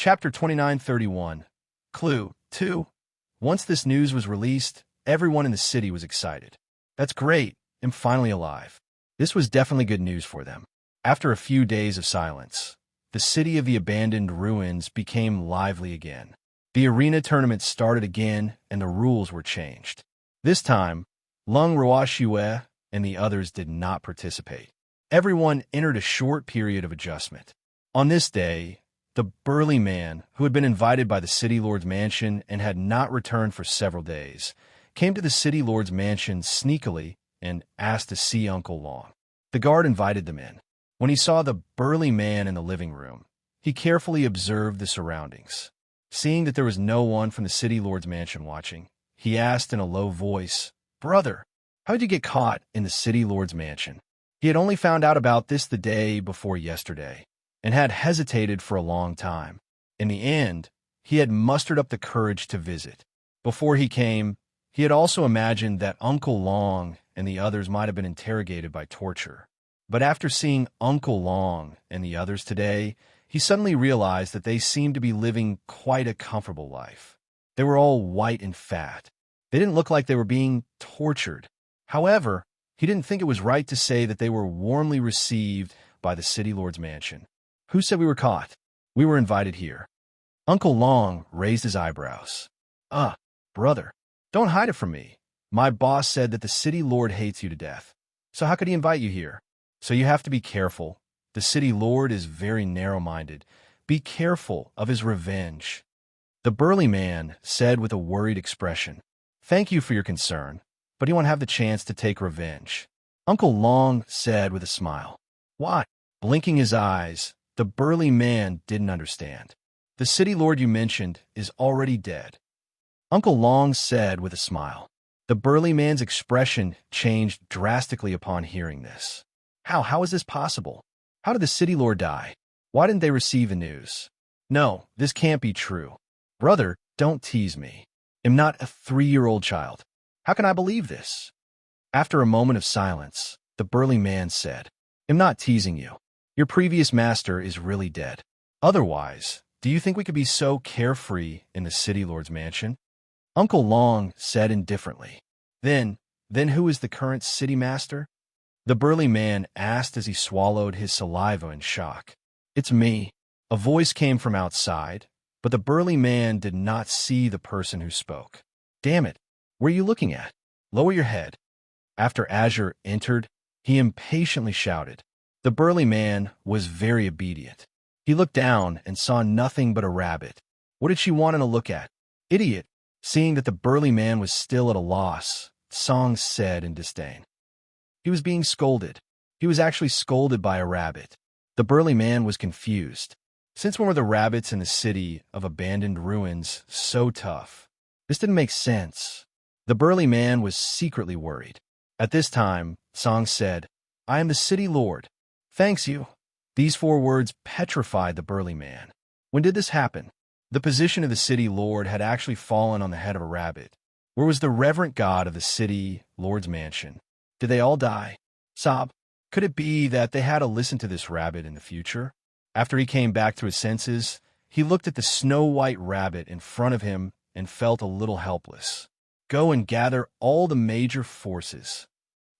Chapter 2931. Clue 2. Once this news was released, everyone in the city was excited. That's great, I'm finally alive. This was definitely good news for them. After a few days of silence, the city of the abandoned ruins became lively again. The arena tournament started again, and the rules were changed. This time, Lung Ruoxue and the others did not participate. Everyone entered a short period of adjustment. On this day, the burly man, who had been invited by the city lord's mansion and had not returned for several days, came to the city lord's mansion sneakily and asked to see Uncle Long. The guard invited them in. When he saw the burly man in the living room, he carefully observed the surroundings. Seeing that there was no one from the city lord's mansion watching, he asked in a low voice, "Brother, how did you get caught in the city lord's mansion?" He had only found out about this the day before yesterday, and had hesitated for a long time. In the end, he had mustered up the courage to visit. Before he came, he had also imagined that Uncle Long and the others might have been interrogated by torture. But after seeing Uncle Long and the others today, he suddenly realized that they seemed to be living quite a comfortable life. They were all white and fat. They didn't look like they were being tortured. However, he didn't think it was right to say that they were warmly received by the city lord's mansion. Who said we were caught? We were invited here. Uncle Long raised his eyebrows. Brother, don't hide it from me. My boss said that the city lord hates you to death. So how could he invite you here? So you have to be careful. The city lord is very narrow-minded. Be careful of his revenge. The burly man said with a worried expression, "Thank you for your concern, but he won't have the chance to take revenge." Uncle Long said with a smile. Why? Blinking his eyes, the burly man didn't understand. The city lord you mentioned is already dead. Uncle Long said with a smile. The burly man's expression changed drastically upon hearing this. How is this possible? How did the city lord die? Why didn't they receive the news? No, this can't be true. Brother, don't tease me. I'm not a 3-year-old child. How can I believe this? After a moment of silence, the burly man said, I'm not teasing you. Your previous master is really dead. Otherwise, do you think we could be so carefree in the city lord's mansion? Uncle Long said indifferently. Then who is the current city master? The burly man asked as he swallowed his saliva in shock. It's me. A voice came from outside, but the burly man did not see the person who spoke. Damn it, where are you looking at? Lower your head. After Azure entered, he impatiently shouted. The burly man was very obedient. He looked down and saw nothing but a rabbit. What did she want him to look at? Idiot! Seeing that the burly man was still at a loss, Song said in disdain. He was being scolded. He was actually scolded by a rabbit. The burly man was confused. Since when were the rabbits in the city of abandoned ruins so tough? This didn't make sense. The burly man was secretly worried. At this time, Song said, I am the city lord. Thanks you. These 4 words petrified the burly man. When did this happen? The position of the city lord had actually fallen on the head of a rabbit. Where was the reverent god of the city lord's mansion? Did they all die? Sob, could it be that they had to listen to this rabbit in the future? After he came back to his senses, he looked at the snow-white rabbit in front of him and felt a little helpless. Go and gather all the major forces.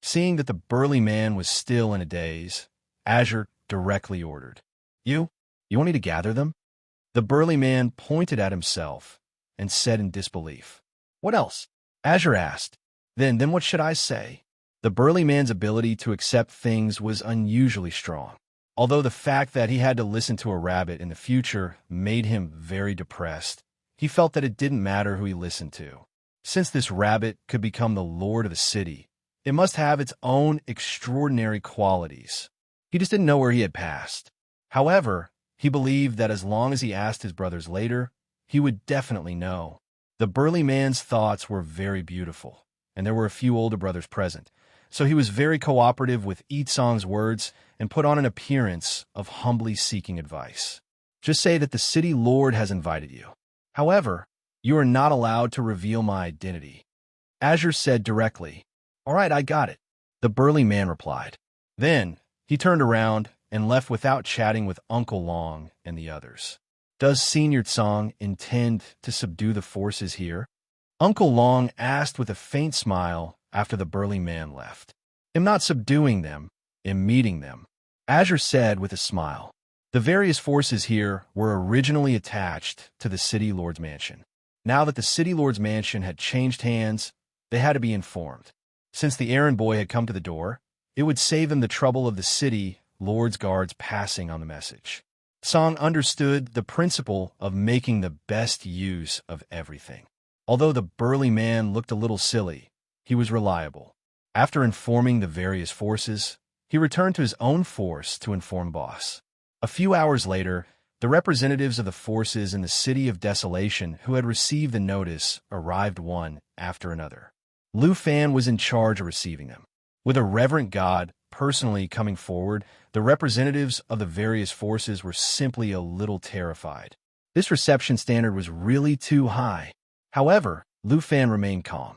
Seeing that the burly man was still in a daze, Azure directly ordered, You want me to gather them? The burly man pointed at himself and said in disbelief, What else? Azure asked. Then what should I say? The burly man's ability to accept things was unusually strong. Although the fact that he had to listen to a rabbit in the future made him very depressed, he felt that it didn't matter who he listened to. Since this rabbit could become the lord of the city, it must have its own extraordinary qualities. He just didn't know where he had passed. However, he believed that as long as he asked his brothers later, he would definitely know. The burly man's thoughts were very beautiful, and there were a few older brothers present, so he was very cooperative with Song's words and put on an appearance of humbly seeking advice. Just say that the city lord has invited you. However, you are not allowed to reveal my identity. Azure said directly, All right, I got it. The burly man replied. Then he turned around and left without chatting with Uncle Long and the others. Does Senior Song intend to subdue the forces here? Uncle Long asked with a faint smile after the burly man left. I'm not subduing them, I'm meeting them, Azure said with a smile. The various forces here were originally attached to the City Lord's mansion. Now that the City Lord's mansion had changed hands, they had to be informed. Since the errand boy had come to the door, it would save them the trouble of the City Lord's guards passing on the message. Song understood the principle of making the best use of everything. Although the burly man looked a little silly, he was reliable. After informing the various forces, he returned to his own force to inform Boss. A few hours later, the representatives of the forces in the City of Desolation who had received the notice arrived one after another. Lu Fan was in charge of receiving them. With a reverent god personally coming forward, the representatives of the various forces were simply a little terrified. This reception standard was really too high. However, Lu Fan remained calm.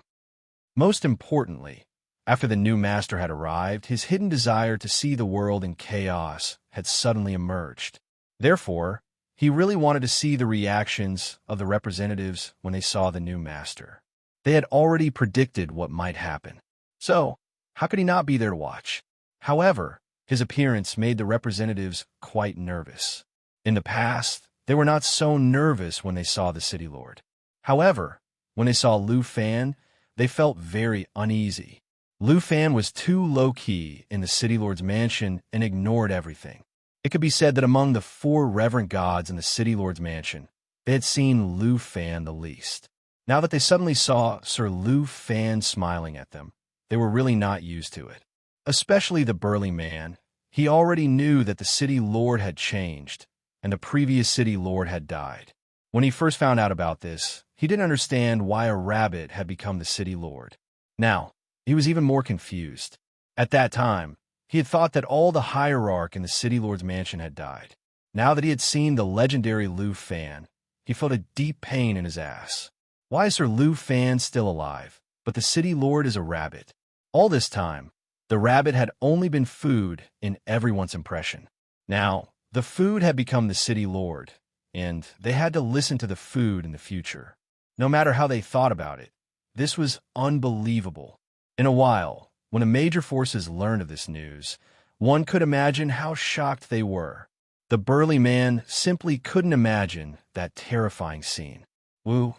Most importantly, after the new master had arrived, his hidden desire to see the world in chaos had suddenly emerged. Therefore, he really wanted to see the reactions of the representatives when they saw the new master. They had already predicted what might happen. So, how could he not be there to watch? However, his appearance made the representatives quite nervous. In the past, they were not so nervous when they saw the City Lord. However, when they saw Lu Fan, they felt very uneasy. Lu Fan was too low-key in the City Lord's mansion and ignored everything. It could be said that among the 4 reverent gods in the City Lord's mansion, they had seen Lu Fan the least. Now that they suddenly saw Sir Lu Fan smiling at them, they were really not used to it. Especially the burly man. He already knew that the City Lord had changed, and the previous City Lord had died. When he first found out about this, he didn't understand why a rabbit had become the City Lord. Now, he was even more confused. At that time, he had thought that all the hierarch in the City Lord's mansion had died. Now that he had seen the legendary Lu Fan, he felt a deep pain in his ass. Why is Sir Lu Fan still alive, but the City Lord is a rabbit? All this time, the rabbit had only been food in everyone's impression. Now, the food had become the City Lord, and they had to listen to the food in the future. No matter how they thought about it, this was unbelievable. In a while, when the major forces learned of this news, one could imagine how shocked they were. The burly man simply couldn't imagine that terrifying scene. The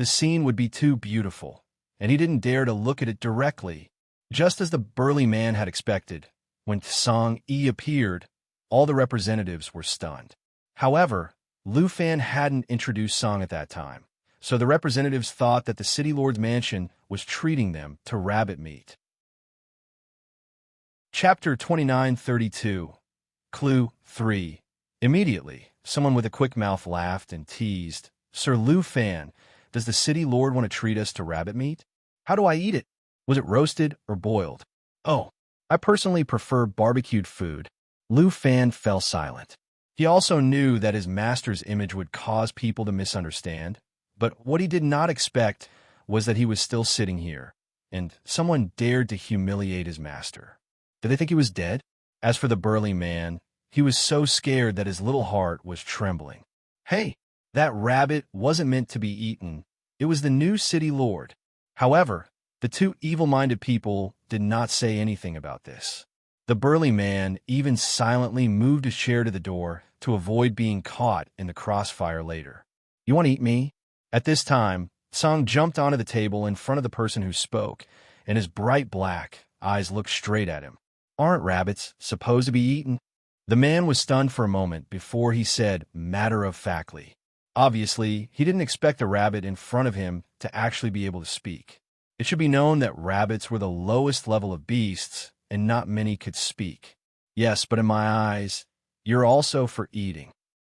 scene would be too beautiful, and he didn't dare to look at it directly. Just as the burly man had expected, when Song Yi appeared, all the representatives were stunned. However, Lu Fan hadn't introduced Song at that time, so the representatives thought that the City Lord's mansion was treating them to rabbit meat. Chapter 2932. Clue 3. Immediately, someone with a quick mouth laughed and teased, Sir Lu Fan, does the City Lord want to treat us to rabbit meat? How do I eat it? Was it roasted or boiled? Oh, I personally prefer barbecued food. Lu Fan fell silent. He also knew that his master's image would cause people to misunderstand, but what he did not expect was that he was still sitting here, and someone dared to humiliate his master. Did they think he was dead? As for the burly man, he was so scared that his little heart was trembling. Hey, that rabbit wasn't meant to be eaten. It was the new City Lord. However, the 2 evil-minded people did not say anything about this. The burly man even silently moved his chair to the door to avoid being caught in the crossfire later. You want to eat me? At this time, Song jumped onto the table in front of the person who spoke, and his bright black eyes looked straight at him. Aren't rabbits supposed to be eaten? The man was stunned for a moment before he said matter-of-factly. Obviously, he didn't expect the rabbit in front of him to actually be able to speak. It should be known that rabbits were the lowest level of beasts, and not many could speak. Yes, but in my eyes, you're also for eating,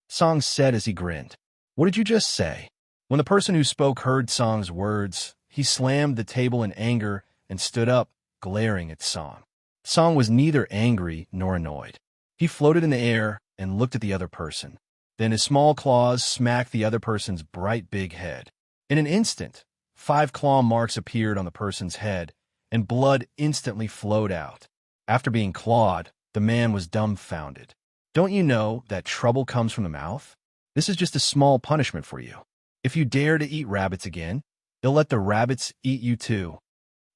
Song said as he grinned. What did you just say? When the person who spoke heard Song's words, he slammed the table in anger and stood up, glaring at Song. Song was neither angry nor annoyed. He floated in the air and looked at the other person. Then his small claws smacked the other person's bright big head. In an instant, 5 claw marks appeared on the person's head, and blood instantly flowed out. After being clawed, the man was dumbfounded. Don't you know that trouble comes from the mouth? This is just a small punishment for you. If you dare to eat rabbits again, they'll let the rabbits eat you too.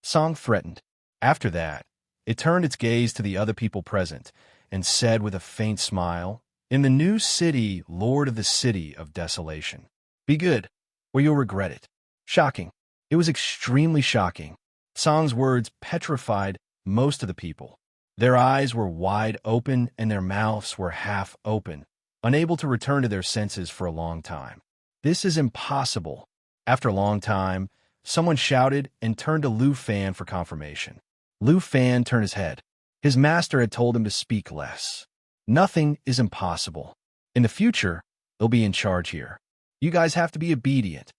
Song threatened. After that, it turned its gaze to the other people present and said with a faint smile, "In the new city, Lord of the City of Desolation. Be good, or you'll regret it." Shocking. It was extremely shocking. Song's words petrified most of the people. Their eyes were wide open and their mouths were half open, unable to return to their senses for a long time. This is impossible. After a long time, someone shouted and turned to Lu Fan for confirmation. Lu Fan turned his head. His master had told him to speak less. Nothing is impossible. In the future, they'll be in charge here. You guys have to be obedient.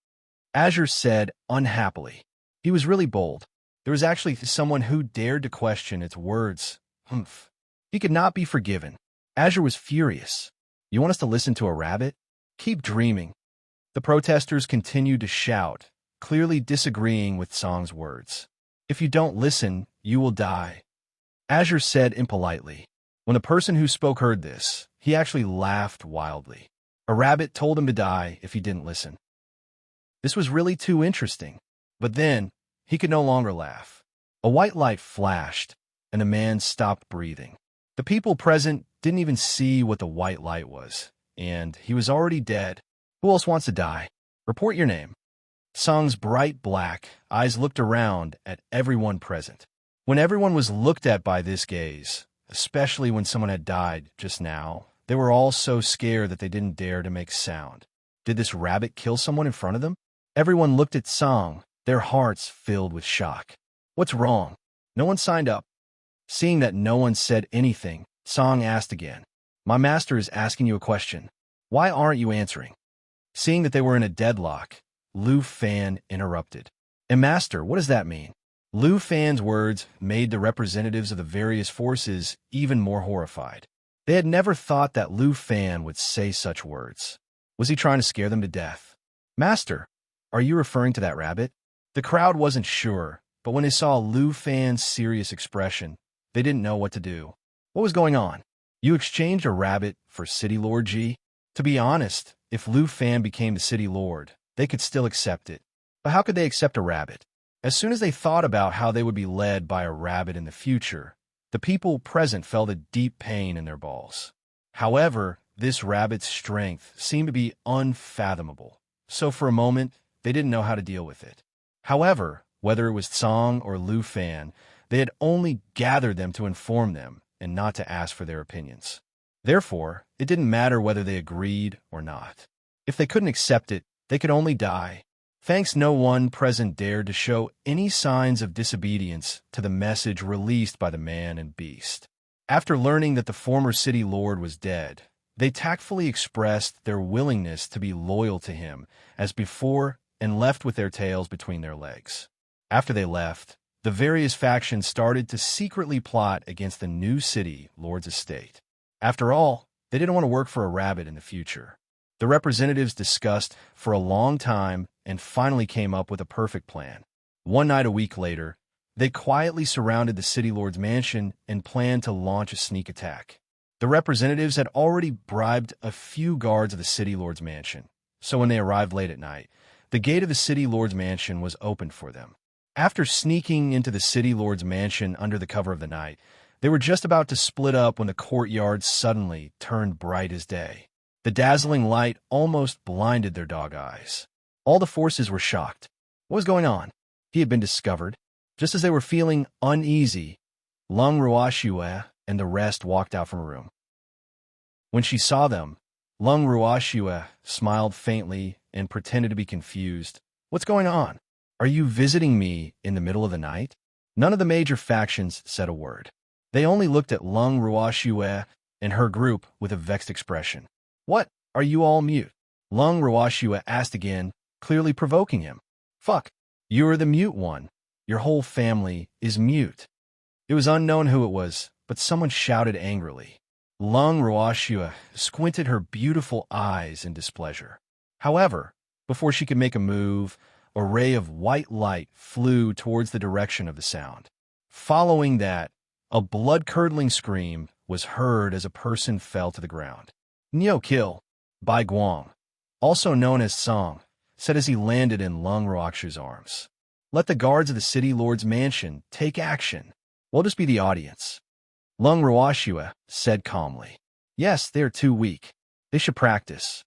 Azure said unhappily. He was really bold. There was actually someone who dared to question its words. Humph. He could not be forgiven. Azure was furious. You want us to listen to a rabbit? Keep dreaming. The protesters continued to shout, clearly disagreeing with Song's words. If you don't listen, you will die. Azure said impolitely. When the person who spoke heard this, he actually laughed wildly. A rabbit told him to die if he didn't listen. This was really too interesting. But then, he could no longer laugh. A white light flashed, and the man stopped breathing. The people present didn't even see what the white light was, and he was already dead. Who else wants to die? Report your name. Song's bright black eyes looked around at everyone present. When everyone was looked at by this gaze, especially when someone had died just now, they were all so scared that they didn't dare to make sound. Did this rabbit kill someone in front of them? Everyone looked at Song, their hearts filled with shock. What's wrong? No one signed up. Seeing that no one said anything, Song asked again. My master is asking you a question. Why aren't you answering? Seeing that they were in a deadlock, Lu Fan interrupted. And master, what does that mean? Lu Fan's words made the representatives of the various forces even more horrified. They had never thought that Lu Fan would say such words. Was he trying to scare them to death? Master, are you referring to that rabbit? The crowd wasn't sure, but when they saw Lu Fan's serious expression, they didn't know what to do. What was going on? You exchanged a rabbit for City Lord G? To be honest, if Lu Fan became the City Lord, they could still accept it. But how could they accept a rabbit? As soon as they thought about how they would be led by a rabbit in the future, the people present felt a deep pain in their balls. However, this rabbit's strength seemed to be unfathomable, so for a moment, they didn't know how to deal with it. However, whether it was Song or Lu Fan, they had only gathered them to inform them and not to ask for their opinions. Therefore, it didn't matter whether they agreed or not. If they couldn't accept it, they could only die. Thanks, no one present dared to show any signs of disobedience to the message released by the man and beast. After learning that the former city lord was dead, they tactfully expressed their willingness to be loyal to him as before and left with their tails between their legs. After they left, the various factions started to secretly plot against the new city lord's estate. After all, they didn't want to work for a rabbit in the future. The representatives discussed for a long time and finally came up with a perfect plan. One night a week later, they quietly surrounded the city lord's mansion and planned to launch a sneak attack. The representatives had already bribed a few guards of the city lord's mansion, so when they arrived late at night, the gate of the city lord's mansion was opened for them. After sneaking into the city lord's mansion under the cover of the night, they were just about to split up when the courtyard suddenly turned bright as day. The dazzling light almost blinded their dog eyes. All the forces were shocked. What was going on? He had been discovered. Just as they were feeling uneasy, Lung Ruoxue and the rest walked out from a room. When she saw them, Lung Ruoxue smiled faintly and pretended to be confused. What's going on? Are you visiting me in the middle of the night? None of the major factions said a word. They only looked at Lung Ruoxue and her group with a vexed expression. What? Are you all mute? Lung Ruoxue asked again, clearly provoking him. Fuck. You're the mute one. Your whole family is mute. It was unknown who it was, but someone shouted angrily. Lung Ruoxue squinted her beautiful eyes in displeasure. However, before she could make a move, a ray of white light flew towards the direction of the sound. Following that, a blood-curdling scream was heard as a person fell to the ground. Neo kill. Bai Guang, also known as Song, said as he landed in Lung Ruoxu's arms. Let the guards of the city lord's mansion take action. We'll just be the audience. Lung Ruoxu said calmly. Yes, they are too weak. They should practice.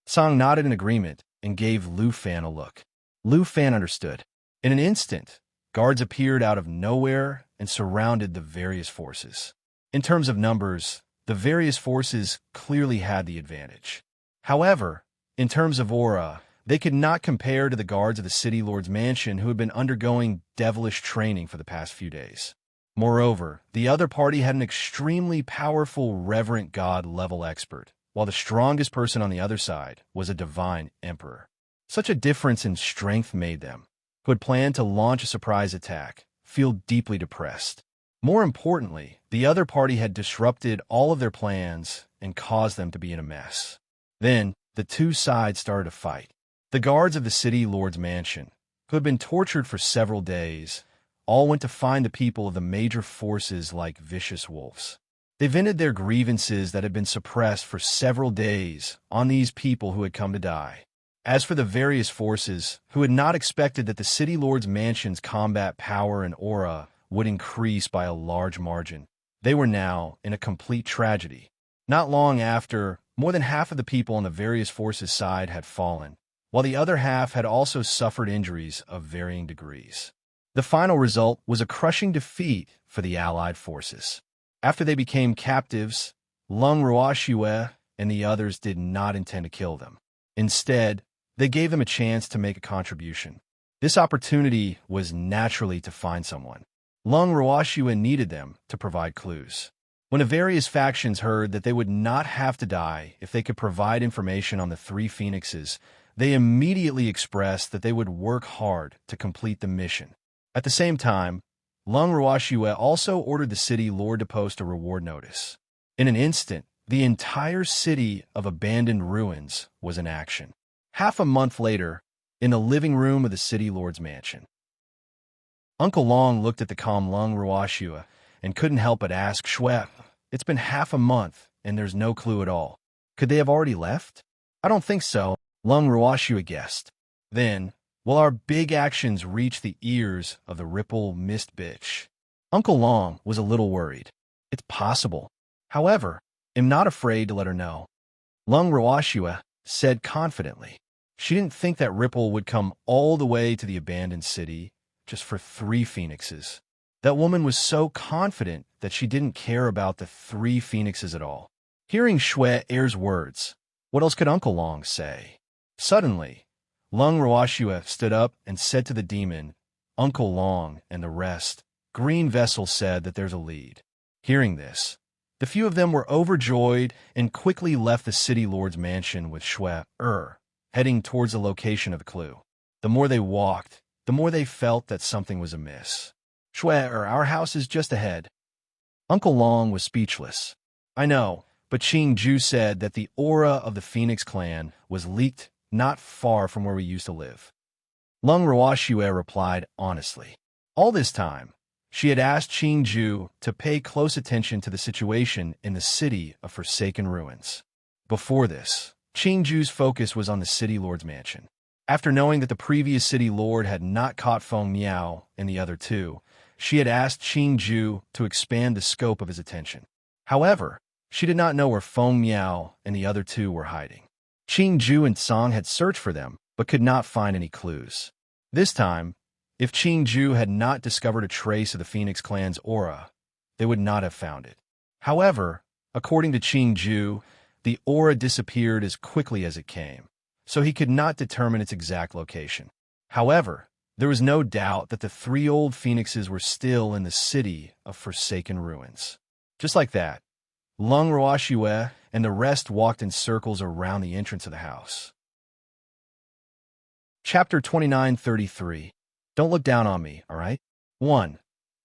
Song nodded in agreement and gave Lu Fan a look. Lu Fan understood. In an instant, guards appeared out of nowhere and surrounded the various forces. In terms of numbers, the various forces clearly had the advantage. However, in terms of aura, they could not compare to the guards of the city lord's mansion who had been undergoing devilish training for the past few days. Moreover, the other party had an extremely powerful reverent god-level expert, while the strongest person on the other side was a divine emperor. Such a difference in strength made them, who had planned to launch a surprise attack, feel deeply depressed. More importantly, the other party had disrupted all of their plans and caused them to be in a mess. Then, the two sides started to fight. The guards of the city lord's mansion, who had been tortured for several days, all went to find the people of the major forces like vicious wolves. They vented their grievances that had been suppressed for several days on these people who had come to die. As for the various forces, who had not expected that the city lord's mansion's combat power and aura would increase by a large margin, they were now in a complete tragedy. Not long after, more than half of the people on the various forces' side had fallen, while the other half had also suffered injuries of varying degrees. The final result was a crushing defeat for the allied forces. After they became captives, Lung Ruoxue and the others did not intend to kill them. Instead, they gave them a chance to make a contribution. This opportunity was naturally to find someone. Lung Ruoxue needed them to provide clues. When the various factions heard that they would not have to die if they could provide information on the three phoenixes, they immediately expressed that they would work hard to complete the mission. At the same time, Lung Ruoxue also ordered the city lord to post a reward notice. In an instant, the entire city of abandoned ruins was in action. Half a month later, in the living room of the city lord's mansion, Uncle Long looked at the calm Lung Ruoxue and couldn't help but ask, Shue, it's been half a month and there's no clue at all. Could they have already left? I don't think so, Lung Ruoxue guessed. Then, will our big actions reach the ears of the Ripple Mist bitch? Uncle Long was a little worried. It's possible. However, I'm not afraid to let her know. Lung Ruoxue said confidently. She didn't think that Ripple would come all the way to the abandoned city just for 3 phoenixes. That woman was so confident that she didn't care about the 3 phoenixes at all. Hearing Shue Er's words, what else could Uncle Long say? Suddenly, Lung Ruoxue stood up and said to the demon, Uncle Long and the rest, Green Vessel said that there's a lead. Hearing this, the few of them were overjoyed and quickly left the city lord's mansion with Shue heading towards the location of the clue. The more they walked, the more they felt that something was amiss. Shue, our house is just ahead. Uncle Long was speechless. I know, but Qing Ju said that the aura of the Phoenix clan was leaked not far from where we used to live. Lung Ruoxue replied honestly. All this time, she had asked Qing Ju to pay close attention to the situation in the city of Forsaken Ruins. Before this, Qing Ju's focus was on the city lord's mansion. After knowing that the previous city lord had not caught Feng Miao and the other two, she had asked Qing Ju to expand the scope of his attention. However, she did not know where Feng Miao and the other two were hiding. Qing Ju and Song had searched for them, but could not find any clues. This time, if Qing Ju had not discovered a trace of the Phoenix clan's aura, they would not have found it. However, according to Qing Ju, the aura disappeared as quickly as it came, so he could not determine its exact location. However, there was no doubt that the 3 old phoenixes were still in the city of Forsaken Ruins. Just like that, Lung Ruoxue and the rest walked in circles around the entrance of the house. Chapter 2933. Don't look down on me, all right? 1.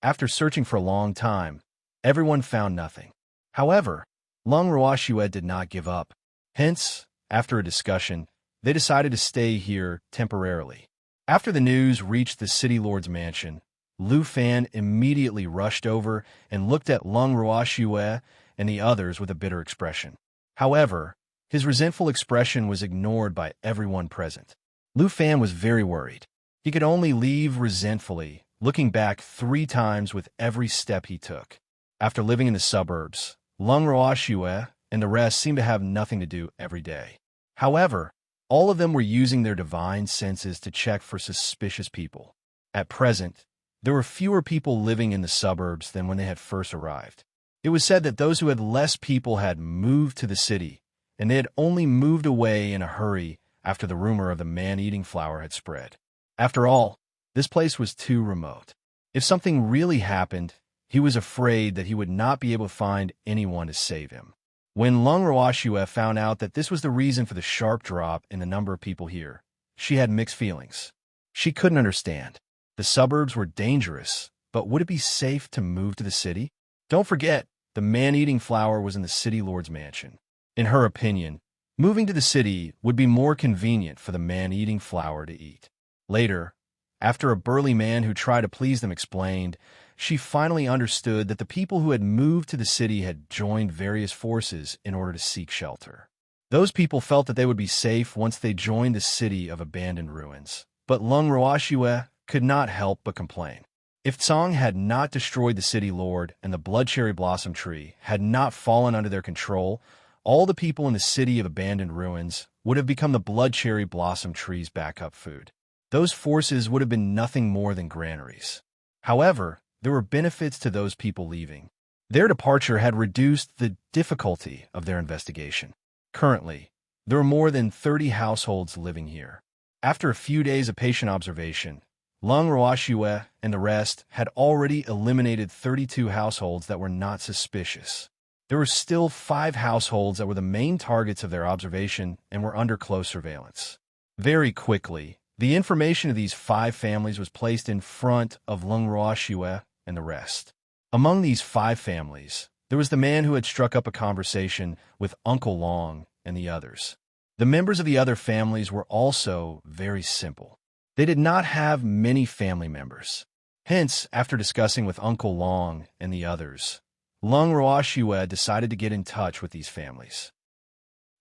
After searching for a long time, everyone found nothing. However, Lung Ruoxue did not give up. Hence, after a discussion, they decided to stay here temporarily. After the news reached the city lord's mansion, Lu Fan immediately rushed over and looked at Lung Ruoxue and the others with a bitter expression. However, His resentful expression was ignored by everyone present. Lu Fan was very worried. He could only leave resentfully, looking back 3 times with every step he took. After living in the suburbs, Lung Roashue and the rest seemed to have nothing to do every day. However, all of them were using their divine senses to check for suspicious people. At present, there were fewer people living in the suburbs than when they had first arrived. It was said that those who had less people had moved to the city, and they had only moved away in a hurry after the rumor of the man-eating flower had spread. After all, this place was too remote. If something really happened, he was afraid that he would not be able to find anyone to save him. When Lung Roashue found out that this was the reason for the sharp drop in the number of people here, she had mixed feelings. She couldn't understand. The suburbs were dangerous, but would it be safe to move to the city? Don't forget, the man-eating flower was in the city lord's mansion. In her opinion, moving to the city would be more convenient for the man-eating flower to eat. Later, after a burly man who tried to please them explained, she finally understood that the people who had moved to the city had joined various forces in order to seek shelter. Those people felt that they would be safe once they joined the city of abandoned ruins. But Lung Roashue could not help but complain. If Tsang had not destroyed the city lord and the blood cherry blossom tree had not fallen under their control, all the people in the city of abandoned ruins would have become the blood cherry blossom tree's backup food. Those forces would have been nothing more than granaries. However, there were benefits to those people leaving. Their departure had reduced the difficulty of their investigation. Currently, there were more than 30 households living here. After a few days of patient observation, Lung Roashue and the rest had already eliminated 32 households that were not suspicious. There were still 5 households that were the main targets of their observation and were under close surveillance. Very quickly, the information of these 5 families was placed in front of Lung Roashue and the rest. Among these 5 families, there was the man who had struck up a conversation with Uncle Long and the others. The members of the other families were also very simple. They did not have many family members. Hence, after discussing with Uncle Long and the others, Lung Roashue decided to get in touch with these families.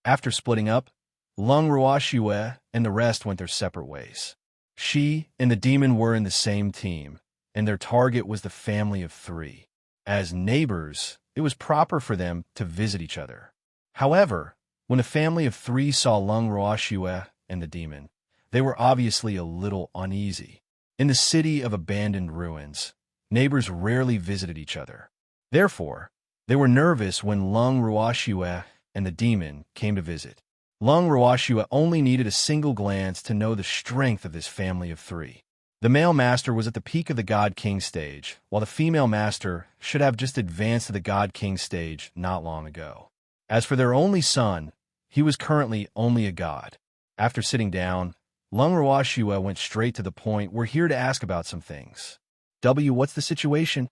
After splitting up, Lung Roashue and the rest went their separate ways. She and the demon were in the same team, and their target was the family of 3. As neighbors, it was proper for them to visit each other. However, when the family of 3 saw Lung Roashue and the demon, they were obviously a little uneasy. In the city of abandoned ruins, neighbors rarely visited each other. Therefore, they were nervous when Lung Roashue and the demon came to visit. Lung Roashue only needed a single glance to know the strength of this family of 3. The male master was at the peak of the God King stage, while the female master should have just advanced to the God King stage not long ago. As for their only son, he was currently only a god. After sitting down, Lung Roashue went straight to the point. We're here to ask about some things. What's the situation?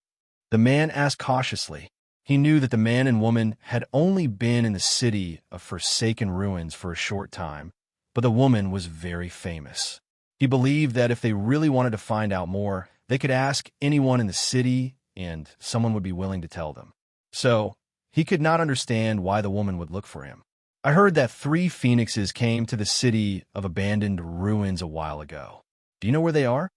The man asked cautiously. He knew that the man and woman had only been in the city of forsaken ruins for a short time, but the woman was very famous. He believed that if they really wanted to find out more, they could ask anyone in the city and someone would be willing to tell them. So, he could not understand why the woman would look for him. I heard that 3 phoenixes came to the city of abandoned ruins a while ago. Do you know where they are?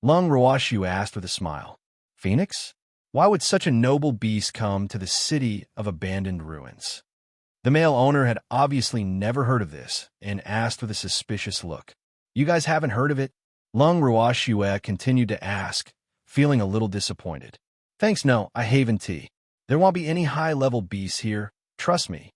Lung Roashue asked with a smile. Phoenix? Why would such a noble beast come to the city of abandoned ruins? The male owner had obviously never heard of this and asked with a suspicious look. You guys haven't heard of it? Lung Roashue continued to ask, feeling a little disappointed. Thanks, no, I haven't. There won't be any high-level beasts here, trust me.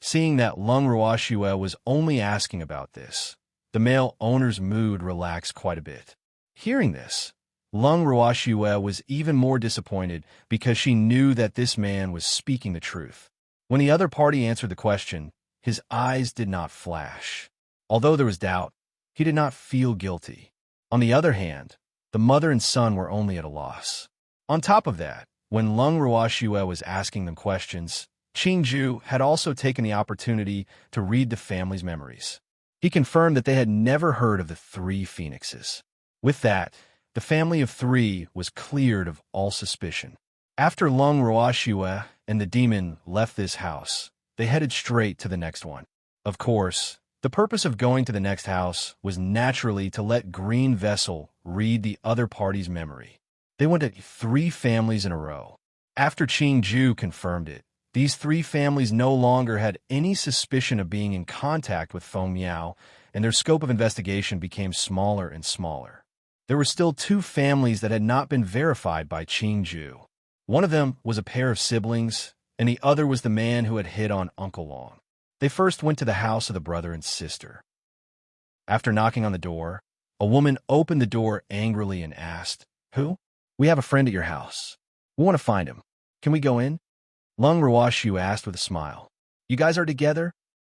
Seeing that Lung Roashue was only asking about this, the male owner's mood relaxed quite a bit. Hearing this, Lung Roashue was even more disappointed because she knew that this man was speaking the truth. When the other party answered the question, his eyes did not flash. Although there was doubt, he did not feel guilty. On the other hand, the mother and son were only at a loss. On top of that, when Lung Roashue was asking them questions, Qingju had also taken the opportunity to read the family's memories. He confirmed that they had never heard of the 3 phoenixes. With that, the family of 3 was cleared of all suspicion. After Lung Roashue and the demon left this house, they headed straight to the next one. Of course, the purpose of going to the next house was naturally to let Green Vessel read the other party's memory. They went to 3 families in a row. After Qing Ju confirmed it, these 3 families no longer had any suspicion of being in contact with Feng Miao, and their scope of investigation became smaller and smaller. There were still 2 families that had not been verified by Qing Ju. One of them was a pair of siblings, and the other was the man who had hit on Uncle Long. They first went to the house of the brother and sister. After knocking on the door, a woman opened the door angrily and asked, "Who?" "We have a friend at your house. We want to find him. Can we go in?" Lung Ruoshu asked with a smile. "You guys are together?"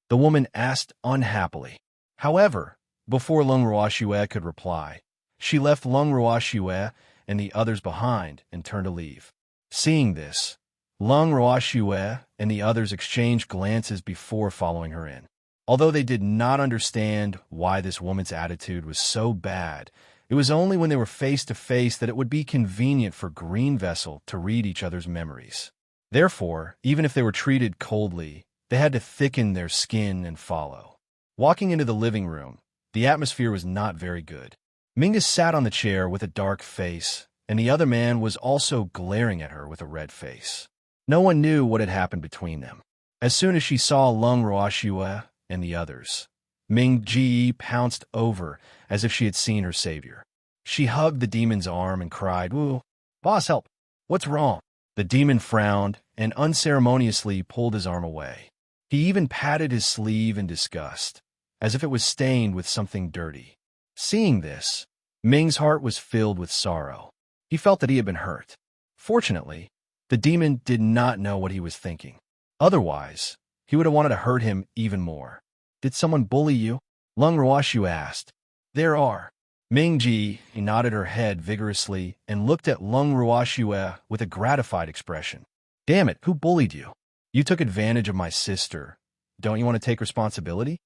The woman asked unhappily. However, before Lung Ruoshue could reply, she left Lung Ruoshue and the others behind and turned to leave. Seeing this, Lung Ruoshue and the others exchanged glances before following her in. Although they did not understand why this woman's attitude was so bad, it was only when they were face to face that it would be convenient for Green Vessel to read each other's memories. Therefore, even if they were treated coldly, they had to thicken their skin and follow. Walking into the living room, the atmosphere was not very good. Mingus sat on the chair with a dark face, and the other man was also glaring at her with a red face. No one knew what had happened between them. As soon as she saw Lung Ruoshue and the others, Ming Ji pounced over as if she had seen her savior. She hugged the demon's arm and cried, "Ooh, boss, help! What's wrong?" The demon frowned and unceremoniously pulled his arm away. He even patted his sleeve in disgust, as if it was stained with something dirty. Seeing this, Ming's heart was filled with sorrow. He felt that he had been hurt. Fortunately, the demon did not know what he was thinking. Otherwise, he would have wanted to hurt him even more. "Did someone bully you?" Lung Ruoshu asked. "There are." Ming Ji nodded her head vigorously and looked at Lung Ruoshue with a gratified expression. "Damn it, who bullied you? You took advantage of my sister. Don't you want to take responsibility?"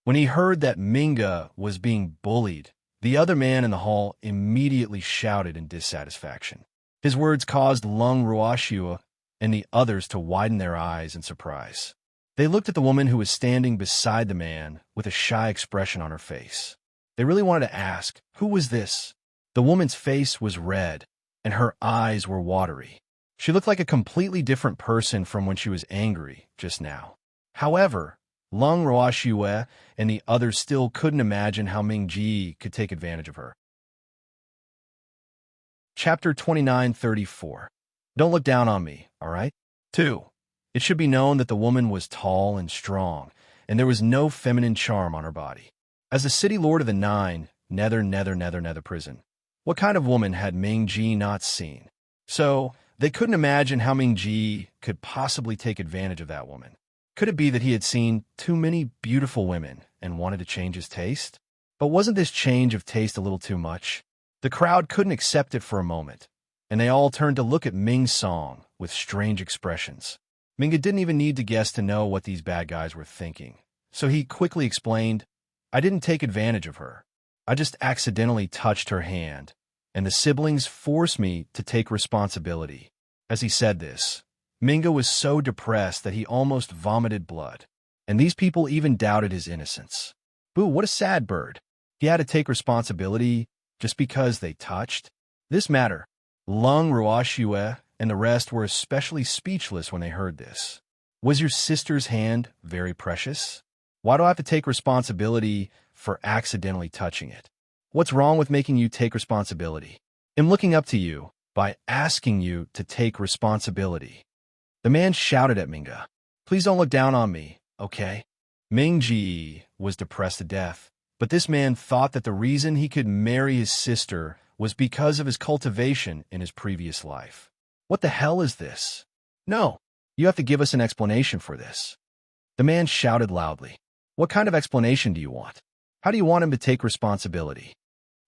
When he heard that Minga was being bullied, the other man in the hall immediately shouted in dissatisfaction. His words caused Lung Ruoshue and the others to widen their eyes in surprise. They looked at the woman who was standing beside the man with a shy expression on her face. They really wanted to ask, who was this? The woman's face was red, and her eyes were watery. She looked like a completely different person from when she was angry just now. However, Lung Ruoshue and the others still couldn't imagine how Ming Ji could take advantage of her. Chapter 2934. Don't look down on me, all right? 2. It should be known that the woman was tall and strong, and there was no feminine charm on her body. As the city lord of the 9, Nether prison, what kind of woman had Ming Ji not seen? So, they couldn't imagine how Ming Ji could possibly take advantage of that woman. Could it be that he had seen too many beautiful women and wanted to change his taste? But wasn't this change of taste a little too much? The crowd couldn't accept it for a moment, and they all turned to look at Ming Song with strange expressions. Minga didn't even need to guess to know what these bad guys were thinking, so he quickly explained, "I didn't take advantage of her. I just accidentally touched her hand, and the siblings forced me to take responsibility." As he said this, Minga was so depressed that he almost vomited blood, and these people even doubted his innocence. Boo, what a sad bird. He had to take responsibility just because they touched. This matter, Lung Ruoshue and the rest were especially speechless when they heard this. Was your sister's hand very precious? Why do I have to take responsibility for accidentally touching it? What's wrong with making you take responsibility? I'm looking up to you by asking you to take responsibility. The man shouted at Minga. "Please don't look down on me, okay?" Ming Ji was depressed to death, but this man thought that the reason he could marry his sister was because of his cultivation in his previous life. What the hell is this? No, you have to give us an explanation for this. The man shouted loudly. What kind of explanation do you want? How do you want him to take responsibility?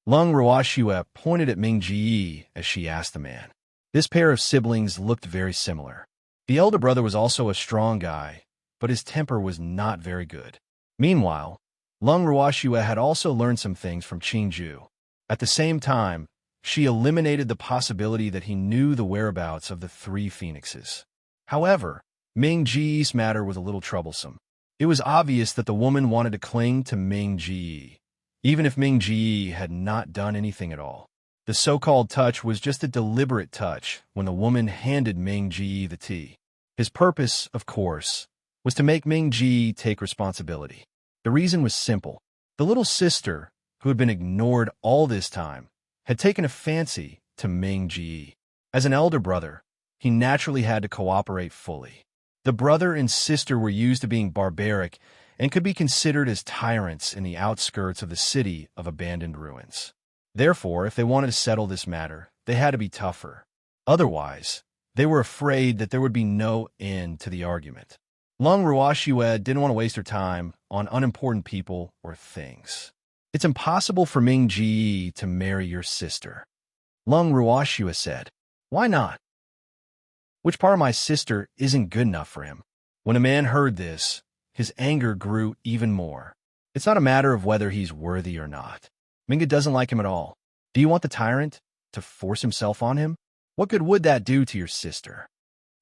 Lung Ruoshue pointed at Ming Ji as she asked the man. This pair of siblings looked very similar. The elder brother was also a strong guy, but his temper was not very good. Meanwhile, Lung Ruoshue had also learned some things from Qingju. At the same time, she eliminated the possibility that he knew the whereabouts of the 3 phoenixes. However, Ming Ji's matter was a little troublesome. It was obvious that the woman wanted to cling to Ming Ji, even if Ming Ji had not done anything at all. The so-called touch was just a deliberate touch when the woman handed Ming Ji the tea. His purpose, of course, was to make Ming Ji take responsibility. The reason was simple. The little sister, who had been ignored all this time, had taken a fancy to Ming Ji. As an elder brother, he naturally had to cooperate fully. The brother and sister were used to being barbaric and could be considered as tyrants in the outskirts of the city of abandoned ruins. Therefore, if they wanted to settle this matter, they had to be tougher. Otherwise, they were afraid that there would be no end to the argument. Lung Ruoxue didn't want to waste her time on unimportant people or things. It's impossible for Ming Ji to marry your sister. Lung Ruoxue said. Why not? Which part of my sister isn't good enough for him? When a man heard this, his anger grew even more. It's not a matter of whether he's worthy or not. Minga doesn't like him at all. Do you want the tyrant to force himself on him? What good would that do to your sister?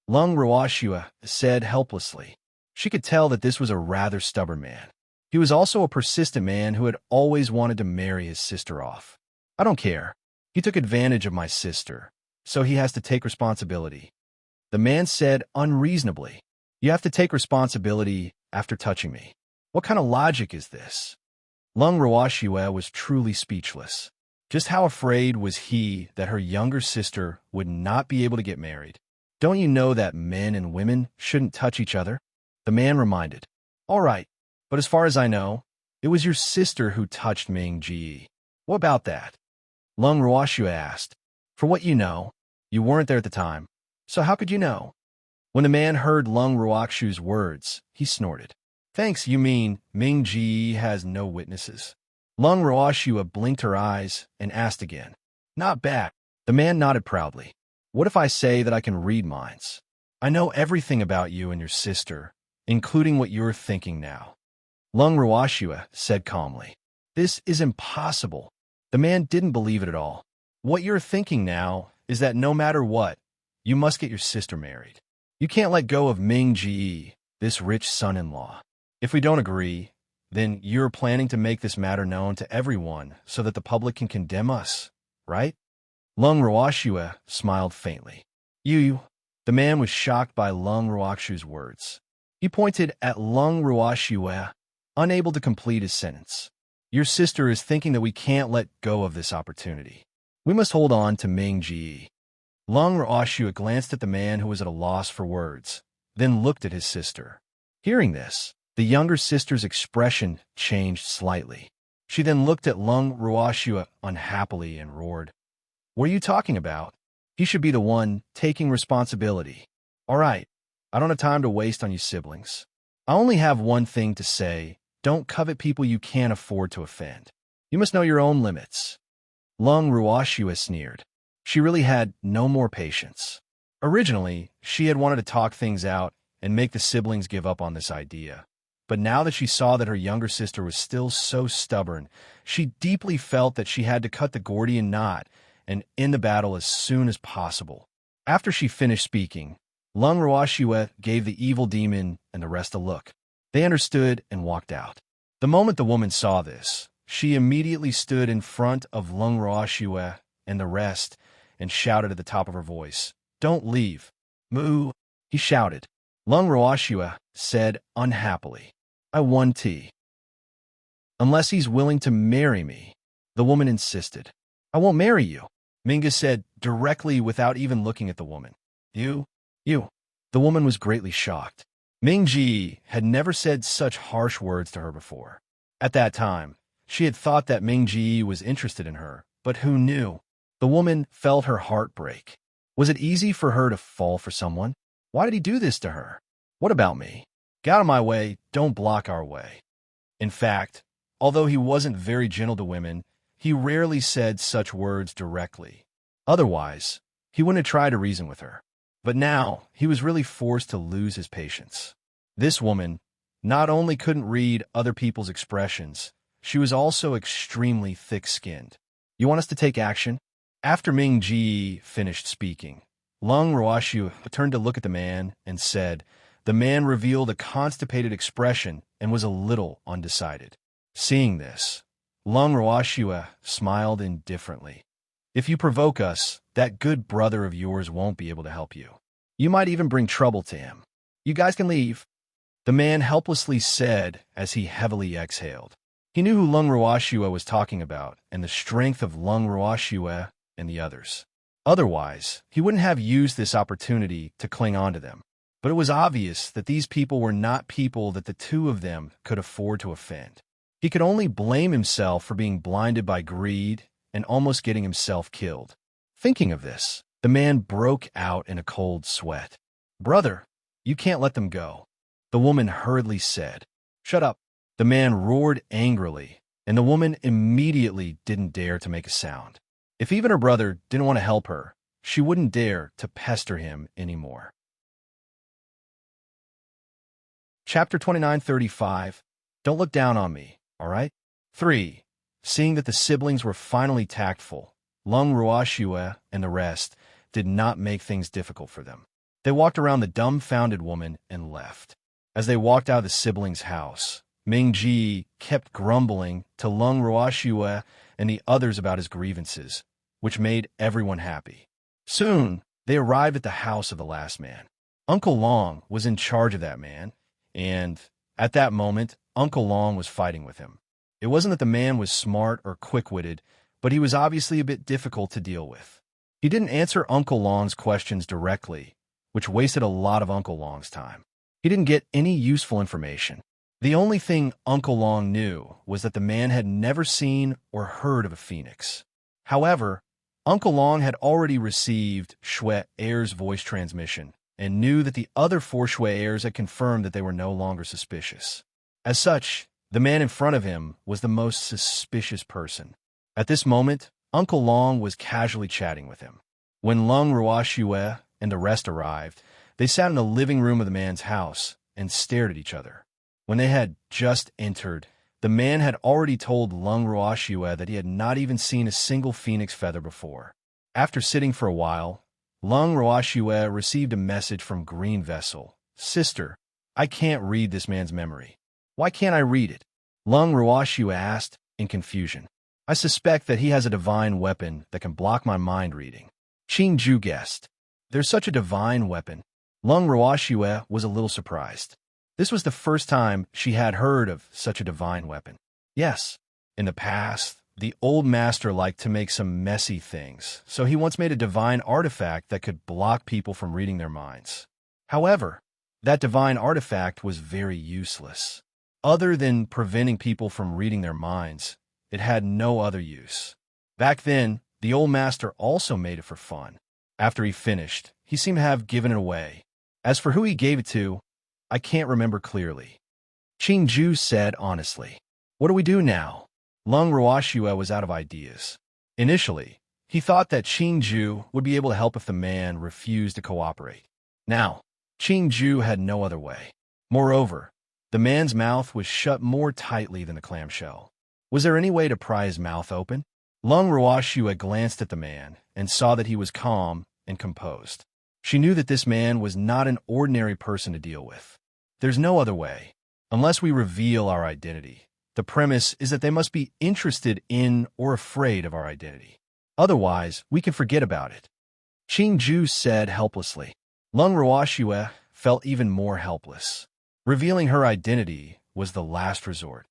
Lung Ruoxue said helplessly. She could tell that this was a rather stubborn man. He was also a persistent man who had always wanted to marry his sister off. I don't care. He took advantage of my sister, so he has to take responsibility. The man said unreasonably. You have to take responsibility after touching me. What kind of logic is this? Lung Ruoxue was truly speechless. Just how afraid was he that her younger sister would not be able to get married? Don't you know that men and women shouldn't touch each other? The man reminded. All right, but as far as I know, it was your sister who touched Ming Ji. What about that? Lung Ruoxue asked. For what you know, you weren't there at the time. So how could you know? When the man heard Lung Ruoxue's words, he snorted. Thanks, you mean Ming Ji has no witnesses? Lung Ruoxue blinked her eyes and asked again. Not bad. The man nodded proudly. What if I say that I can read minds? I know everything about you and your sister, including what you're thinking now. Lung Ruoxue said calmly. This is impossible. The man didn't believe it at all. What you're thinking now is that no matter what, you must get your sister married. You can't let go of Ming Ji, this rich son-in-law. If we don't agree, then you're planning to make this matter known to everyone so that the public can condemn us, right? Lung Ruoxue smiled faintly. You. The man was shocked by Lung Ruoxue's words. He pointed at Lung Ruoxue, unable to complete his sentence. Your sister is thinking that we can't let go of this opportunity. We must hold on to Ming Ji. Lung Ruoxue glanced at the man who was at a loss for words, then looked at his sister. Hearing this, the younger sister's expression changed slightly. She then looked at Lung Ruoxue unhappily and roared. What are you talking about? He should be the one taking responsibility. All right, I don't have time to waste on you siblings. I only have one thing to say. Don't covet people you can't afford to offend. You must know your own limits. Lung Ruoxue sneered. She really had no more patience. Originally, she had wanted to talk things out and make the siblings give up on this idea. But now that she saw that her younger sister was still so stubborn, she deeply felt that she had to cut the Gordian knot and end the battle as soon as possible. After she finished speaking, Lung Ruoxue gave the evil demon and the rest a look. They understood and walked out. The moment the woman saw this, she immediately stood in front of Lung Ruoxue and the rest and shouted at the top of her voice, Don't leave. Moo, he shouted. Lung Ruoxue said unhappily, I won tea. Unless he's willing to marry me, the woman insisted. I won't marry you, Minga said directly without even looking at the woman. You. The woman was greatly shocked. Ming Ji had never said such harsh words to her before. At that time, she had thought that Ming Ji was interested in her, but who knew? The woman felt her heart break. Was it easy for her to fall for someone? Why did he do this to her? What about me? Get out of my way, don't block our way. In fact, although he wasn't very gentle to women, he rarely said such words directly. Otherwise, he wouldn't have tried to reason with her. But now, he was really forced to lose his patience. This woman not only couldn't read other people's expressions, she was also extremely thick-skinned. You want us to take action? After Ming Ji finished speaking, Lung Ruoxue turned to look at the man and said, The man revealed a constipated expression and was a little undecided. Seeing this, Lung Roashua smiled indifferently. If you provoke us, that good brother of yours won't be able to help you. You might even bring trouble to him. You guys can leave, the man helplessly said as he heavily exhaled. He knew who Lung Roashua was talking about and the strength of Lung Roashua and the others. Otherwise, he wouldn't have used this opportunity to cling on to them. But it was obvious that these people were not people that the two of them could afford to offend. He could only blame himself for being blinded by greed and almost getting himself killed. Thinking of this, the man broke out in a cold sweat. "Brother, you can't let them go," the woman hurriedly said. "Shut up," the man roared angrily, and the woman immediately didn't dare to make a sound. If even her brother didn't want to help her, she wouldn't dare to pester him anymore. Chapter 29:35. Don't look down on me, all right? 3. Seeing that the siblings were finally tactful, Lung Roashua and the rest did not make things difficult for them. They walked around the dumbfounded woman and left. As they walked out of the siblings' house, Ming-ji kept grumbling to Lung Roashua and the others about his grievances, which made everyone happy. Soon, they arrived at the house of the last man. Uncle Long was in charge of that man, and at that moment, Uncle Long was fighting with him. It wasn't that the man was smart or quick-witted, but he was obviously a bit difficult to deal with. He didn't answer Uncle Long's questions directly, which wasted a lot of Uncle Long's time. He didn't get any useful information. The only thing Uncle Long knew was that the man had never seen or heard of a phoenix. However, Uncle Long had already received Shui Air's voice transmission and knew that the other 4 Shui Airs had confirmed that they were no longer suspicious. As such, the man in front of him was the most suspicious person. At this moment, Uncle Long was casually chatting with him. When Lung Roashua and the rest arrived, they sat in the living room of the man's house and stared at each other. When they had just entered, the man had already told Lung Roashua that he had not even seen a single phoenix feather before. After sitting for a while, Lung Roashua received a message from Green Vessel. "Sister, I can't read this man's memory." "Why can't I read it?" Lung Roashua asked in confusion. "I suspect that he has a divine weapon that can block my mind reading." Qing-ju guessed. "There's such a divine weapon?" Lung Roashua was a little surprised. This was the first time she had heard of such a divine weapon. Yes, in the past, the old master liked to make some messy things, so he once made a divine artifact that could block people from reading their minds. However, that divine artifact was very useless. Other than preventing people from reading their minds, it had no other use. Back then, the old master also made it for fun. After he finished, he seemed to have given it away. As for who he gave it to, I can't remember clearly. Qing-ju said honestly. "What do we do now?" Lung Roashua was out of ideas. Initially, he thought that Qing-ju would be able to help if the man refused to cooperate. Now, Qing-ju had no other way. Moreover, the man's mouth was shut more tightly than the clamshell. Was there any way to pry his mouth open? Lung Roashua glanced at the man and saw that he was calm and composed. She knew that this man was not an ordinary person to deal with. There's no other way. Unless we reveal our identity, the premise is that they must be interested in or afraid of our identity. Otherwise, we can forget about it. Qing-ju said helplessly. Lung Roashua felt even more helpless. Revealing her identity was the last resort.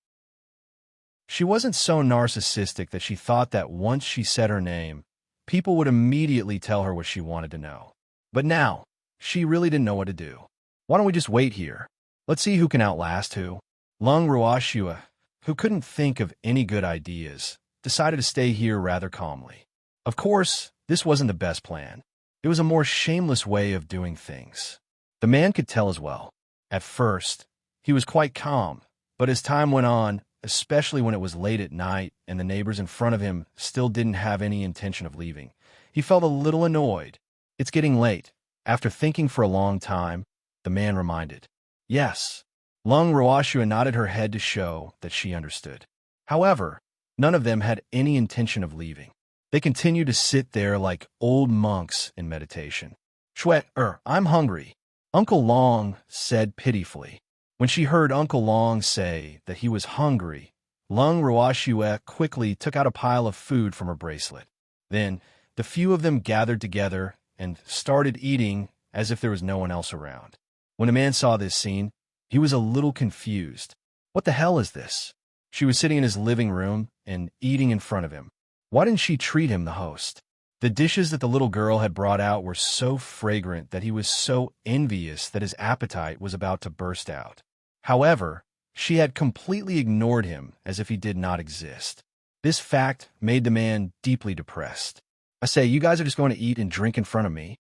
She wasn't so narcissistic that she thought that once she said her name, people would immediately tell her what she wanted to know. But now, she really didn't know what to do. Why don't we just wait here? Let's see who can outlast who. Lung Roashua, who couldn't think of any good ideas, decided to stay here rather calmly. Of course, this wasn't the best plan. It was a more shameless way of doing things. The man could tell as well. At first, he was quite calm, but as time went on, especially when it was late at night and the neighbors in front of him still didn't have any intention of leaving, he felt a little annoyed. "It's getting late." After thinking for a long time, the man reminded. "Yes." Lung Roashua nodded her head to show that she understood. However, none of them had any intention of leaving. They continued to sit there like old monks in meditation. "I'm hungry." Uncle Long said pitifully. When she heard Uncle Long say that he was hungry, Lung Ruoxue quickly took out a pile of food from her bracelet. Then, the few of them gathered together and started eating as if there was no one else around. When the man saw this scene, he was a little confused. What the hell is this? She was sitting in his living room and eating in front of him. Why didn't she treat him the host? The dishes that the little girl had brought out were so fragrant that he was so envious that his appetite was about to burst out. However, she had completely ignored him as if he did not exist. This fact made the man deeply depressed. I say, you guys are just going to eat and drink in front of me?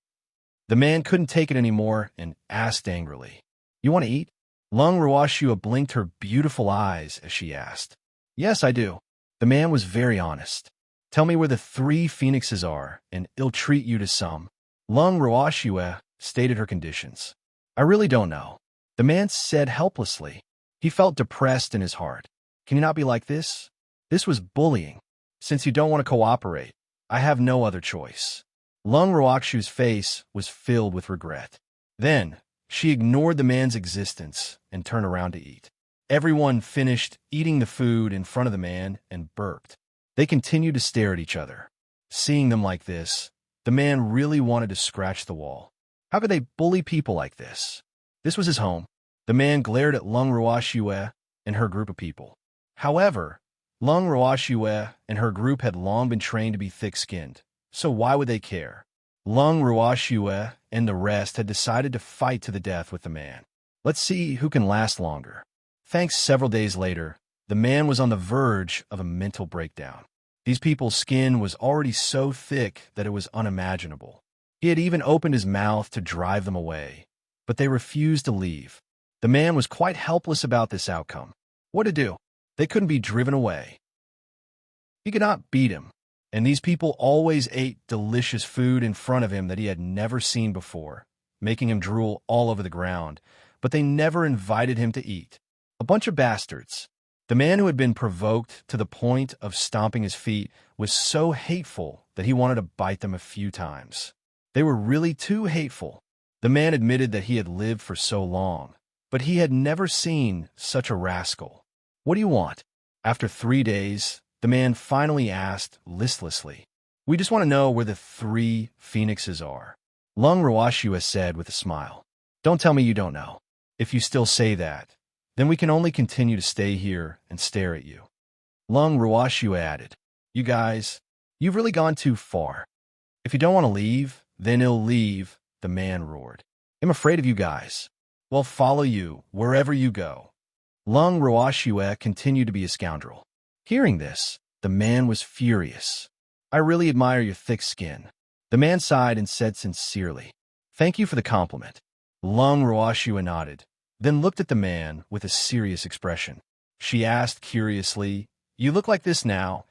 The man couldn't take it anymore and asked angrily, You want to eat? Lung Ruoxue blinked her beautiful eyes as she asked. Yes, I do. The man was very honest. Tell me where the 3 phoenixes are, and I'll treat you to some. Lung Ruoxue stated her conditions. I really don't know. The man said helplessly. He felt depressed in his heart. Can you not be like this? This was bullying. Since you don't want to cooperate, I have no other choice. Lung Ruoxue's face was filled with regret. Then, she ignored the man's existence and turned around to eat. Everyone finished eating the food in front of the man and burped. They continued to stare at each other. Seeing them like this, the man really wanted to scratch the wall. How could they bully people like this? This was his home. The man glared at Lung Ruoxue and her group of people. However, Lung Ruoxue and her group had long been trained to be thick-skinned, so why would they care? Lung Ruoxue and the rest had decided to fight to the death with the man. Let's see who can last longer. Thanks several days later, the man was on the verge of a mental breakdown. These people's skin was already so thick that it was unimaginable. He had even opened his mouth to drive them away, but they refused to leave. The man was quite helpless about this outcome. What to do? They couldn't be driven away. He could not beat him, and these people always ate delicious food in front of him that he had never seen before, making him drool all over the ground, but they never invited him to eat. A bunch of bastards. The man who had been provoked to the point of stomping his feet was so hateful that he wanted to bite them a few times. They were really too hateful. The man admitted that he had lived for so long, but he had never seen such a rascal. What do you want? After 3 days, the man finally asked listlessly, We just want to know where the 3 phoenixes are. Lung Ruoxue said with a smile, Don't tell me you don't know. If you still say that, then we can only continue to stay here and stare at you. Lung Ruoxue added, You guys, you've really gone too far. If you don't want to leave, then he'll leave, the man roared. I'm afraid of you guys. We'll follow you wherever you go. Lung Ruoxue continued to be a scoundrel. Hearing this, the man was furious. I really admire your thick skin. The man sighed and said sincerely, Thank you for the compliment. Lung Ruoxue nodded, then looked at the man with a serious expression. She asked curiously, You look like this now.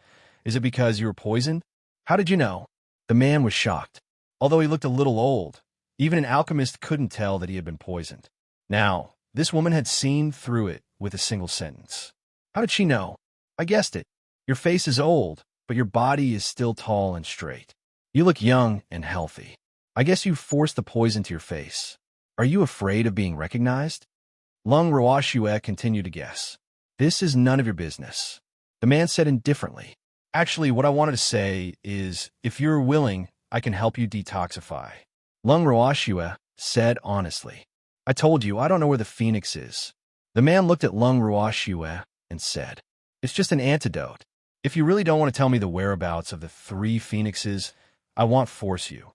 Is it because you were poisoned? How did you know? The man was shocked. Although he looked a little old, even an alchemist couldn't tell that he had been poisoned. Now, this woman had seen through it with a single sentence. How did she know? I guessed it. Your face is old, but your body is still tall and straight. You look young and healthy. I guess you forced the poison to your face. Are you afraid of being recognized? Lung Ruoxue continued to guess. This is none of your business. The man said indifferently. Actually, what I wanted to say is, if you're willing, I can help you detoxify. Lung Ruoxue said honestly. I told you, I don't know where the phoenix is. The man looked at Lung Ruoxue and said, It's just an antidote. If you really don't want to tell me the whereabouts of the 3 phoenixes, I won't force you.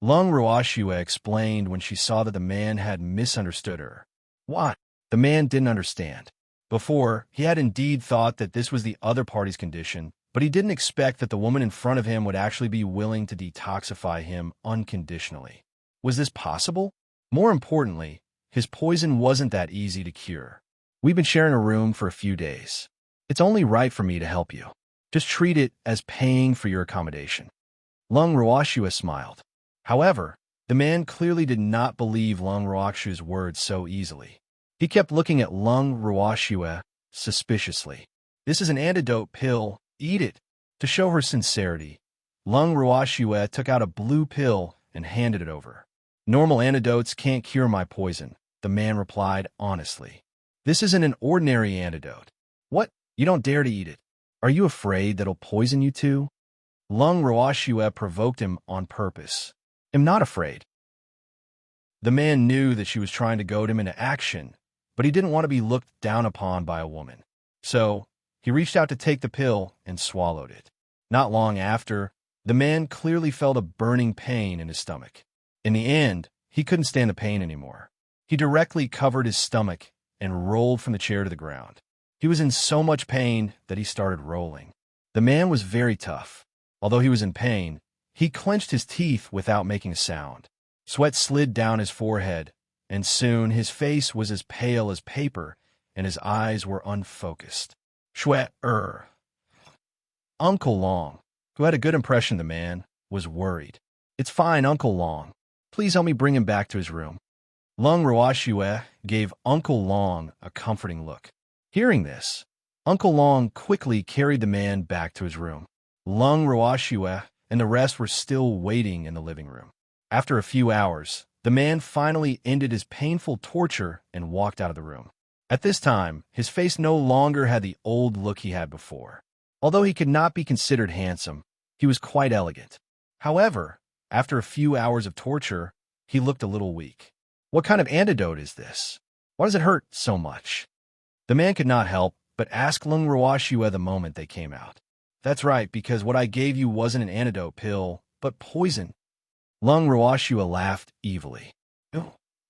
Lung Ruoxue explained when she saw that the man had misunderstood her. What? The man didn't understand. Before, he had indeed thought that this was the other party's condition, but he didn't expect that the woman in front of him would actually be willing to detoxify him unconditionally. Was this possible? More importantly, his poison wasn't that easy to cure. We've been sharing a room for a few days. It's only right for me to help you. Just treat it as paying for your accommodation. Lung Ruoxue smiled. However, the man clearly did not believe Lung Ruoxue's words so easily. He kept looking at Lung Ruoxue suspiciously. This is an antidote pill. Eat it. To show her sincerity, Lung Ruoxue took out a blue pill and handed it over. Normal antidotes can't cure my poison, the man replied honestly. This isn't an ordinary antidote. What? You don't dare to eat it. Are you afraid that it'll poison you too? Lung Roashue provoked him on purpose. I'm not afraid. The man knew that she was trying to goad him into action, but he didn't want to be looked down upon by a woman. So, he reached out to take the pill and swallowed it. Not long after, the man clearly felt a burning pain in his stomach. In the end, he couldn't stand the pain anymore. He directly covered his stomach and rolled from the chair to the ground. He was in so much pain that he started rolling. The man was very tough. Although he was in pain, he clenched his teeth without making a sound. Sweat slid down his forehead, and soon his face was as pale as paper, and his eyes were unfocused. Uncle Long, who had a good impression of the man, was worried. It's fine, Uncle Long. Please help me bring him back to his room. Lung Roashue gave Uncle Long a comforting look. Hearing this, Uncle Long quickly carried the man back to his room. Lung Roashue and the rest were still waiting in the living room. After a few hours, the man finally ended his painful torture and walked out of the room. At this time, his face no longer had the old look he had before. Although he could not be considered handsome, he was quite elegant. However, after a few hours of torture, he looked a little weak. What kind of antidote is this? Why does it hurt so much? The man could not help but ask Lung Roashue the moment they came out. That's right, because what I gave you wasn't an antidote pill, but poison. Lung Roashue laughed evilly.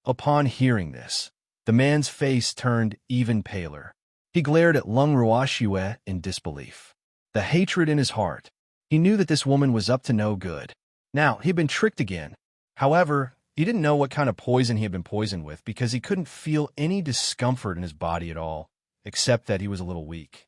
Upon hearing this, the man's face turned even paler. He glared at Lung Roashue in disbelief. The hatred in his heart. He knew that this woman was up to no good. Now, he'd been tricked again. However, he didn't know what kind of poison he had been poisoned with because he couldn't feel any discomfort in his body at all, except that he was a little weak.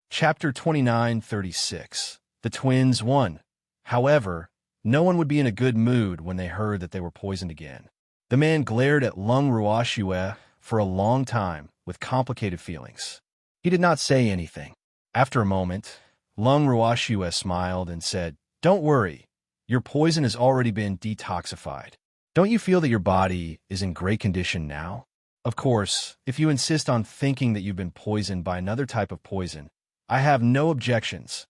Chapter 29:36. The Twins 1. However, no one would be in a good mood when they heard that they were poisoned again. The man glared at Lung Roashue for a long time with complicated feelings. He did not say anything. After a moment, Lung Roashue smiled and said, "Don't worry, your poison has already been detoxified. Don't you feel that your body is in great condition now? Of course, if you insist on thinking that you've been poisoned by another type of poison, I have no objections."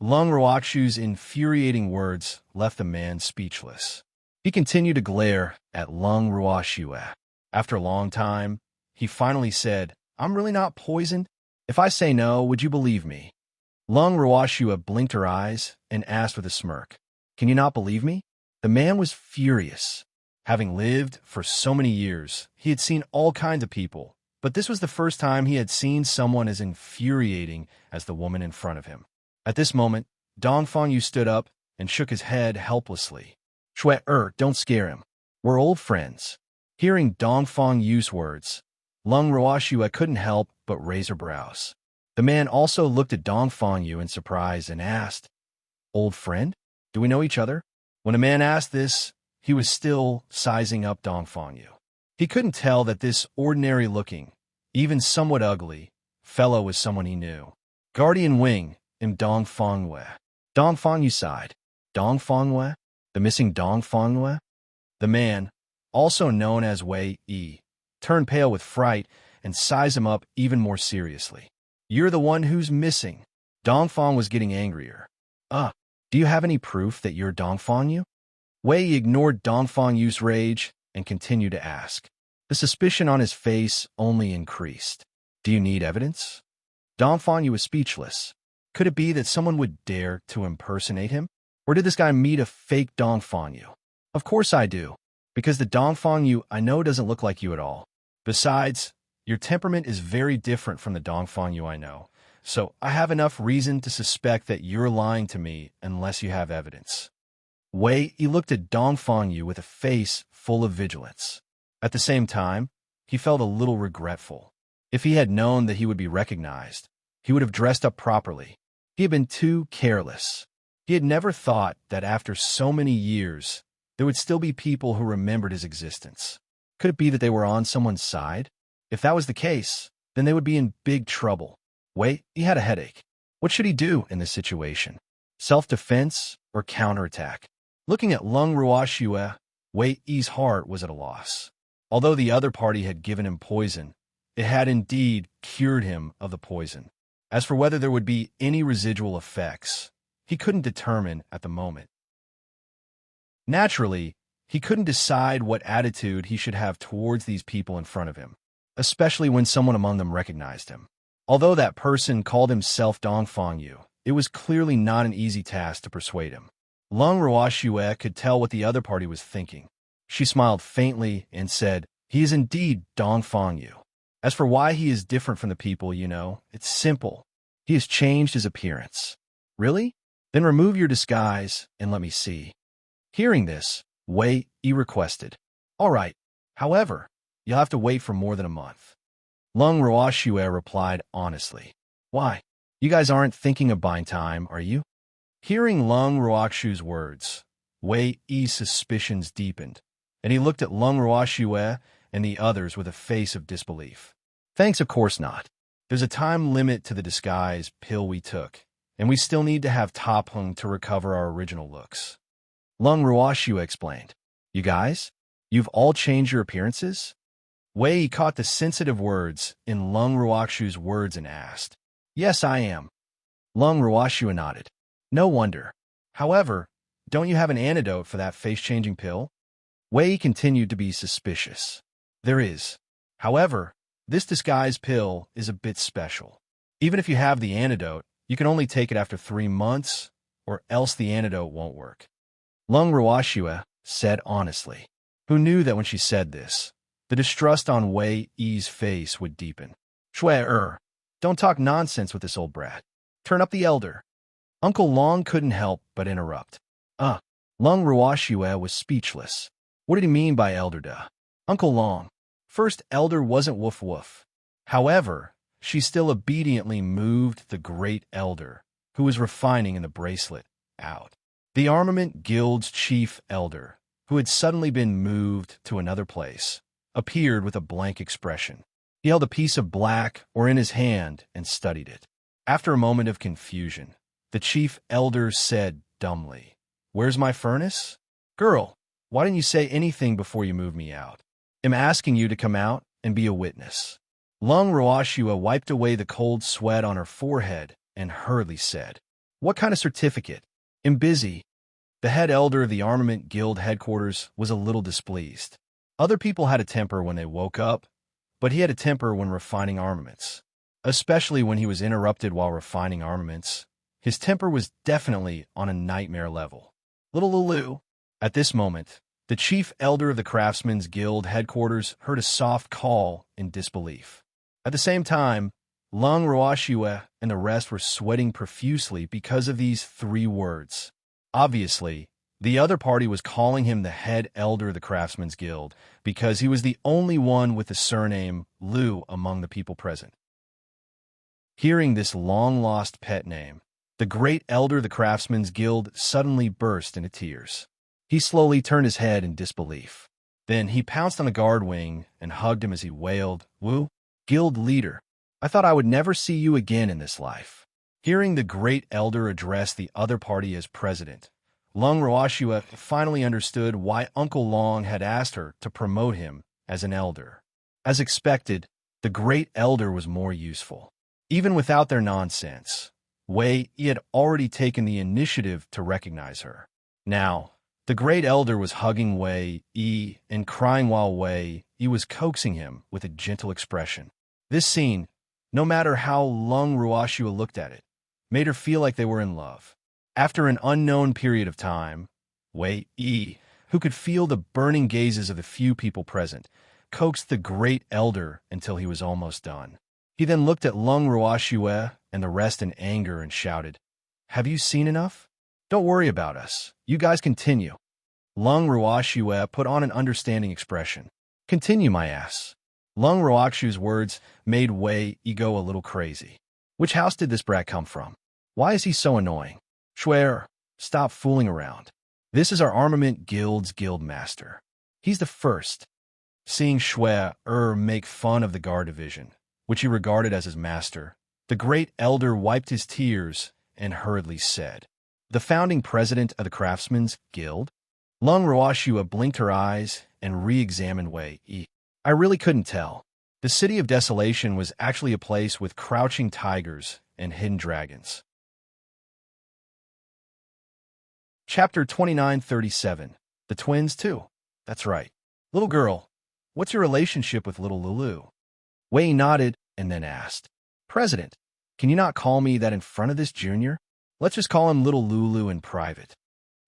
Lung Roachu's infuriating words left the man speechless. He continued to glare at Lung Roashue. After a long time, he finally said, "I'm really not poisoned. If I say no, would you believe me?" Lung Roashue blinked her eyes and asked with a smirk, "Can you not believe me?" The man was furious. Having lived for so many years, he had seen all kinds of people, but this was the first time he had seen someone as infuriating as the woman in front of him. At this moment, Dongfang Yu stood up and shook his head helplessly. Don't scare him. We're old friends." Hearing Dongfang Yu's words, Lung Roashue couldn't help but raise her brows. The man also looked at Dongfang Yu in surprise and asked, "Old friend? Do we know each other?" When a man asked this, he was still sizing up Dongfang Yu. He couldn't tell that this ordinary-looking, even somewhat ugly, fellow was someone he knew. Guardian Wing, Dongfang Yu. Dongfang Yu sighed. Dongfang Yu? The missing Dongfang Yu? The man, also known as Wei Yi, turned pale with fright and sized him up even more seriously. "You're the one who's missing." Dongfang was getting angrier. Do you have any proof that you're Dongfang Yu?" Wei Yi ignored Dongfang Yu's rage and continued to ask. The suspicion on his face only increased. "Do you need evidence?" Dongfang Yu was speechless. Could it be that someone would dare to impersonate him? Or did this guy meet a fake Dongfang Yu? Of course I do, because the Dongfang Yu I know doesn't look like you at all. Besides, your temperament is very different from the Dongfang Yu I know, so I have enough reason to suspect that you're lying to me unless you have evidence. Wei Yi looked at Dongfang Yu with a face full of vigilance. At the same time, he felt a little regretful. If he had known that he would be recognized, he would have dressed up properly. He had been too careless. He had never thought that after so many years, there would still be people who remembered his existence. Could it be that they were on someone's side? If that was the case, then they would be in big trouble. Wei, he had a headache. What should he do in this situation? Self-defense or counterattack? Looking at Lung Ruoxue, Wei Yi's heart was at a loss. Although the other party had given him poison, it had indeed cured him of the poison. As for whether there would be any residual effects, he couldn't determine at the moment. Naturally, he couldn't decide what attitude he should have towards these people in front of him, especially when someone among them recognized him. Although that person called himself Dongfang Yu, it was clearly not an easy task to persuade him. Lung Ruoxue could tell what the other party was thinking. She smiled faintly and said, "He is indeed Dongfang Yu. As for why he is different from the people, it's simple. He has changed his appearance." "Really? Then remove your disguise and let me see." Hearing this, Wei Yi requested, "All right. However, you'll have to wait for more than a month." Lung Ruoxue replied honestly, "Why? You guys aren't thinking of buying time, are you?" Hearing Lung Ruoxue's words, Wei Yi's suspicions deepened, and he looked at Lung Ruoxue and the others with a face of disbelief. "Thanks, of course not. There's a time limit to the disguise pill we took, and we still need to have Top Hung to recover our original looks." Lung Ruoxue explained, "You guys? You've all changed your appearances?" Wei Yi caught the sensitive words in Lung Ruoxue's words and asked, "Yes, I am." Lung Ruoxue nodded. "No wonder. However, don't you have an antidote for that face-changing pill?" Wei Yi continued to be suspicious. "There is. However, this disguise pill is a bit special. Even if you have the antidote, you can only take it after 3 months, or else the antidote won't work." Lung Ruoxue said honestly, who knew that when she said this, the distrust on Wei Yi's face would deepen. "Shui, don't talk nonsense with this old brat. Turn up the elder." Uncle Long couldn't help but interrupt. Lung Ruoxue was speechless. What did he mean by elder duh? Uncle Long. First elder wasn't woof woof. However, she still obediently moved the great elder, who was refining in the bracelet, out. The Armament Guild's chief elder, who had suddenly been moved to another place, appeared with a blank expression. He held a piece of black ore in his hand and studied it. After a moment of confusion, the chief elder said dumbly, "Where's my furnace? Girl, why didn't you say anything before you moved me out? I'm asking you to come out and be a witness." Lung Ruoxue wiped away the cold sweat on her forehead and hurriedly said, "What kind of certificate? I'm busy." The head elder of the Armament Guild headquarters was a little displeased. Other people had a temper when they woke up, but he had a temper when refining armaments. Especially when he was interrupted while refining armaments. His temper was definitely on a nightmare level. Little Lulu. At this moment, the chief elder of the Craftsmen's Guild headquarters heard a soft call in disbelief. At the same time, Lung Ruoxue and the rest were sweating profusely because of these 3 words. Obviously, the other party was calling him the head elder of the Craftsmen's Guild because he was the only one with the surname Liu among the people present. Hearing this long-lost pet name, the great elder of the Craftsmen's Guild suddenly burst into tears. He slowly turned his head in disbelief. Then he pounced on the guard wing and hugged him as he wailed, "Wu, guild leader, I thought I would never see you again in this life." Hearing the great elder address the other party as president, Lung Ruoxue finally understood why Uncle Long had asked her to promote him as an elder. As expected, the great elder was more useful. Even without their nonsense, Wei Yi had already taken the initiative to recognize her. Now, the great elder was hugging Wei Yi and crying while Wei Yi was coaxing him with a gentle expression. This scene, no matter how Lung Ruoxue looked at it, made her feel like they were in love. After an unknown period of time, Wei Yi, who could feel the burning gazes of the few people present, coaxed the great elder until he was almost done. He then looked at Lung Ruoxue and the rest in anger and shouted, "Have you seen enough? Don't worry about us. You guys continue." Lung Ruoxue put on an understanding expression. "Continue, my ass." Lung Ruoxue's words made Wei Yi go a little crazy. Which house did this brat come from? Why is he so annoying? Shui, stop fooling around. This is our Armament Guild's guild master. He's the first. Seeing Shui make fun of the guard division, which he regarded as his master, the great elder wiped his tears and hurriedly said, The founding president of the Craftsmen's Guild? Lung Roashua blinked her eyes and re-examined Wei Yi. I really couldn't tell. The City of Desolation was actually a place with crouching tigers and hidden dragons. Chapter 2937. The twins, too. That's right. Little girl, what's your relationship with little Lulu? Wei nodded and then asked, President, can you not call me that in front of this junior? Let's just call him little Lulu in private.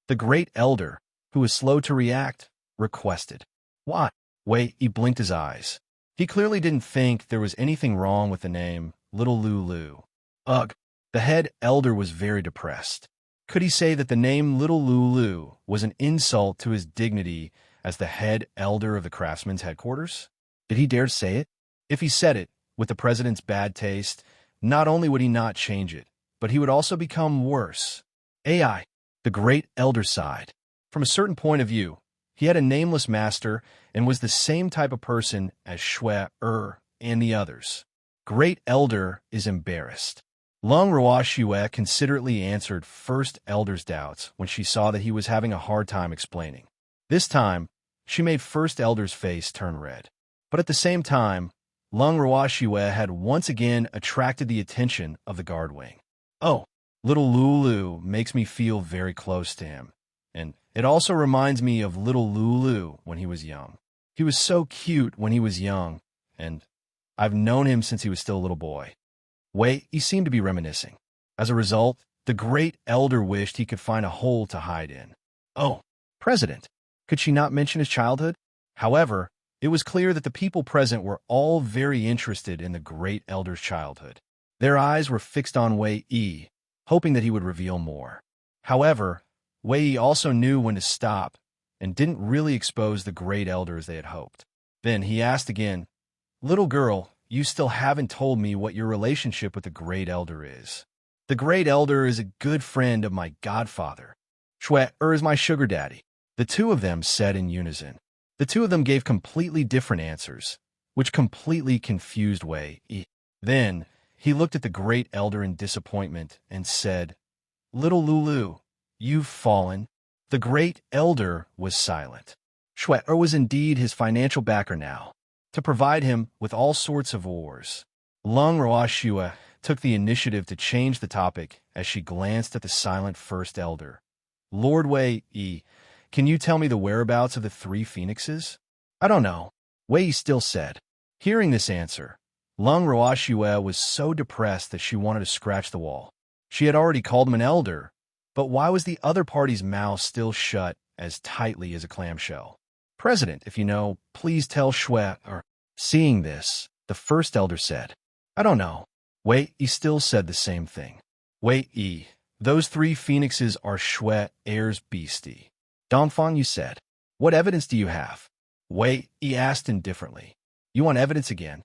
The great elder, who was slow to react, requested. Why? Wei blinked his eyes. He clearly didn't think there was anything wrong with the name Little Lulu. Ugh, the head elder was very depressed. Could he say that the name Little Lulu was an insult to his dignity as the head elder of the craftsmen's headquarters? Did he dare say it? If he said it, with the president's bad taste, not only would he not change it, but he would also become worse. AI, the great elder sighed. From a certain point of view, he had a nameless master and was the same type of person as Shui and the others. Great elder is embarrassed. Lung Roashua considerately answered First Elder's doubts when she saw that he was having a hard time explaining. This time, she made First Elder's face turn red. But at the same time, Lung Roashua had once again attracted the attention of the guard wing. Oh, little Lulu makes me feel very close to him. And it also reminds me of little Lulu when he was young. He was so cute when he was young, and I've known him since he was still a little boy. Wei, he seemed to be reminiscing. As a result, the great elder wished he could find a hole to hide in. Oh, President, could she not mention his childhood? However, it was clear that the people present were all very interested in the great elder's childhood. Their eyes were fixed on Wei Yi, hoping that he would reveal more. However, Wei Yi also knew when to stop and didn't really expose the great elder as they had hoped. Then he asked again, Little girl, you still haven't told me what your relationship with the great elder is. The great elder is a good friend of my godfather. Shui is my sugar daddy. The two of them said in unison. The two of them gave completely different answers, which completely confused Wei Yi. Then he looked at the great elder in disappointment and said, Little Lulu, you've fallen. The great elder was silent. Shui was indeed his financial backer now, to provide him with all sorts of ores. Lung Roashua took the initiative to change the topic as she glanced at the silent first elder. Lord Wei Yi, can you tell me the whereabouts of the three phoenixes? I don't know, Wei Yi still said. Hearing this answer, Lung Roashua was so depressed that she wanted to scratch the wall. She had already called him an elder, but why was the other party's mouth still shut as tightly as a clamshell? President, if you know, please tell Shui. Seeing this, the first elder said, I don't know. Wei Yi still said the same thing. Wei Yi, those three phoenixes are Shui's beastie. Dongfang, you said. What evidence do you have? Wei Yi asked indifferently. You want evidence again?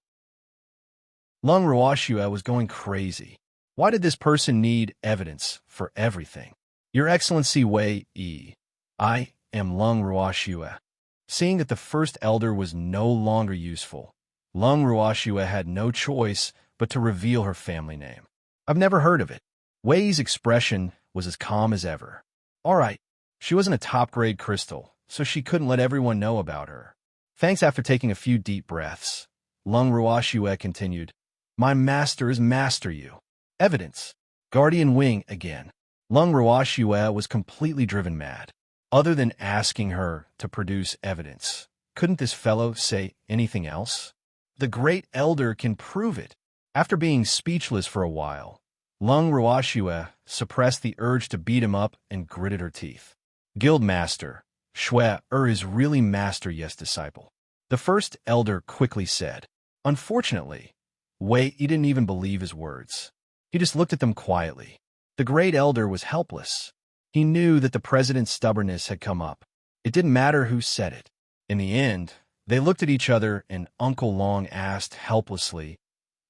Lung Roashua was going crazy. Why did this person need evidence for everything? Your Excellency Wei Yi, I am Lung Roashua. Seeing that the first elder was no longer useful, Lung Roashua had no choice but to reveal her family name. I've never heard of it. Wei Yi's expression was as calm as ever. All right, she wasn't a top-grade crystal, so she couldn't let everyone know about her. Thanks. After taking a few deep breaths, Lung Roashua continued, My masters master you. Evidence. Guardian Wing again. Lung Roashua was completely driven mad. Other than asking her to produce evidence, couldn't this fellow say anything else? The great elder can prove it. After being speechless for a while, Lung Roashua suppressed the urge to beat him up and gritted her teeth. Guildmaster, Shui is really master, yes, disciple. The first elder quickly said. Unfortunately, Wei Yi didn't even believe his words. He just looked at them quietly. The great elder was helpless. He knew that the president's stubbornness had come up. It didn't matter who said it. In the end, they looked at each other and Uncle Long asked helplessly,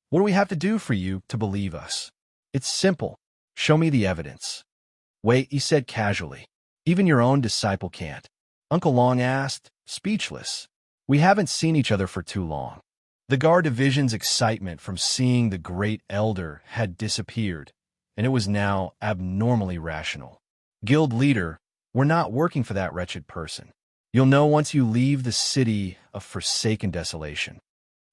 What do we have to do for you to believe us? It's simple. Show me the evidence. Wei Yi said casually. Even your own disciple can't. Uncle Long asked, speechless. We haven't seen each other for too long. The guard division's excitement from seeing the great elder had disappeared, and it was now abnormally rational. Guild leader, we're not working for that wretched person. You'll know once you leave the city of forsaken desolation.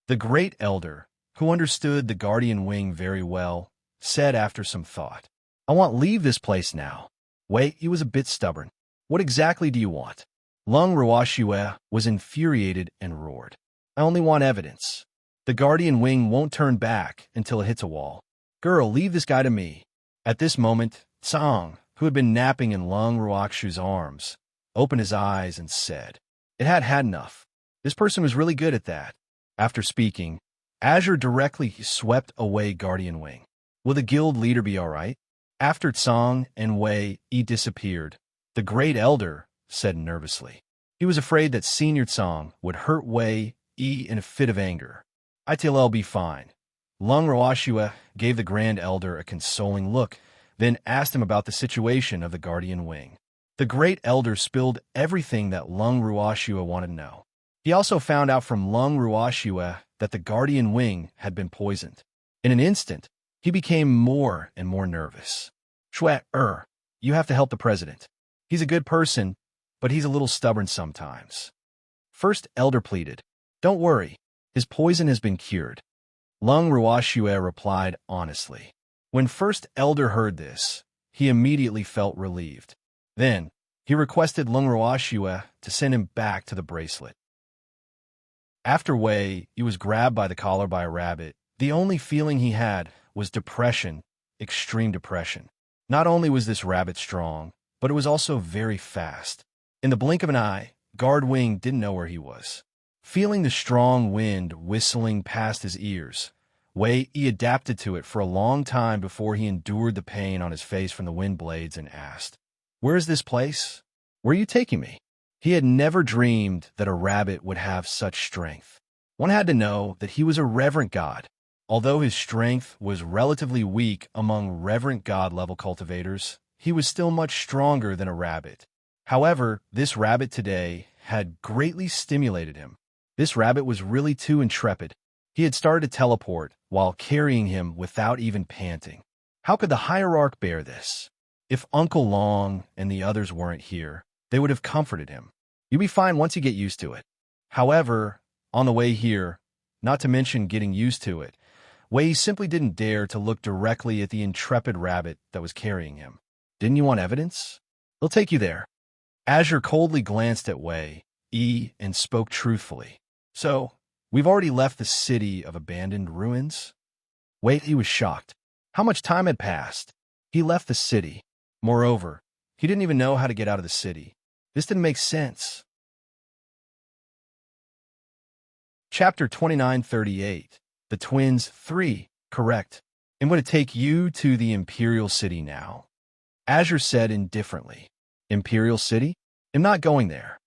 The great elder, who understood the guardian wing very well, said after some thought, I want leave this place now. Wei, he was a bit stubborn. What exactly do you want? Lung Ruoxue was infuriated and roared. I only want evidence. The guardian wing won't turn back until it hits a wall. Girl, leave this guy to me. At this moment, Tsang, who had been napping in Lung Ruoxue's arms, opened his eyes and said, it had enough. This person was really good at that. After speaking, Azure directly swept away Guardian Wing. Will the guild leader be all right? After Tsang and Wei Yi disappeared, the Great Elder said nervously. He was afraid that Senior Tsang would hurt Wei Yi in a fit of anger. It'll be fine. Lung Ruoxue gave the Grand Elder a consoling look, then asked him about the situation of the Guardian Wing. The Great Elder spilled everything that Lung Ruoxue wanted to know. He also found out from Lung Ruoxue that the Guardian Wing had been poisoned. In an instant, he became more and more nervous. Shue, you have to help the president. He's a good person, but he's a little stubborn sometimes. First Elder pleaded, don't worry, his poison has been cured. Lung Ruoxue replied honestly. When First Elder heard this, he immediately felt relieved. Then, he requested Lung Ruoxue to send him back to the bracelet. After Wei, he was grabbed by the collar by a rabbit. The only feeling he had was depression, extreme depression. Not only was this rabbit strong, but it was also very fast. In the blink of an eye, Guard Wing didn't know where he was. Feeling the strong wind whistling past his ears, Wei Yi adapted to it for a long time before he endured the pain on his face from the wind blades and asked, where is this place? Where are you taking me? He had never dreamed that a rabbit would have such strength. One had to know that he was a reverent god. Although his strength was relatively weak among reverent god-level cultivators, he was still much stronger than a rabbit. However, this rabbit today had greatly stimulated him. This rabbit was really too intrepid. He had started to teleport while carrying him without even panting. How could the hierarch bear this? If Uncle Long and the others weren't here, they would have comforted him. You'll be fine once you get used to it. However, on the way here, not to mention getting used to it, Wei simply didn't dare to look directly at the intrepid rabbit that was carrying him. Didn't you want evidence? They'll take you there. Azure coldly glanced at Wei Yi and spoke truthfully. So, we've already left the city of abandoned ruins? Wei Yi was shocked. How much time had passed? He left the city. Moreover, he didn't even know how to get out of the city. This didn't make sense. Chapter 2938. The Twins 3. Correct. I'm going to take you to the Imperial City now. Azure said indifferently. Imperial City? I'm not going there.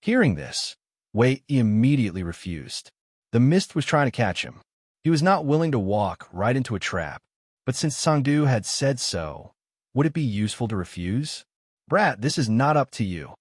Hearing this, Wei immediately refused. The mist was trying to catch him. He was not willing to walk right into a trap, but since Sangdu had said so, would it be useful to refuse? Brat, this is not up to you.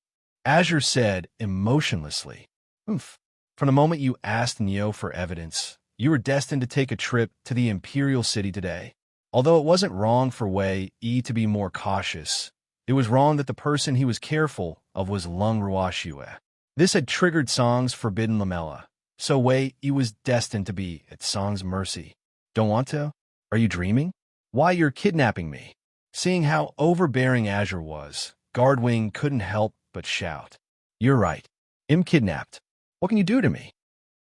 Azure said emotionlessly. From the moment you asked Neo for evidence, you were destined to take a trip to the Imperial City today. Although it wasn't wrong for Wei Yi to be more cautious, it was wrong that the person he was careful of was Lung Ruoxue. This had triggered Song's forbidden lamella, so Wei Yi was destined to be at Song's mercy. Don't want to? Are you dreaming? Why, you're kidnapping me. Seeing how overbearing Azure was, Guardwing couldn't help but shout. You're right. I'm kidnapped. What can you do to me?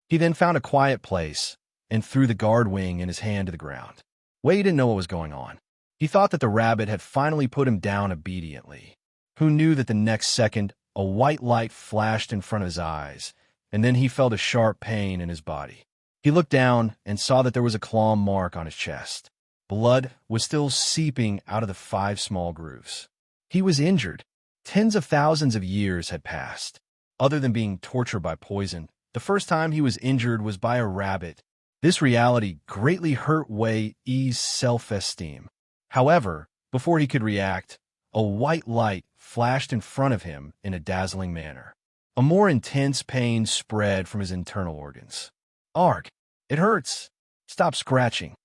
He then found a quiet place and threw the Guardwing in his hand to the ground. Wei didn't know what was going on. He thought that the rabbit had finally put him down obediently. Who knew that the next second, a white light flashed in front of his eyes, and then he felt a sharp pain in his body. He looked down and saw that there was a claw mark on his chest. Blood was still seeping out of the 5 small grooves. He was injured. Tens of thousands of years had passed. Other than being tortured by poison, the first time he was injured was by a rabbit. This reality greatly hurt Wei Yi's self-esteem. However, before he could react, a white light flashed in front of him in a dazzling manner. A more intense pain spread from his internal organs. Arg! It hurts! Stop scratching.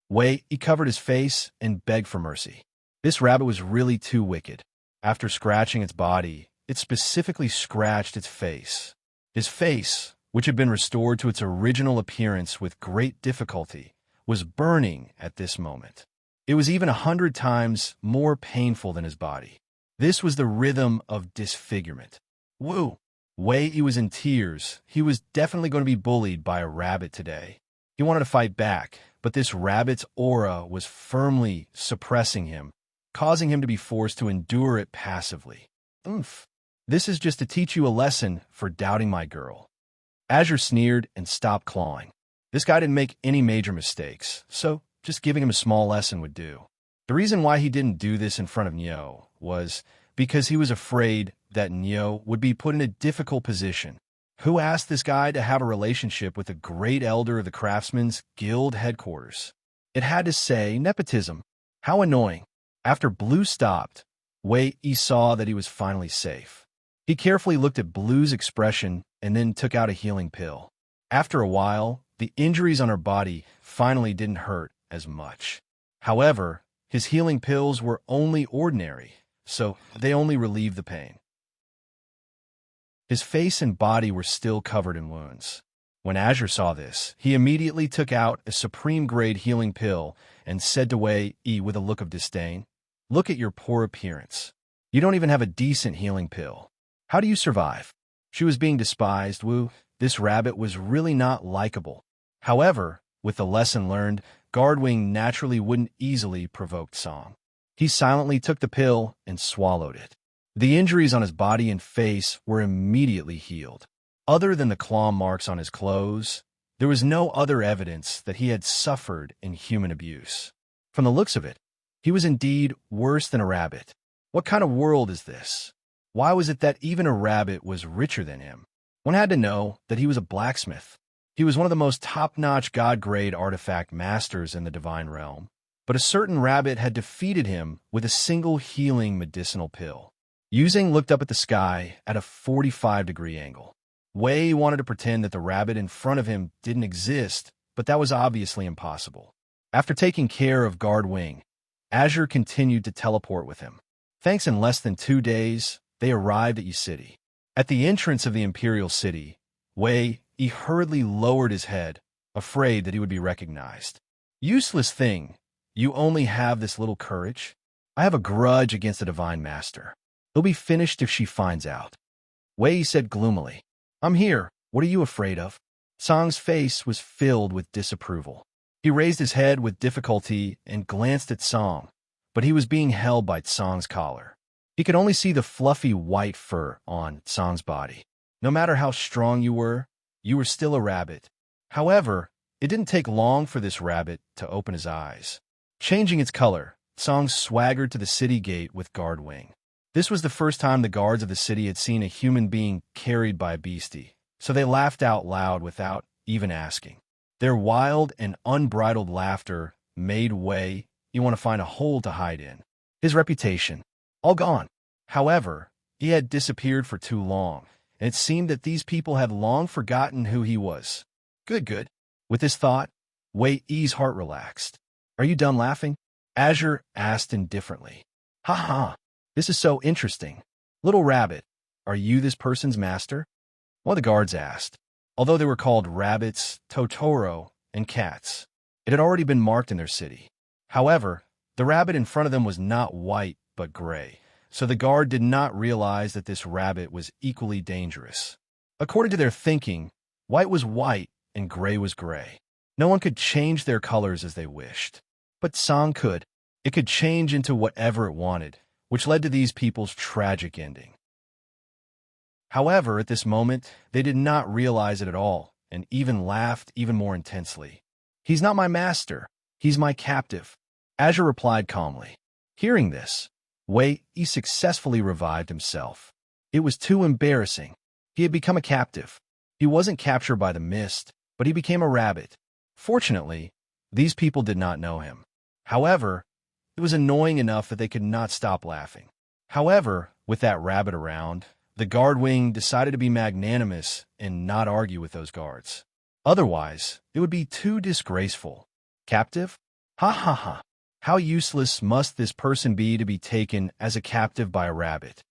Wei Yi covered his face and begged for mercy. This rabbit was really too wicked. After scratching its body, it specifically scratched its face. His face, which had been restored to its original appearance with great difficulty, was burning at this moment. It was even 100 times more painful than his body. This was the rhythm of disfigurement. Woo! Wei was in tears. He was definitely going to be bullied by a rabbit today. He wanted to fight back, but this rabbit's aura was firmly suppressing him, causing him to be forced to endure it passively. Oomph. This is just to teach you a lesson for doubting my girl. Azure sneered and stopped clawing. This guy didn't make any major mistakes, so just giving him a small lesson would do. The reason why he didn't do this in front of Nyo was because he was afraid that Nyo would be put in a difficult position. Who asked this guy to have a relationship with the great elder of the Craftsmen's Guild headquarters? It had to say nepotism. How annoying. After Blue stopped, Wei saw that he was finally safe. He carefully looked at Blue's expression and then took out a healing pill. After a while, the injuries on her body finally didn't hurt as much. However, his healing pills were only ordinary, so they only relieved the pain. His face and body were still covered in wounds. When Azure saw this, he immediately took out a supreme-grade healing pill and said to Wei with a look of disdain, "Look at your poor appearance. You don't even have a decent healing pill. How do you survive?" She was being despised. This rabbit was really not likable. However, with the lesson learned, Guardwing naturally wouldn't easily provoke Song. He silently took the pill and swallowed it. The injuries on his body and face were immediately healed. Other than the claw marks on his clothes, there was no other evidence that he had suffered inhuman abuse. From the looks of it, he was indeed worse than a rabbit. What kind of world is this? Why was it that even a rabbit was richer than him? One had to know that he was a blacksmith. He was one of the most top-notch god-grade artifact masters in the Divine Realm, but a certain rabbit had defeated him with a single healing medicinal pill. Yuzheng looked up at the sky at a 45-degree angle. Wei wanted to pretend that the rabbit in front of him didn't exist, but that was obviously impossible. After taking care of Guardwing, Azure continued to teleport with him. Thanks, in less than 2 days, they arrived at Yi City. At the entrance of the Imperial City, Wei hurriedly lowered his head, afraid that he would be recognized. "Useless thing, you only have this little courage? I have a grudge against the Divine Master. He'll be finished if she finds out." Wei said gloomily, "I'm here. What are you afraid of?" Song's face was filled with disapproval. He raised his head with difficulty and glanced at Song, but he was being held by Song's collar. He could only see the fluffy white fur on Song's body. No matter how strong you were still a rabbit. However, it didn't take long for this rabbit to open his eyes. Changing its color, Song swaggered to the city gate with Guardwing. This was the first time the guards of the city had seen a human being carried by a beastie, so they laughed out loud without even asking. Their wild and unbridled laughter made Wei want to find a hole to hide in. His reputation, all gone. However, he had disappeared for too long, and it seemed that these people had long forgotten who he was. Good. With this thought, Wei's heart relaxed. "Are you done laughing?" Azure asked indifferently. "Ha, this is so interesting. Little rabbit, are you this person's master?" One of the guards asked. Although they were called rabbits, Totoro, and cats, it had already been marked in their city. However, the rabbit in front of them was not white but gray, so the guard did not realize that this rabbit was equally dangerous. According to their thinking, white was white and gray was gray. No one could change their colors as they wished. But Song could. It could change into whatever it wanted, which led to these people's tragic ending. However, at this moment, they did not realize it at all, and even laughed even more intensely. "He's not my master. He's my captive," Azure replied calmly. Hearing this, Wei successfully revived himself. It was too embarrassing. He had become a captive. He wasn't captured by the mist, but he became a rabbit. Fortunately, these people did not know him. However, it was annoying enough that they could not stop laughing. However, with that rabbit around, the Guardwing decided to be magnanimous and not argue with those guards. Otherwise, it would be too disgraceful. Captive? Ha. How useless must this person be to be taken as a captive by a rabbit?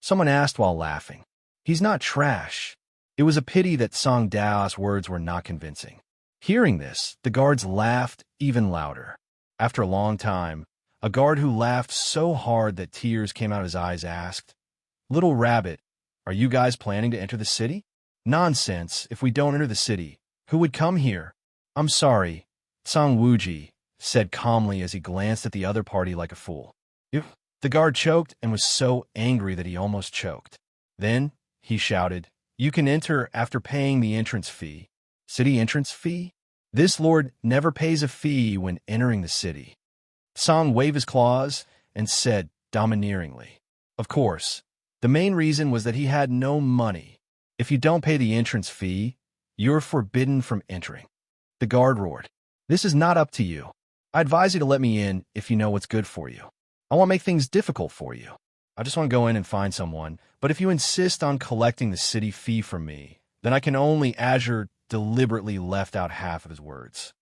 Someone asked while laughing. He's not trash. It was a pity that Song Dao's words were not convincing. Hearing this, the guards laughed even louder. After a long time, a guard who laughed so hard that tears came out of his eyes asked, "Little Rabbit, are you guys planning to enter the city?" "Nonsense, if we don't enter the city, who would come here?" "I'm sorry," Song Wuji said calmly as he glanced at the other party like a fool. The guard choked and was so angry that he almost choked. Then, he shouted, "You can enter after paying the entrance fee." "City entrance fee? This lord never pays a fee when entering the city." Song waved his claws and said domineeringly, "Of course, the main reason was that he had no money. If you don't pay the entrance fee, you're forbidden from entering." The guard roared, "This is not up to you. I advise you to let me in if you know what's good for you. I won't make things difficult for you. I just want to go in and find someone, but if you insist on collecting the city fee from me, then I can only." Azure deliberately left out half of his words.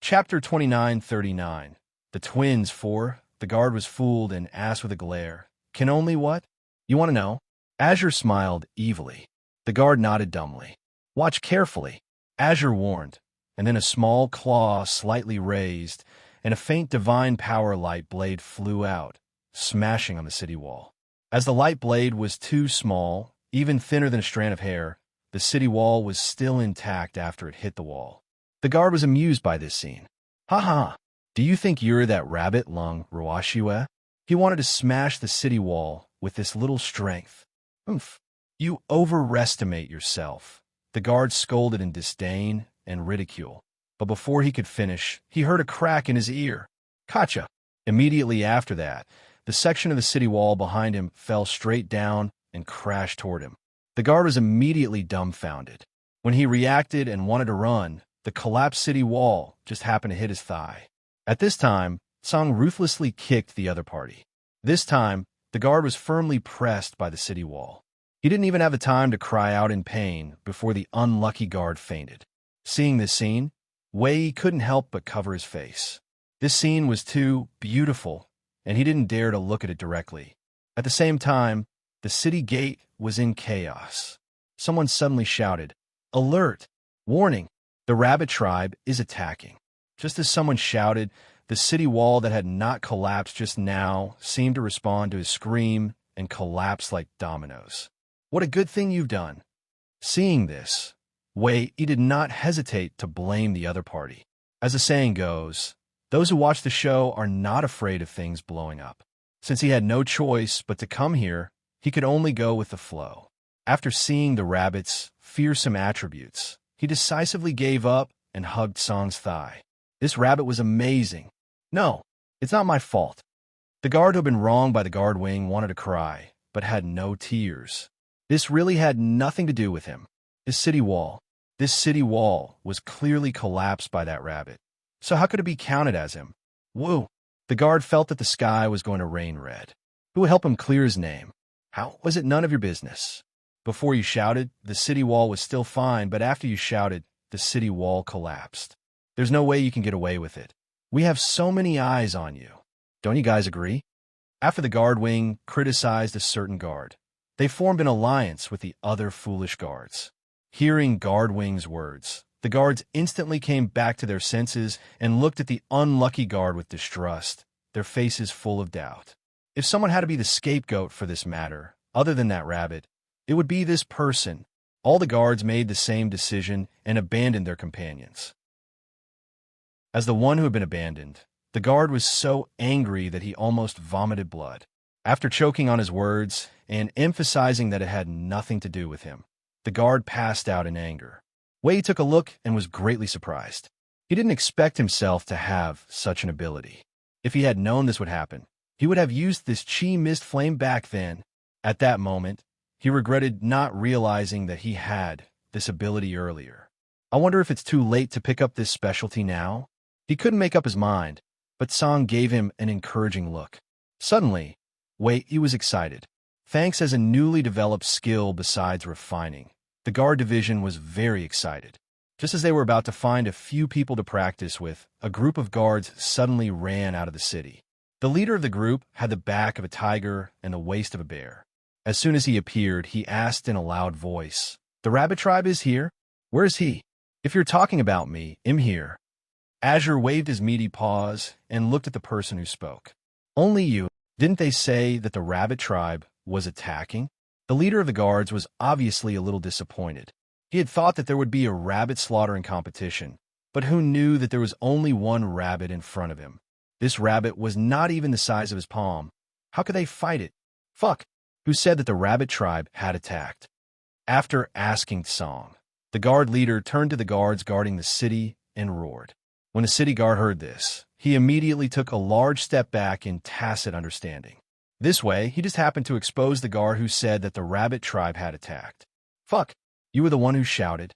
Chapter 2939. The twins 4. The guard was fooled and asked with a glare, "Can only what? You want to know?" Azure smiled evilly. The guard nodded dumbly. "Watch carefully," Azure warned, and then a small claw slightly raised, and a faint divine power light blade flew out, smashing on the city wall. As the light blade was too small, even thinner than a strand of hair, the city wall was still intact after it hit the wall. The guard was amused by this scene. "Ha ha! Do you think you're that rabbit Lung Ruashiwe? He wanted to smash the city wall with this little strength. Oomph! You overestimate yourself." The guard scolded in disdain and ridicule, but before he could finish, he heard a crack in his ear. "Gotcha!" Immediately after that, the section of the city wall behind him fell straight down and crashed toward him. The guard was immediately dumbfounded. When he reacted and wanted to run, the collapsed city wall just happened to hit his thigh. At this time, Song ruthlessly kicked the other party. This time, the guard was firmly pressed by the city wall. He didn't even have the time to cry out in pain before the unlucky guard fainted. Seeing this scene, Wei couldn't help but cover his face. This scene was too beautiful, and he didn't dare to look at it directly. At the same time, the city gate was in chaos. Someone suddenly shouted, "Alert! Warning! The rabbit tribe is attacking." Just as someone shouted, the city wall that had not collapsed just now seemed to respond to his scream and collapse like dominoes. "What a good thing you've done." Seeing this, Wei did not hesitate to blame the other party. As the saying goes, those who watch the show are not afraid of things blowing up. Since he had no choice but to come here, he could only go with the flow. After seeing the rabbit's fearsome attributes, he decisively gave up and hugged Song's thigh. "This rabbit was amazing. No, it's not my fault." The guard who had been wronged by the guard wing wanted to cry, but had no tears. This really had nothing to do with him. This city wall was clearly collapsed by that rabbit. So how could it be counted as him? Woo! The guard felt that the sky was going to rain red. Who would help him clear his name? How was it none of your business? Before you shouted, the city wall was still fine, but after you shouted, the city wall collapsed. There's no way you can get away with it. We have so many eyes on you. Don't you guys agree? After the guard wing criticized a certain guard, they formed an alliance with the other foolish guards. Hearing guard wing's words, the guards instantly came back to their senses and looked at the unlucky guard with distrust, their faces full of doubt. If someone had to be the scapegoat for this matter, other than that rabbit, it would be this person. All the guards made the same decision and abandoned their companions. As the one who had been abandoned, the guard was so angry that he almost vomited blood. After choking on his words and emphasizing that it had nothing to do with him, the guard passed out in anger. Wei took a look and was greatly surprised. He didn't expect himself to have such an ability. If he had known this would happen, he would have used this chi mist flame back then. At that moment, he regretted not realizing that he had this ability earlier. I wonder if it's too late to pick up this specialty now? He couldn't make up his mind, but Song gave him an encouraging look. Suddenly, Wei was excited. Thanks as a newly developed skill besides refining, the guard division was very excited. Just as they were about to find a few people to practice with, a group of guards suddenly ran out of the city. The leader of the group had the back of a tiger and the waist of a bear. As soon as he appeared, he asked in a loud voice, "The rabbit tribe is here? Where is he? If you're talking about me, I'm here." Azure waved his meaty paws and looked at the person who spoke. "Only you. Didn't they say that the rabbit tribe was attacking?" The leader of the guards was obviously a little disappointed. He had thought that there would be a rabbit slaughtering competition, but who knew that there was only one rabbit in front of him? This rabbit was not even the size of his palm. How could they fight it? Fuck. Who said that the rabbit tribe had attacked? After asking Song, the guard leader turned to the guards guarding the city and roared. When the city guard heard this, he immediately took a large step back in tacit understanding. This way, he just happened to expose the guard who said that the rabbit tribe had attacked. Fuck. You were the one who shouted.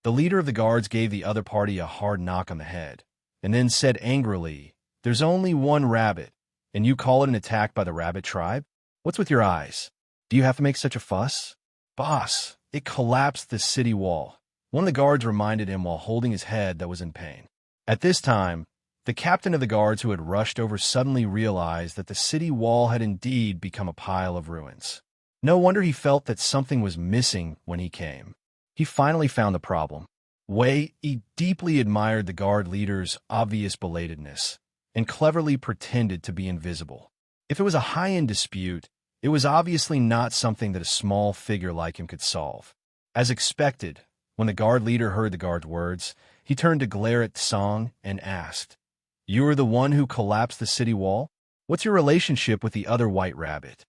The leader of the guards gave the other party a hard knock on the head, and then said angrily, "There's only one rabbit, and you call it an attack by the rabbit tribe? What's with your eyes? Do you have to make such a fuss?" "Boss, it collapsed the city wall," one of the guards reminded him while holding his head that was in pain. At this time, the captain of the guards who had rushed over suddenly realized that the city wall had indeed become a pile of ruins. No wonder he felt that something was missing when he came. He finally found the problem. He deeply admired the guard leader's obvious belatedness and cleverly pretended to be invisible. If it was a high-end dispute, it was obviously not something that a small figure like him could solve. As expected, when the guard leader heard the guard's words, he turned to glare at Song and asked, "You are the one who collapsed the city wall? What's your relationship with the other white rabbit?"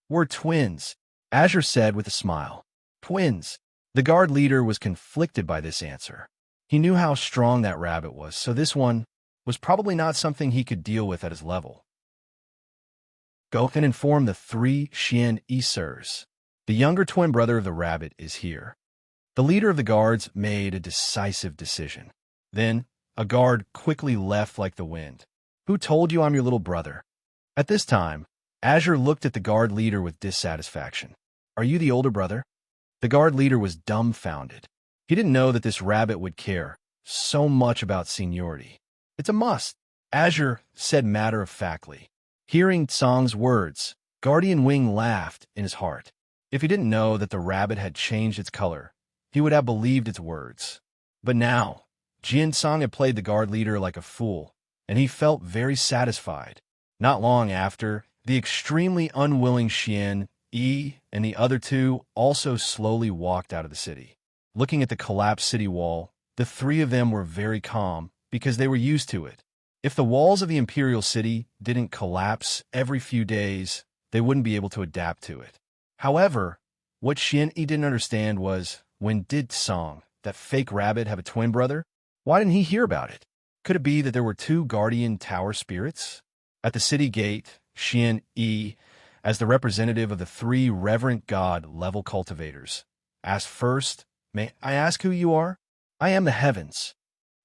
"We're twins," Azure said with a smile. Twins. The guard leader was conflicted by this answer. He knew how strong that rabbit was, so this one was probably not something he could deal with at his level. "Go and inform the 3 Xian Isers. The younger twin brother of the rabbit is here." The leader of the guards made a decisive decision. Then, a guard quickly left like the wind. "Who told you I'm your little brother?" At this time, Azure looked at the guard leader with dissatisfaction. "Are you the older brother?" The guard leader was dumbfounded. He didn't know that this rabbit would care so much about seniority. "It's a must," Azure said matter-of-factly. Hearing Song's words, Guardian Wing laughed in his heart. If he didn't know that the rabbit had changed its color, he would have believed its words. But now, Jin Song had played the guard leader like a fool, and he felt very satisfied. Not long after, the extremely unwilling Xian Yi and the other 2 also slowly walked out of the city. Looking at the collapsed city wall, the 3 of them were very calm because they were used to it. If the walls of the Imperial City didn't collapse every few days, they wouldn't be able to adapt to it. However, what Xian Yi didn't understand was, when did Song, that fake rabbit, have a twin brother? Why didn't he hear about it? Could it be that there were 2 guardian tower spirits? At the city gate, Xian Yi, as the representative of the 3 reverent god-level cultivators, asked first, "May I ask who you are?" "I am the heavens."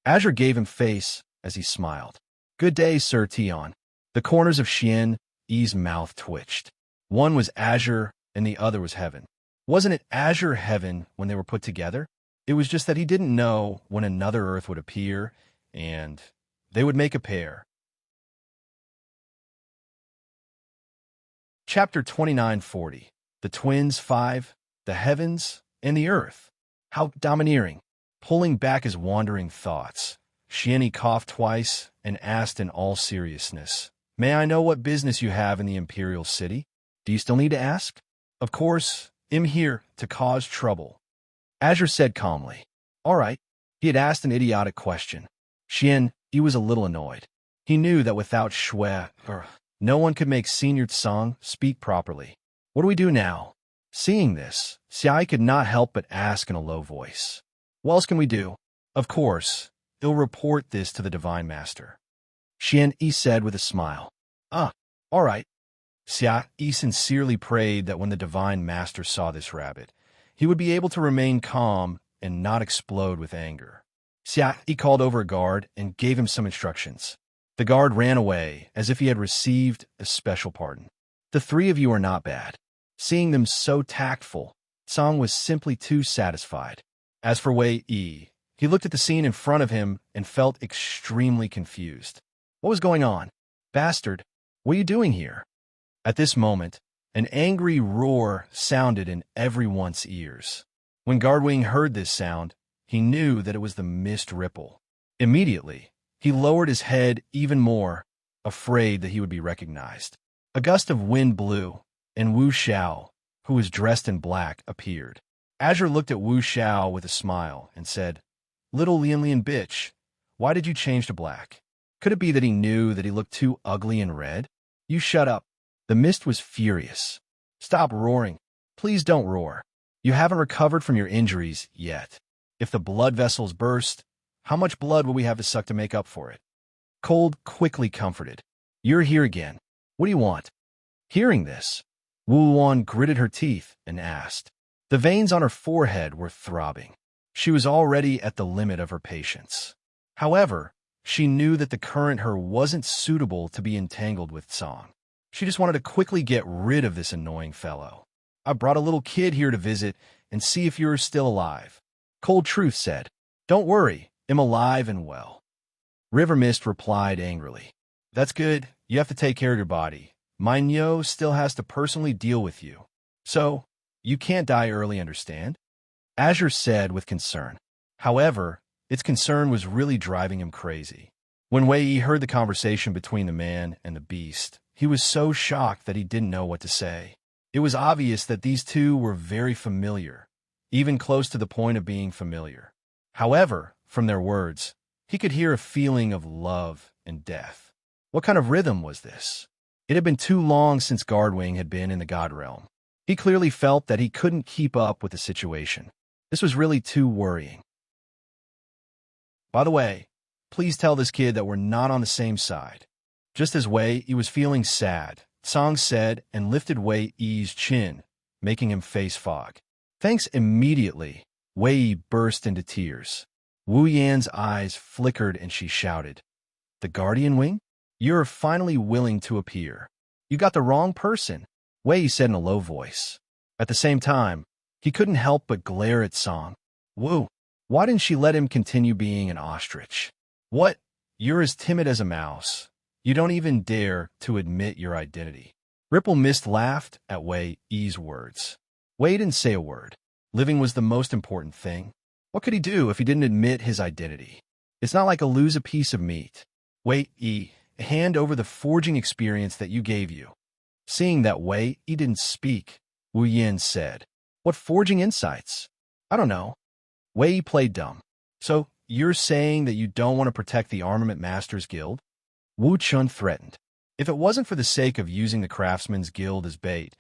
Azure gave him face as he smiled. "Good day, Sir Tion." The corners of Xian Yi's mouth twitched. One was Azure and the other was heaven. Wasn't it Azure heaven when they were put together? It was just that he didn't know when another Earth would appear, and they would make a pair. Chapter 2940. The Twins 5, the Heavens, and the Earth. How domineering. Pulling back his wandering thoughts, Xian Yi coughed twice and asked in all seriousness, "May I know what business you have in the Imperial City?" "Do you still need to ask?" "Of course, I'm here to cause trouble," Azure said calmly. "All right." He had asked an idiotic question. Xian Yi was a little annoyed. He knew that without no one could make Senior Tsang speak properly. What do we do now? Seeing this, Xiai could not help but ask in a low voice. "What else can we do?" "Of course, he'll report this to the Divine Master," Xian Yi said with a smile. "Ah, all right." Xiai Yi sincerely prayed that when the Divine Master saw this rabbit, he would be able to remain calm and not explode with anger. Xiai Yi called over a guard and gave him some instructions. The guard ran away as if he had received a special pardon. "The 3 of you are not bad." Seeing them so tactful, Song was simply too satisfied. As for Wei Yi, He looked at the scene in front of him and felt extremely confused. What was going on? Bastard, what are you doing here? At this moment, an angry roar sounded in everyone's ears. When Guardwing heard this sound, he knew that it was the mist ripple. Immediately, he lowered his head even more, afraid that he would be recognized. A gust of wind blew, and Wu Xiao, who was dressed in black, appeared. Azure looked at Wu Xiao with a smile and said, "Little Lian bitch, why did you change to black? Could it be that he knew that he looked too ugly in red? You shut up." The mist was furious. "Stop roaring. Please don't roar. You haven't recovered from your injuries yet. If the blood vessels burst, how much blood will we have to suck to make up for it?" Cold quickly comforted. "You're here again. What do you want?" Hearing this, Wu Yuan gritted her teeth and asked. The veins on her forehead were throbbing. She was already at the limit of her patience. However, she knew that the current her wasn't suitable to be entangled with Song. She just wanted to quickly get rid of this annoying fellow. "I brought a little kid here to visit and see if you're still alive." Cold Truth said, "Don't worry, I'm alive and well." River Mist replied angrily, "That's good. You have to take care of your body. My Nyo still has to personally deal with you. So, you can't die early, understand?" Azure said with concern. However, its concern was really driving him crazy. When Wei Yi heard the conversation between the man and the beast, he was so shocked that he didn't know what to say. It was obvious that these two were very familiar, even close to the point of being familiar. However, from their words, he could hear a feeling of love and death. What kind of rhythm was this? It had been too long since Guardwing had been in the God Realm. He clearly felt that he couldn't keep up with the situation. This was really too worrying. "By the way, please tell this kid that we're not on the same side." Just as Wei Yi was feeling sad, Song said and lifted Wei Yi's chin, making him face Fog. Thanks. Immediately, Wei Yi burst into tears. Wu Yan's eyes flickered and she shouted, "The Guardian Wing? You're finally willing to appear. You got the wrong person," Wei Yi said in a low voice. At the same time, he couldn't help but glare at Song. "Wu, why didn't she let him continue being an ostrich? What? You're as timid as a mouse. You don't even dare to admit your identity." Ripple Mist laughed at Wei Yi's words. Wei didn't say a word. Living was the most important thing. What could he do if he didn't admit his identity? It's not like a lose a piece of meat. "Wei Yi, hand over the forging experience that you gave you." Seeing that Wei Yi didn't speak, Wu Yan said, "What forging insights?" "I don't know." Wei Yi played dumb. "So, you're saying that you don't want to protect the Armament Masters Guild?" Wu Chun threatened. If it wasn't for the sake of using the Craftsmen's Guild as bait,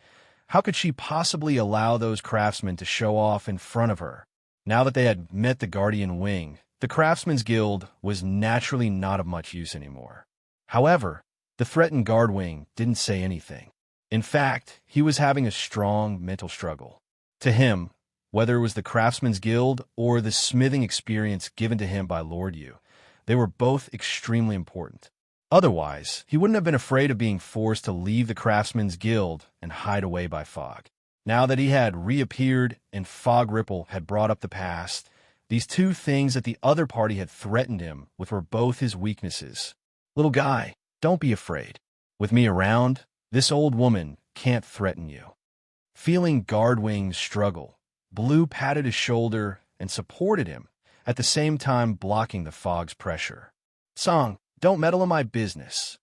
how could she possibly allow those craftsmen to show off in front of her? Now that they had met the Guardian Wing, the Craftsmen's Guild was naturally not of much use anymore. However, the threatened Guardwing didn't say anything. In fact, he was having a strong mental struggle. To him, whether it was the Craftsmen's Guild or the smithing experience given to him by Lord Yu, they were both extremely important. Otherwise, he wouldn't have been afraid of being forced to leave the Craftsmen's Guild and hide away by Fog. Now that he had reappeared and Fog Ripple had brought up the past, these two things that the other party had threatened him with were both his weaknesses. "Little guy, don't be afraid. With me around, this old woman can't threaten you." Feeling Guardwing's struggle, Blue patted his shoulder and supported him, at the same time blocking the Fog's pressure. "Song, don't meddle in my business.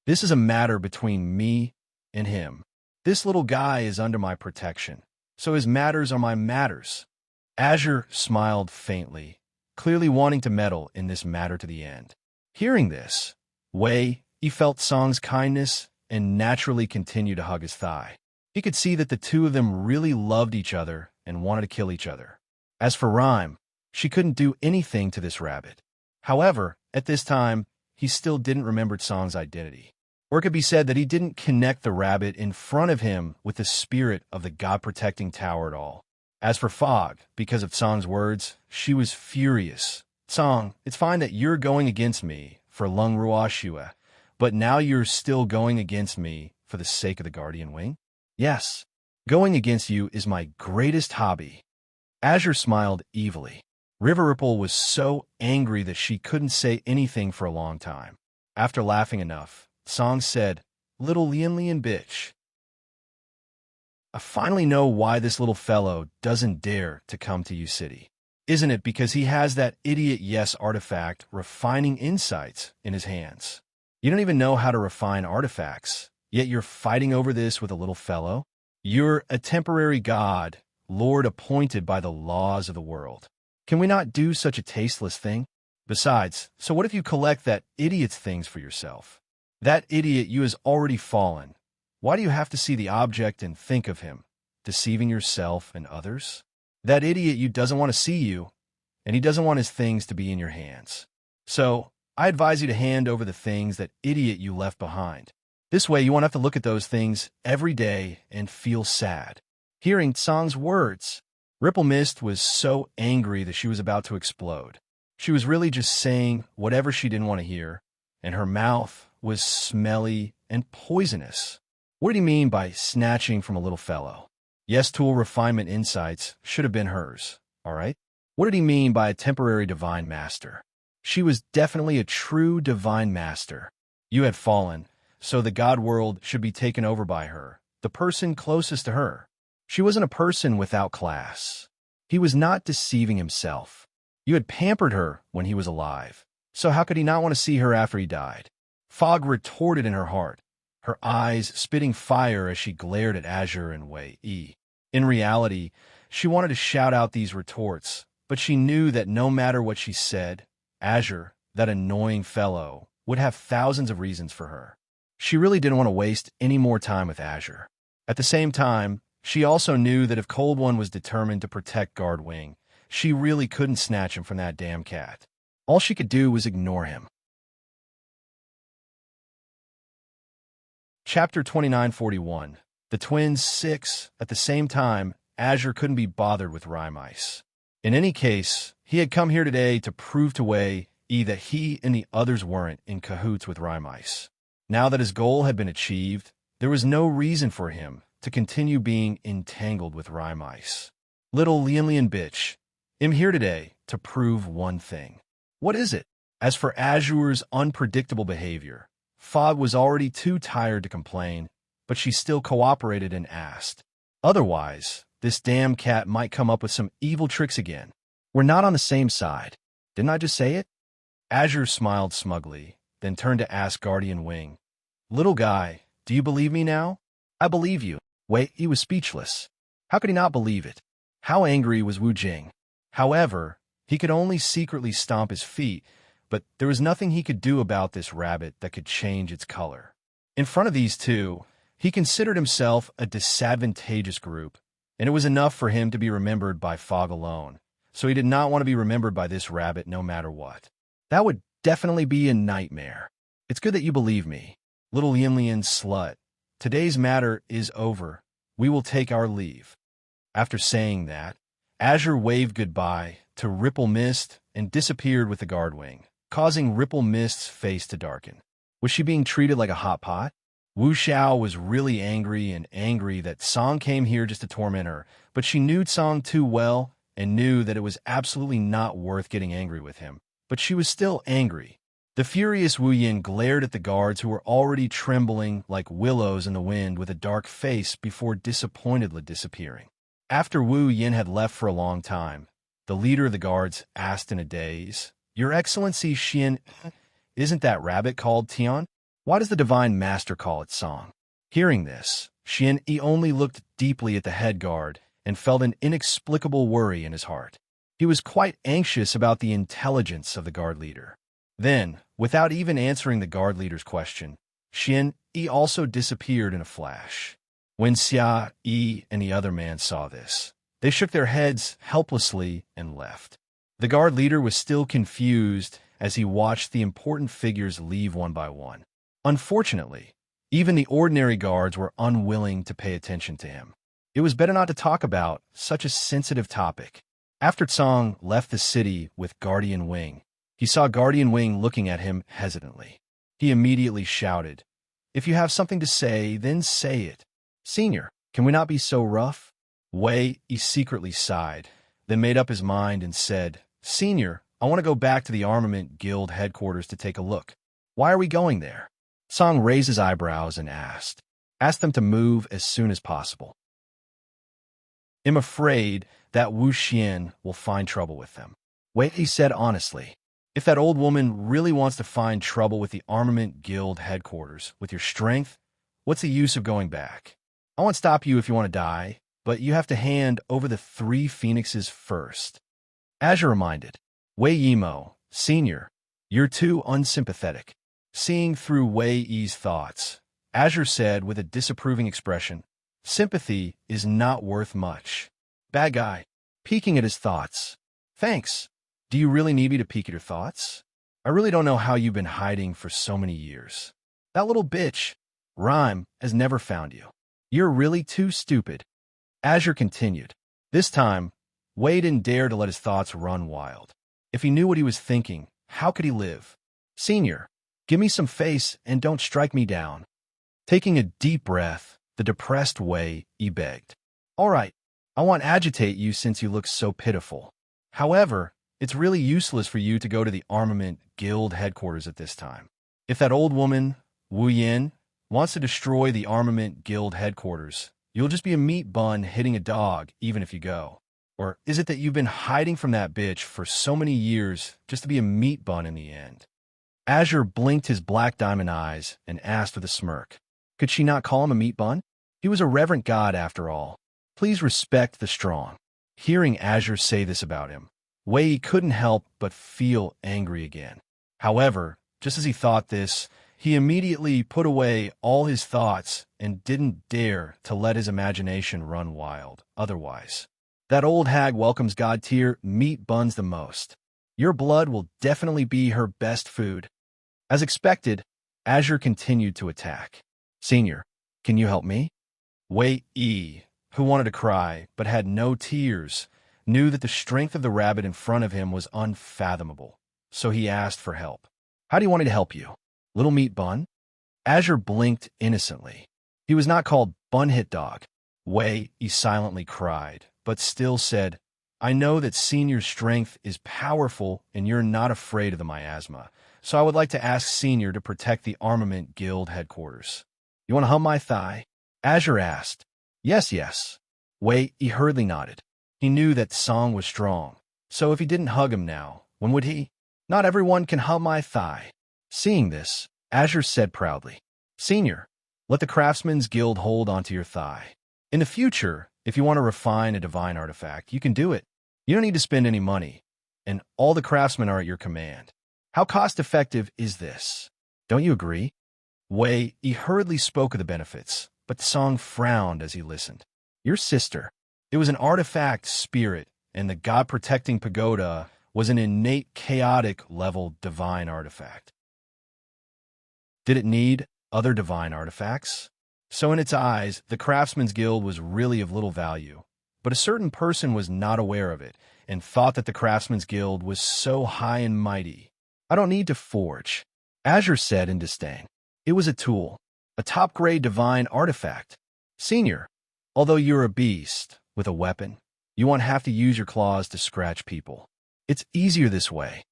This is a matter between me and him. This little guy is under my protection, so his matters are my matters." Azure smiled faintly, clearly wanting to meddle in this matter to the end. Hearing this, Wei Yi felt Song's kindness and naturally continued to hug his thigh. He could see that the two of them really loved each other and wanted to kill each other. As for Rhyme, she couldn't do anything to this rabbit. However, at this time, he still didn't remember Song's identity. Or it could be said that he didn't connect the rabbit in front of him with the spirit of the God-protecting tower at all. As for Fog, because of Song's words, she was furious. "Song, it's fine that you're going against me for Lung Rua Shua, but now you're still going against me for the sake of the Guardian Wing?" "Yes, going against you is my greatest hobby." Azure smiled evilly. River Ripple was so angry that she couldn't say anything for a long time. After laughing enough, Song said, "Little Lian bitch. I finally know why this little fellow doesn't dare to come to you city. Isn't it because he has that idiot yes artifact refining insights in his hands? You don't even know how to refine artifacts, yet you're fighting over this with a little fellow? You're a temporary god, lord appointed by the laws of the world. Can we not do such a tasteless thing? Besides, so what if you collect that idiot's things for yourself? That idiot you has already fallen. Why do you have to see the object and think of him, deceiving yourself and others? That idiot you doesn't want to see you, and he doesn't want his things to be in your hands. So, I advise you to hand over the things that idiot you left behind. This way you won't have to look at those things every day and feel sad." Hearing Song's words, Ripple Mist was so angry that she was about to explode. She was really just saying whatever she didn't want to hear, and her mouth was smelly and poisonous. What did he mean by snatching from a little fellow? Yes, tool refinement insights should have been hers, all right? What did he mean by a temporary divine master? She was definitely a true divine master. You had fallen, so the god world should be taken over by her, the person closest to her. She wasn't a person without class. He was not deceiving himself. You had pampered her when he was alive, so how could he not want to see her after he died? Fog retorted in her heart, her eyes spitting fire as she glared at Azure and Wei Yi. In reality, she wanted to shout out these retorts, but she knew that no matter what she said, Azure, that annoying fellow, would have thousands of reasons for her. She really didn't want to waste any more time with Azure. At the same time, she also knew that if Cold One was determined to protect Guardwing, she really couldn't snatch him from that damn cat. All she could do was ignore him. Chapter 2941. The twins 6. At the same time, Azure couldn't be bothered with Rhyme Ice. In any case, he had come here today to prove to Wei Yi that he and the others weren't in cahoots with Rhyme Ice. Now that his goal had been achieved, there was no reason for him to continue being entangled with Rhyme Ice. "Little Lian bitch, I'm here today to prove one thing." "What is it?" As for Azure's unpredictable behavior, Fog was already too tired to complain, but she still cooperated and asked. Otherwise, this damn cat might come up with some evil tricks again. "We're not on the same side. Didn't I just say it?" Azure smiled smugly, then turned to ask Guardian Wing, "Little guy, do you believe me now?" "I believe you." Wei Yi was speechless. How could he not believe it? How angry was Wu Jing? However, he could only secretly stomp his feet, but there was nothing he could do about this rabbit that could change its color. In front of these two, he considered himself a disadvantageous group, and it was enough for him to be remembered by Fog alone, so he did not want to be remembered by this rabbit no matter what. That would definitely be a nightmare. "It's good that you believe me. Little Lian slut. Today's matter is over. We will take our leave." After saying that, Azure waved goodbye to Ripple Mist and disappeared with the Guardwing, causing Ripple Mist's face to darken. Was she being treated like a hot pot? Wu Xiao was really angry that Song came here just to torment her, but she knew Song too well and knew that it was absolutely not worth getting angry with him. But she was still angry. The furious Wu Yin glared at the guards who were already trembling like willows in the wind with a dark face before disappointedly disappearing. After Wu Yin had left for a long time, the leader of the guards asked in a daze, "Your Excellency Xian, isn't that rabbit called Tian? Why does the Divine Master call it Song?" Hearing this, Xian Yi only looked deeply at the head guard and felt an inexplicable worry in his heart. He was quite anxious about the intelligence of the guard leader. Then, without even answering the guard leader's question, Xian Yi also disappeared in a flash. When Xia Yi and the other man saw this, they shook their heads helplessly and left. The guard leader was still confused as he watched the important figures leave one by one. Unfortunately, even the ordinary guards were unwilling to pay attention to him. It was better not to talk about such a sensitive topic. After Song left the city with Guardian Wing, he saw Guardian Wing looking at him hesitantly. He immediately shouted, "If you have something to say, then say it. Senior, can we not be so rough?" Wei Yi secretly sighed, then made up his mind and said, Senior, I want to go back to the Armament Guild headquarters to take a look. Why are we going there? Song raised his eyebrows and asked. Ask them to move as soon as possible. I'm afraid that Wu Xian will find trouble with them. Wei, he said honestly. If that old woman really wants to find trouble with the Armament Guild headquarters, with your strength, what's the use of going back? I won't stop you if you want to die, but you have to hand over the 3 phoenixes first. Azure reminded. Wei Yimo, Senior, you're too unsympathetic. Seeing through Wei Yi's thoughts, Azure said with a disapproving expression, sympathy is not worth much. Bad guy, peeking at his thoughts. Thanks. Do you really need me to peek at your thoughts? I really don't know how you've been hiding for so many years. That little bitch, Rhyme, has never found you. You're really too stupid. Azure continued. This time, Wei didn't dare to let his thoughts run wild. If he knew what he was thinking, how could he live? Senior, give me some face and don't strike me down. Taking a deep breath, the depressed Wei Yi begged. All right, I won't agitate you since you look so pitiful. However, it's really useless for you to go to the Armament Guild headquarters at this time. If that old woman, Wu Yin, wants to destroy the Armament Guild headquarters, you'll just be a meat bun hitting a dog even if you go. Or is it that you've been hiding from that bitch for so many years just to be a meat bun in the end? Azure blinked his black diamond eyes and asked with a smirk. Could she not call him a meat bun? He was a reverent god after all. Please respect the strong. Hearing Azure say this about him, Wei couldn't help but feel angry again. However, just as he thought this, he immediately put away all his thoughts and didn't dare to let his imagination run wild. Otherwise, that old hag welcomes god tier meat buns the most. Your blood will definitely be her best food. As expected, Azure continued to attack. Senior, can you help me? Wei Yi, who wanted to cry but had no tears, knew that the strength of the rabbit in front of him was unfathomable, so he asked for help. How do you want me to help you? Little meat bun? Azure blinked innocently. He was not called Bun Hit Dog. Wei Yi silently cried, but still said, I know that Senior's strength is powerful and you're not afraid of the miasma, so I would like to ask Senior to protect the Armament Guild headquarters. You want to hum my thigh? Azure asked. Yes. Wei Yi hurriedly nodded. He knew that Song was strong, so if he didn't hug him now, when would he? Not everyone can hum my thigh. Seeing this, Azure said proudly, Senior, let the Craftsman's Guild hold onto your thigh. In the future, if you want to refine a divine artifact, you can do it. You don't need to spend any money, and all the craftsmen are at your command. How cost-effective is this? Don't you agree? Wei Yi hurriedly spoke of the benefits, but Song frowned as he listened. Your sister. It was an artifact spirit, and the god-protecting pagoda was an innate chaotic-level divine artifact. Did it need other divine artifacts? So in its eyes, the Craftsman's Guild was really of little value, but a certain person was not aware of it and thought that the Craftsman's Guild was so high and mighty. I don't need to forge, Azure said in disdain. It was a tool, a top-grade divine artifact. Senior, although you're a beast with a weapon, you won't have to use your claws to scratch people. It's easier this way.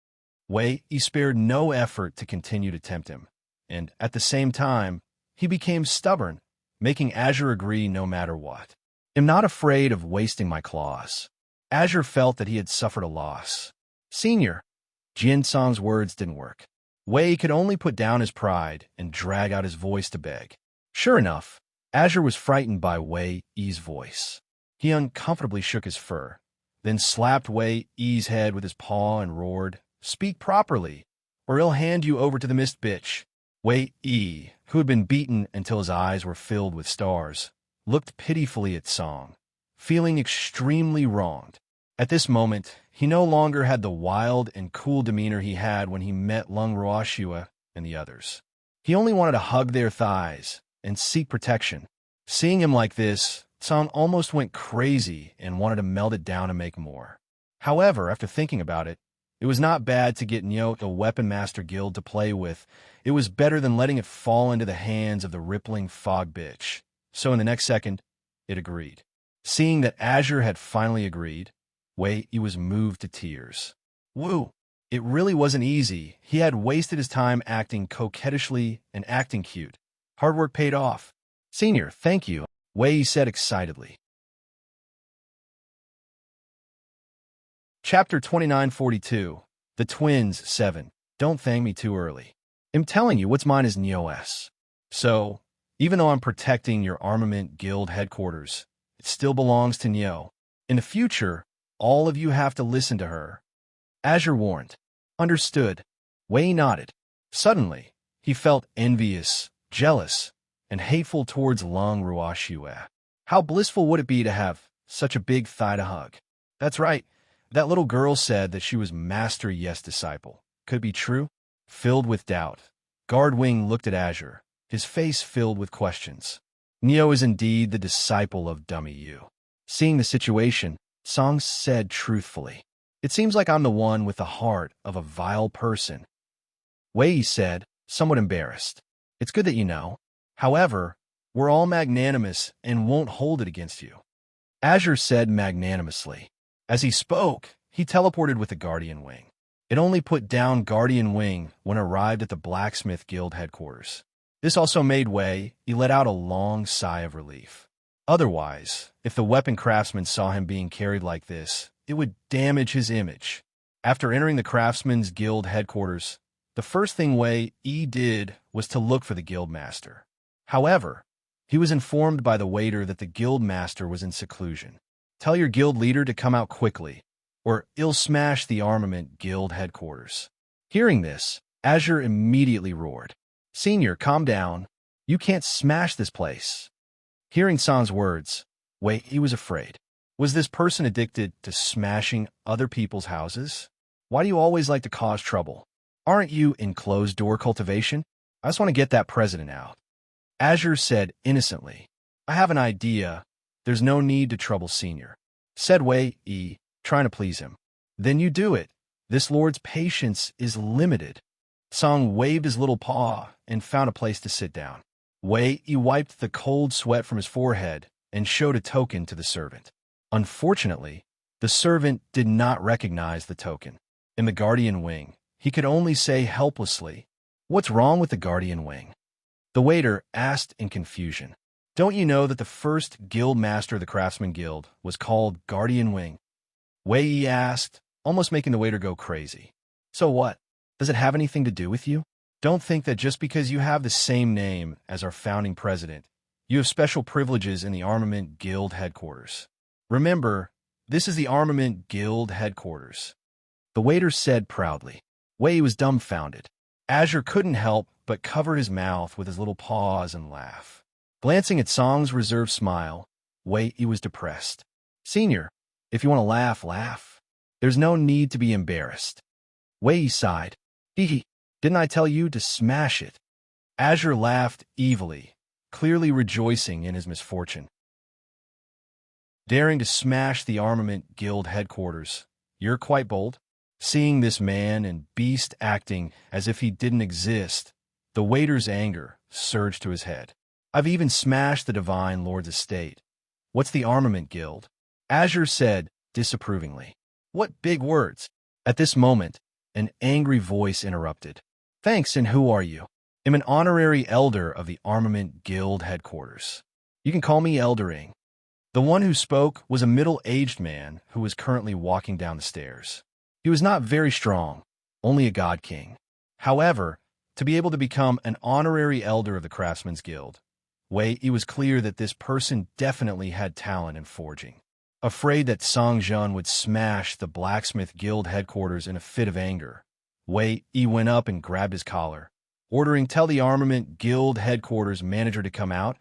Wei Yi spared no effort to continue to tempt him, and at the same time, he became stubborn, making Azure agree no matter what. I'm not afraid of wasting my claws. Azure felt that he had suffered a loss. Senior, Jin Song's words didn't work. Wei could only put down his pride and drag out his voice to beg. Sure enough, Azure was frightened by Wei Yi's voice. He uncomfortably shook his fur, then slapped Wei Yi's head with his paw and roared, Speak properly, or he'll hand you over to the mist bitch. Wei Yi, who had been beaten until his eyes were filled with stars, looked pitifully at Song, feeling extremely wronged. At this moment, he no longer had the wild and cool demeanor he had when he met Lung Ruoxua and the others. He only wanted to hug their thighs and seek protection. Seeing him like this, Song almost went crazy and wanted to melt it down and make more. However, after thinking about it, it was not bad to get Nyo, the Weapon Master Guild, to play with. It was better than letting it fall into the hands of the rippling fog bitch. So in the next second, it agreed. Seeing that Azure had finally agreed, Wei Yi was moved to tears. Woo! It really wasn't easy. He had wasted his time acting coquettishly and acting cute. Hard work paid off. Senior, thank you, Wei said excitedly. Chapter 2942. The Twins 7. Don't thank me too early. I'm telling you, what's mine is Neos. So, even though I'm protecting your armament guild headquarters, it still belongs to Neo. In the future, all of you have to listen to her. Azure warned. Understood. Wei nodded. Suddenly, he felt envious, jealous, and hateful towards Long Ruoxue. How blissful would it be to have such a big thigh to hug? That's right. That little girl said that she was Master Yes disciple. Could it be true? Filled with doubt, Guardwing looked at Azure, his face filled with questions. Neo is indeed the disciple of Dummy Yu. Seeing the situation, Song said truthfully, "It seems like I'm the one with the heart of a vile person." Wei said, somewhat embarrassed, "It's good that you know. However, we're all magnanimous and won't hold it against you." Azure said magnanimously. As he spoke, he teleported with the Guardian Wing. It only put down Guardian Wing when arrived at the Blacksmith Guild headquarters. This also made Wei, he let out a long sigh of relief. Otherwise, if the weapon craftsman saw him being carried like this, it would damage his image. After entering the Craftsman's Guild headquarters, the first thing Wei did was to look for the guild master. However, he was informed by the waiter that the guild master was in seclusion. "Tell your guild leader to come out quickly, or he'll smash the armament guild headquarters." Hearing this, Azure immediately roared, "Senior, calm down. You can't smash this place." Hearing Song's words, Wei was afraid. Was this person addicted to smashing other people's houses? Why do you always like to cause trouble? Aren't you in closed-door cultivation? I just want to get that president out. Azure said innocently, "I have an idea. There's no need to trouble Senior," said Wei, trying to please him. "Then you do it. This lord's patience is limited." Song waved his little paw and found a place to sit down. Wei wiped the cold sweat from his forehead and showed a token to the servant. Unfortunately, the servant did not recognize the token. In the Guardian Wing, he could only say helplessly, "What's wrong with the Guardian Wing?" The waiter asked in confusion, "Don't you know that the first guild master of the Craftsman Guild was called Guardian Wing?" Wei asked, almost making the waiter go crazy. "So what? Does it have anything to do with you? Don't think that just because you have the same name as our founding president, you have special privileges in the Armament Guild headquarters. Remember, this is the Armament Guild headquarters," the waiter said proudly. Wei was dumbfounded. Azure couldn't help but cover his mouth with his little paws and laugh. Glancing at Song's reserved smile, Wei was depressed. "Senior, if you want to laugh, laugh. There's no need to be embarrassed." Wei sighed. Didn't I tell you to smash it?" Azure laughed evilly, clearly rejoicing in his misfortune. "Daring to smash the Armament Guild headquarters. You're quite bold." Seeing this man and beast acting as if he didn't exist, the waiter's anger surged to his head. "I've even smashed the Divine Lord's estate. What's the Armament Guild?" Azure said disapprovingly. "What big words!" At this moment, an angry voice interrupted. "Thanks, and who are you?" "I'm an honorary elder of the Armament Guild headquarters. You can call me Eldering." The one who spoke was a middle-aged man who was currently walking down the stairs. He was not very strong, only a god king. However, to be able to become an honorary elder of the Craftsman's Guild, it was clear that this person definitely had talent in forging. Afraid that Song Jun would smash the Blacksmith Guild headquarters in a fit of anger, Wei went up and grabbed his collar, ordering, "Tell the Armament Guild headquarters manager to come out.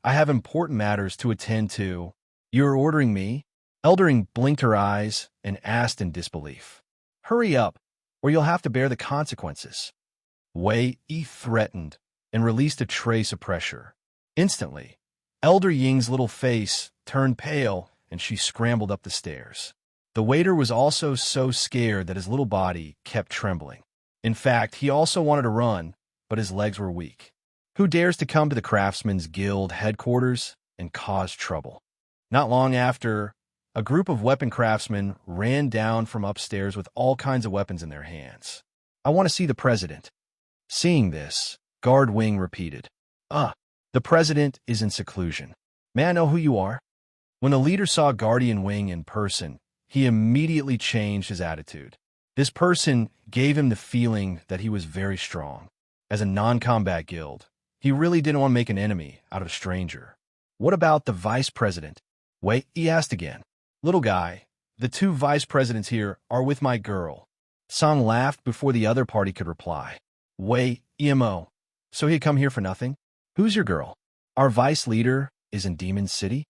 I have important matters to attend to." "You're ordering me?" Eldering blinked her eyes and asked in disbelief. "Hurry up, or you'll have to bear the consequences." Wei threatened and released a trace of pressure. Instantly, Elder Ying's little face turned pale and she scrambled up the stairs. The waiter was also so scared that his little body kept trembling. In fact, he also wanted to run, but his legs were weak. Who dares to come to the Craftsman's Guild headquarters and cause trouble? Not long after, A group of weapon craftsmen ran down from upstairs with all kinds of weapons in their hands. I want to see the president. Seeing this, Guard Wing repeated, the president is in seclusion. May I know who you are? When the leader saw Guardian Wing in person, he immediately changed his attitude. This person gave him the feeling that he was very strong. As a non-combat guild, he really didn't want to make an enemy out of a stranger. What about the vice president? Wait, he asked again. Little guy, the two vice presidents here are with my girl. Song laughed before the other party could reply. Wait, EMO. So he'd come here for nothing? Who's your girl? Our vice leader is in Demon City?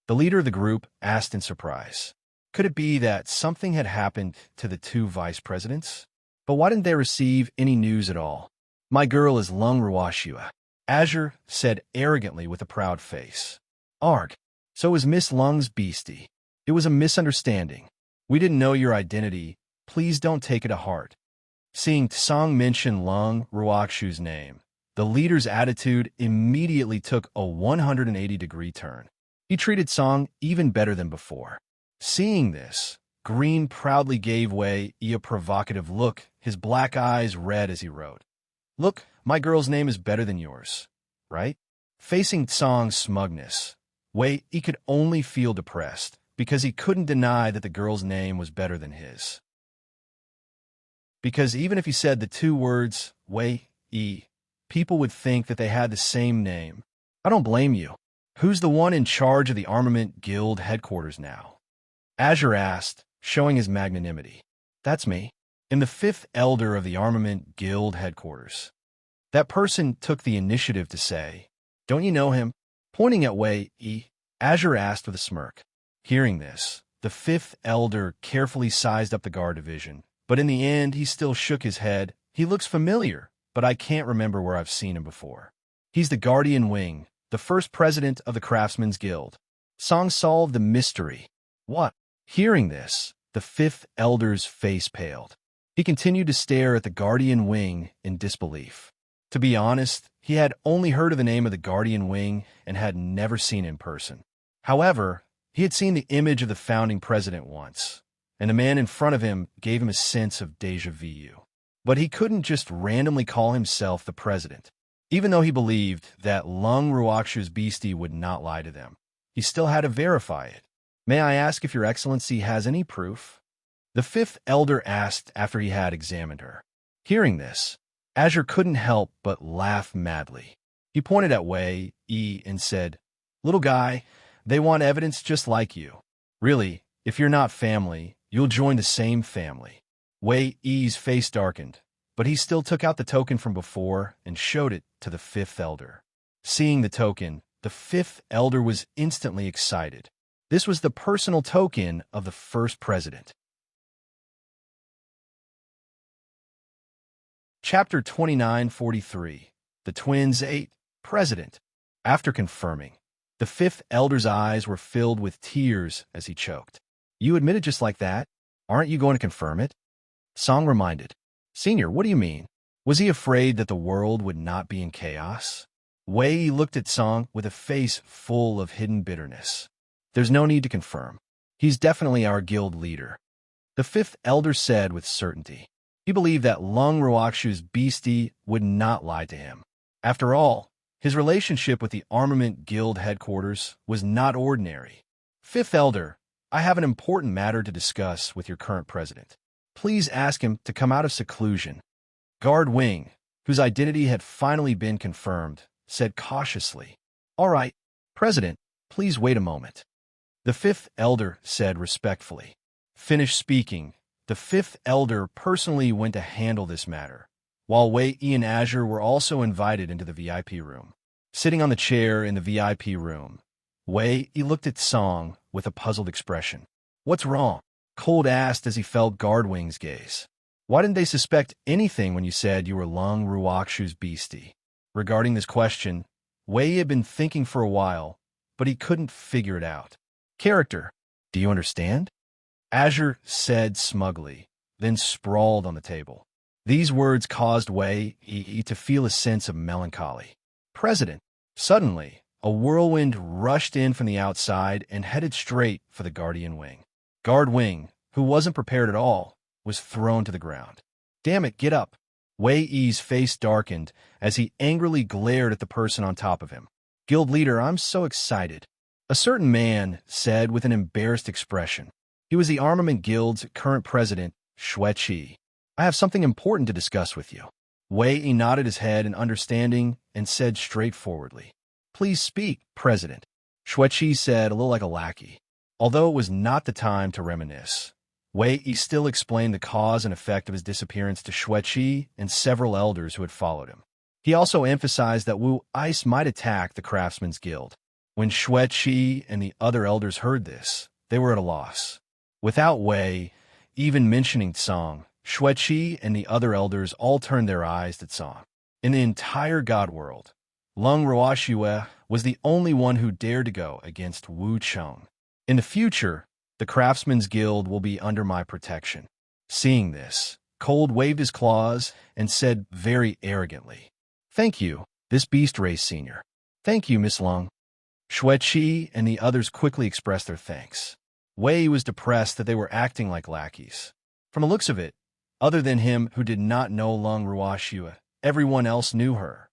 The leader of the group asked in surprise. Could it be that something had happened to the two vice presidents? But why didn't they receive any news at all? My girl is Lung Ruashua, Azure said arrogantly with a proud face. Arg. So is Miss Lung's beastie. It was a misunderstanding. We didn't know your identity. Please don't take it to heart. Seeing Tsong mention Lung Ruakshu's name, the leader's attitude immediately took a 180-degree turn. He treated Tsong even better than before. Seeing this, Green proudly gave way a provocative look, his black eyes red as he wrote. Look, my girl's name is better than yours, right? Facing Tsong's smugness, Wei, he could only feel depressed because he couldn't deny that the girl's name was better than his. Because even if he said the two words, Wei, people would think that they had the same name. I don't blame you. Who's the one in charge of the Armament Guild headquarters now? Azure asked, showing his magnanimity. That's me. In the fifth elder of the Armament Guild headquarters. That person took the initiative to say, Don't you know him? Pointing at Wei, Azure asked with a smirk. Hearing this, the fifth elder carefully sized up the guard division, but in the end he still shook his head. He looks familiar, but I can't remember where I've seen him before. He's the Guardian Wing, the first president of the Craftsmen's Guild. Song solved the mystery. What? Hearing this, the fifth elder's face paled. He continued to stare at the Guardian Wing in disbelief. To be honest, he had only heard of the name of the Guardian Wing and had never seen it in person. However, he had seen the image of the founding president once, and the man in front of him gave him a sense of déjà vu. But he couldn't just randomly call himself the president. Even though he believed that Lung Ruakshu's beastie would not lie to them, he still had to verify it. May I ask if your excellency has any proof? The fifth elder asked after he had examined her. Hearing this, Azure couldn't help but laugh madly. He pointed at Wei, and said, Little guy, they want evidence just like you. Really, if you're not family, you'll join the same family. Wei-Yi's face darkened, but he still took out the token from before and showed it to the fifth elder. Seeing the token, the fifth elder was instantly excited. This was the personal token of the first president. Chapter 2943. The Twins 8. President. After confirming, the fifth elder's eyes were filled with tears as he choked. You admit it just like that? Aren't you going to confirm it? Song reminded. Senior, what do you mean? Was he afraid that the world would not be in chaos? Wei looked at Song with a face full of hidden bitterness. There's no need to confirm. He's definitely our guild leader. The fifth elder said with certainty. He believed that Lung Ruakshu's beastie would not lie to him. After all, his relationship with the Armament Guild headquarters was not ordinary. Fifth elder, I have an important matter to discuss with your current president. Please ask him to come out of seclusion. Guard Wing, whose identity had finally been confirmed, said cautiously, All right, President, please wait a moment. The fifth elder said respectfully. Finished speaking, the fifth elder personally went to handle this matter, while Wei and Azure were also invited into the VIP room. Sitting on the chair in the VIP room, Wei looked at Song with a puzzled expression. What's wrong? Cold asked as he felt Guardwing's gaze. Why didn't they suspect anything when you said you were Lung Ruakshu's beastie? Regarding this question, Wei had been thinking for a while, but he couldn't figure it out. Character, do you understand? Azure said smugly, then sprawled on the table. These words caused Wei to feel a sense of melancholy. President. Suddenly, a whirlwind rushed in from the outside and headed straight for the Guardian Wing. Guard Wing, who wasn't prepared at all, was thrown to the ground. "Damn it, get up!" Wei Yi's face darkened as he angrily glared at the person on top of him. "Guild leader, I'm so excited," a certain man said with an embarrassed expression. He was the Armament Guild's current president, Xueqi. "I have something important to discuss with you." Wei Yi nodded his head in understanding and said straightforwardly, "Please speak, President." Xueqi said, a little like a lackey. Although it was not the time to reminisce, Wei Yi still explained the cause and effect of his disappearance to Xueqi and several elders who had followed him. He also emphasized that Wu Ice might attack the Craftsmen's Guild. When Xueqi and the other elders heard this, they were at a loss. Without Wei even mentioning Song, Xueqi and the other elders all turned their eyes to Song. In the entire God world, Lung Ruoxue was the only one who dared to go against Wu Cheng. In the future, the Craftsmen's Guild will be under my protection. Seeing this, Cold waved his claws and said very arrogantly, "Thank you, this beast race senior." "Thank you, Miss Lung." Xueqi and the others quickly expressed their thanks. Wei was depressed that they were acting like lackeys. From the looks of it, other than him who did not know Lung Ruoxue, everyone else knew her.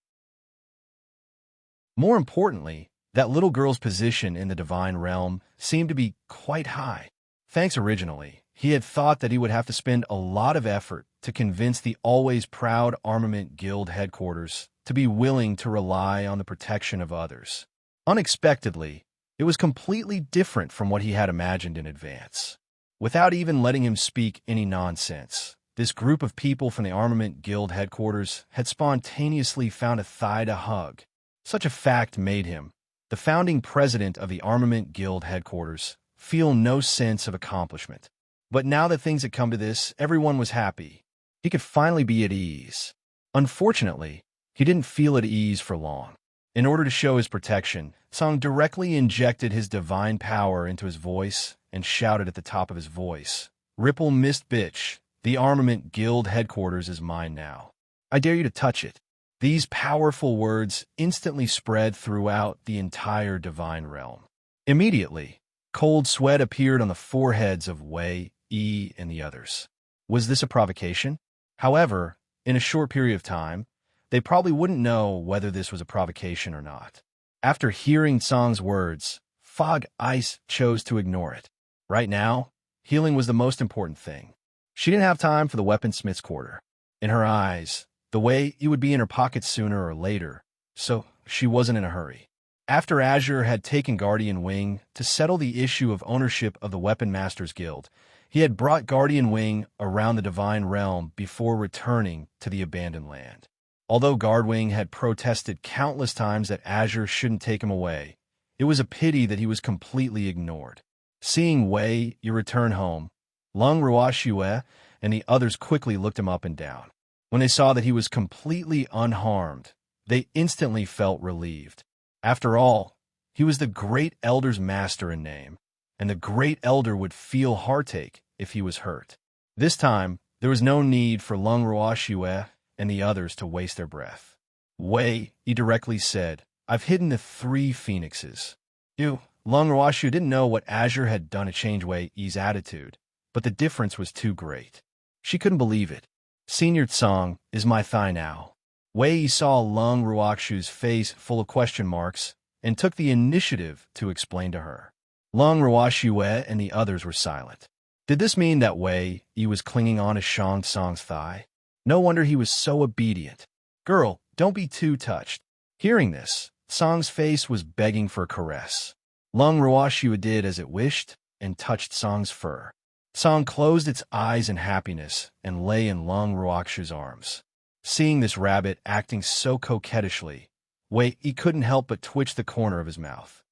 More importantly, that little girl's position in the divine realm seemed to be quite high. Thanks originally, he had thought that he would have to spend a lot of effort to convince the always proud Armament Guild headquarters to be willing to rely on the protection of others. Unexpectedly, it was completely different from what he had imagined in advance. Without even letting him speak any nonsense, this group of people from the Armament Guild headquarters had spontaneously found a thigh to hug. Such a fact made him, the founding president of the Armament Guild headquarters, feel no sense of accomplishment. But now that things had come to this, everyone was happy. He could finally be at ease. Unfortunately, he didn't feel at ease for long. In order to show his protection, Song directly injected his divine power into his voice and shouted at the top of his voice, "Ripple Mist Bitch, the Armament Guild headquarters is mine now. I dare you to touch it." These powerful words instantly spread throughout the entire divine realm. Immediately, cold sweat appeared on the foreheads of Wei Yi and the others. Was this a provocation? However, in a short period of time, they probably wouldn't know whether this was a provocation or not. After hearing Song's words, Fog Ice chose to ignore it. Right now, healing was the most important thing. She didn't have time for the weaponsmith's quarter. In her eyes, the way it would be in her pocket sooner or later, so she wasn't in a hurry. After Azure had taken Guardian Wing to settle the issue of ownership of the Weapon Masters Guild, he had brought Guardian Wing around the Divine Realm before returning to the Abandoned Land. Although Guardwing had protested countless times that Azure shouldn't take him away, it was a pity that he was completely ignored. Seeing Wei Yi return home, Lung Ruoxue and the others quickly looked him up and down. When they saw that he was completely unharmed, they instantly felt relieved. After all, he was the Great Elder's master in name, and the Great Elder would feel heartache if he was hurt. This time, there was no need for Lung Ruoxue and the others to waste their breath. Wei Yi directly said, "I've hidden the 3 phoenixes." Lung Ruoxue didn't know what Azure had done to change Wei Yi's attitude, but the difference was too great. She couldn't believe it. "Senior Tsong is my thigh now." Wei Yi saw Lung Ruoxue's face full of question marks and took the initiative to explain to her. Lung Ruoxue and the others were silent. Did this mean that Wei Yi was clinging on to Shang Tsung's thigh? No wonder he was so obedient. "Girl, don't be too touched." Hearing this, Tsong's face was begging for a caress. Lung Ruoxue did as it wished and touched Tsong's fur. Tsong closed its eyes in happiness and lay in Lung Ruoxue's arms. Seeing this rabbit acting so coquettishly, Wei Yi couldn't help but twitch the corner of his mouth.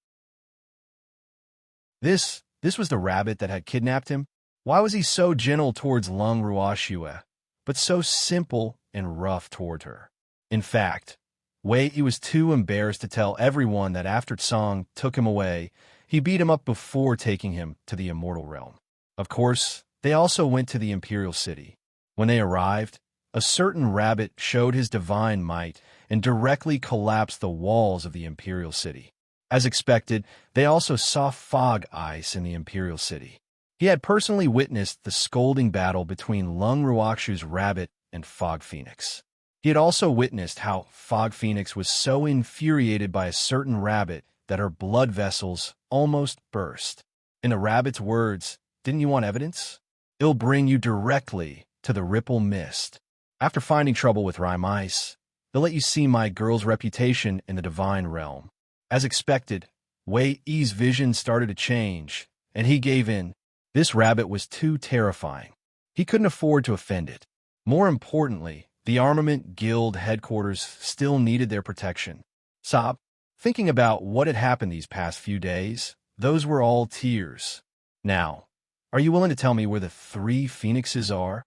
This was the rabbit that had kidnapped him? Why was he so gentle towards Lung Ruoxue, but so simple and rough toward her? In fact, Wei Yi was too embarrassed to tell everyone that after Tsong took him away, he beat him up before taking him to the immortal realm. Of course, they also went to the Imperial City. When they arrived, a certain rabbit showed his divine might and directly collapsed the walls of the Imperial City. As expected, they also saw fog ice in the imperial city. He had personally witnessed the scolding battle between Lung Ruakshu's rabbit and Fog Phoenix. He had also witnessed how Fog Phoenix was so infuriated by a certain rabbit that her blood vessels almost burst. In the rabbit's words, "Didn't you want evidence? It'll bring you directly to the Ripple Mist. After finding trouble with Rhyme Ice, they'll let you see my girl's reputation in the divine realm." As expected, Wei Yi's vision started to change, and he gave in. This rabbit was too terrifying. He couldn't afford to offend it. More importantly, the Armament Guild headquarters still needed their protection. Sob, thinking about what had happened these past few days, those were all tears. Now, are you willing to tell me where the 3 phoenixes are?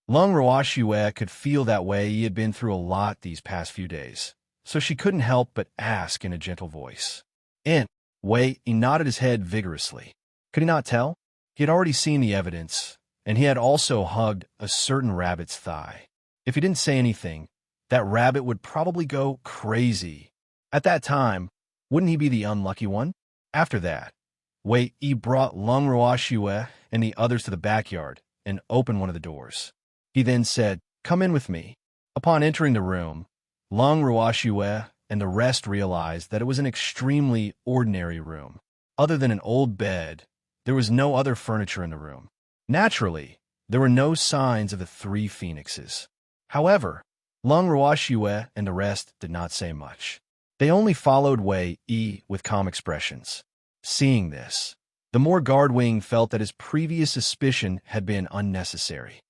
Lung Ruashue could feel that way. He had been through a lot these past few days, so she couldn't help but ask in a gentle voice. Wei Yi nodded his head vigorously. Could he not tell? He had already seen the evidence, and he had also hugged a certain rabbit's thigh. If he didn't say anything, that rabbit would probably go crazy. At that time, wouldn't he be the unlucky one? After that, Wei Yi brought Lung Ruashue and the others to the backyard and opened one of the doors. He then said, "Come in with me." Upon entering the room, Lung Ruashue and the rest realized that it was an extremely ordinary room. Other than an old bed, there was no other furniture in the room. Naturally, there were no signs of the 3 phoenixes. However, Lung Ruashue and the rest did not say much. They only followed Wei Yi with calm expressions. Seeing this, the more Guardwing felt that his previous suspicion had been unnecessary.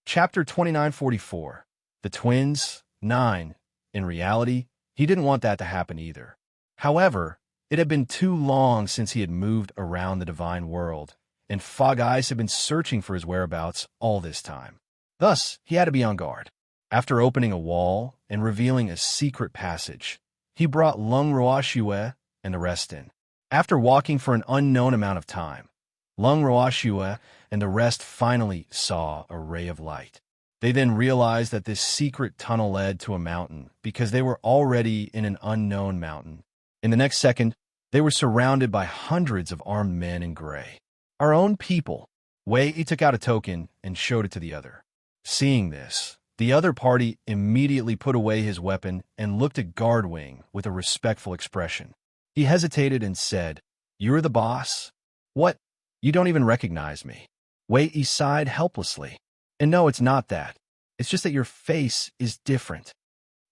Chapter 2944. The Twins, 9. In reality, he didn't want that to happen either. However, it had been too long since he had moved around the divine world, and Fog Eyes had been searching for his whereabouts all this time. Thus, he had to be on guard. After opening a wall and revealing a secret passage, he brought Lung Ruashue and the rest in. After walking for an unknown amount of time, Lung Ruashue and the rest finally saw a ray of light. They then realized that this secret tunnel led to a mountain because they were already in an unknown mountain. In the next second, they were surrounded by hundreds of armed men in gray. Our own people. Wei Yi took out a token and showed it to the other. Seeing this, the other party immediately put away his weapon and looked at Guardwing with a respectful expression. He hesitated and said, "You're the boss? What? You don't even recognize me." Wei Yi sighed helplessly. "And no, it's not that. It's just that your face is different."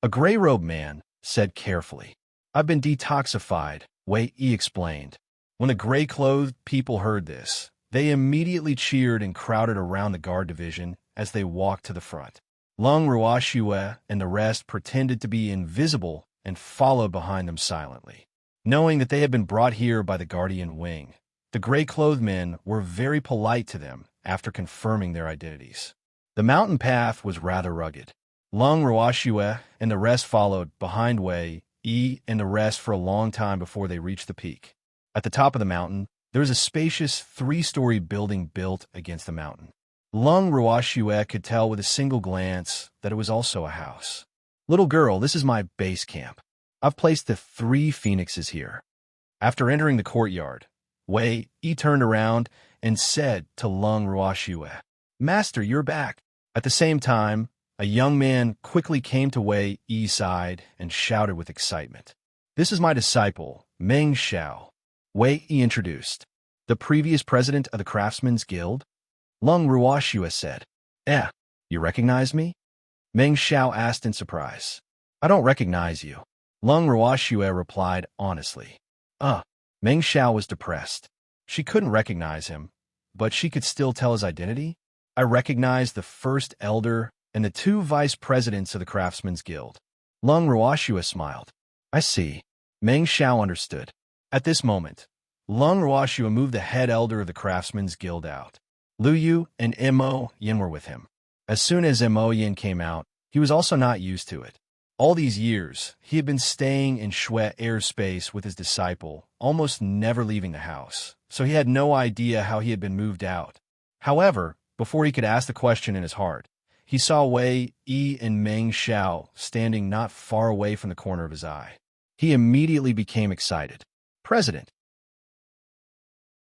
A gray-robed man said carefully, "I've been detoxified," Wei Yi explained. When the gray-clothed people heard this, they immediately cheered and crowded around the guard division as they walked to the front. Lung Ruashue and the rest pretended to be invisible and followed behind them silently. Knowing that they had been brought here by the Guardian Wing, the gray-clothed men were very polite to them after confirming their identities. The mountain path was rather rugged. Lung Ruashue and the rest followed behind Wei Yi and the rest for a long time before they reached the peak. At the top of the mountain, there was a spacious 3-story building built against the mountain. Lung Ruashue could tell with a single glance that it was also a house. "Little girl, this is my base camp. I've placed the 3 phoenixes here." After entering the courtyard, Wei Yi turned around and said to Lung Ruashue, "Master, you're back." At the same time, a young man quickly came to Wei Yi's side and shouted with excitement, "This is my disciple, Meng Xiao." Wei Yi introduced. "The previous president of the Craftsmen's Guild?" Lung Ruashue said. You recognize me?" Meng Xiao asked in surprise. "I don't recognize you." Lung Ruashue replied honestly. Meng Xiao was depressed. She couldn't recognize him, but she could still tell his identity. "I recognize the first elder and the 2 vice presidents of the Craftsmen's Guild." Lung Ruashue smiled. "I see." Meng Xiao understood. At this moment, Lung Ruashue moved the head elder of the Craftsmen's Guild out. Lu Yu and Mo Yin were with him. As soon as Mo Yin came out, he was also not used to it. All these years, he had been staying in Shui airspace with his disciple, almost never leaving the house, so he had no idea how he had been moved out. However, before he could ask the question in his heart, he saw Wei Yi and Meng Xiao standing not far away from the corner of his eye. He immediately became excited. "President!"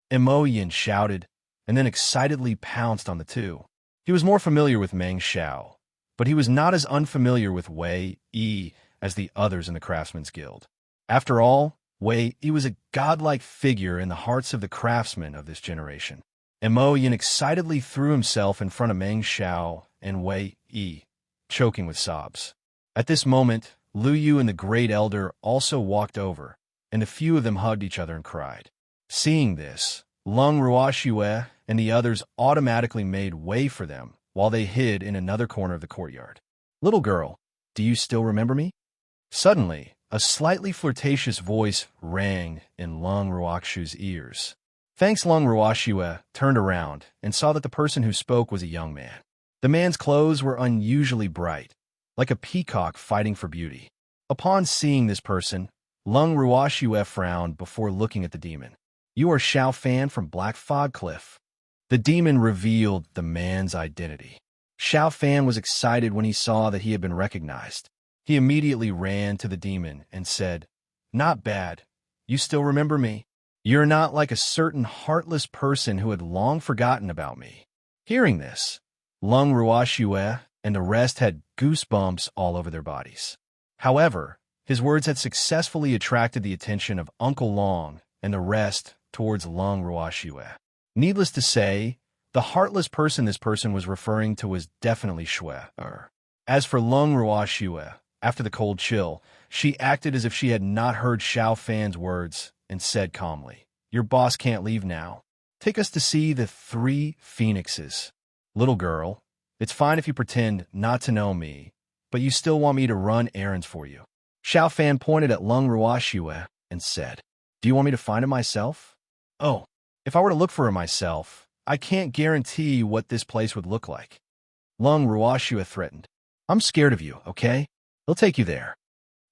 Imoyen shouted, and then excitedly pounced on the two. He was more familiar with Meng Xiao, but he was not as unfamiliar with Wei Yi as the others in the Craftsmen's Guild. After all, Wei Yi was a godlike figure in the hearts of the craftsmen of this generation. Imoyen excitedly threw himself in front of Meng Xiao and Wei Yi, choking with sobs. At this moment, Lu Yu and the Great Elder also walked over, and a few of them hugged each other and cried. Seeing this, Lung Ruoxue and the others automatically made way for them while they hid in another corner of the courtyard. "Little girl, do you still remember me?" Suddenly, a slightly flirtatious voice rang in Lung Ruoxue's ears. Thanks. Lung Ruoxue turned around and saw that the person who spoke was a young man. The man's clothes were unusually bright, like a peacock fighting for beauty. Upon seeing this person, Lung Ruoxue frowned before looking at the demon. "You are Xiao Fan from Black Fog Cliff." The demon revealed the man's identity. Xiao Fan was excited when he saw that he had been recognized. He immediately ran to the demon and said, "Not bad. You still remember me? You're not like a certain heartless person who had long forgotten about me." Hearing this, Lung Ruoxue and the rest had goosebumps all over their bodies. However, his words had successfully attracted the attention of Uncle Long and the rest towards Lung Ruoxue. Needless to say, the heartless person this person was referring to was definitely Xue. As for Lung Ruoxue, after the cold chill, she acted as if she had not heard Xiao Fan's words and said calmly, "Your boss can't leave now. Take us to see the 3 phoenixes. Little girl, it's fine if you pretend not to know me, but you still want me to run errands for you." Xiao Fan pointed at Lung Ruoxue and said, "Do you want me to find it myself?" "Oh, if I were to look for her myself, I can't guarantee what this place would look like." Lung Ruoxue threatened. "I'm scared of you, okay? He'll take you there."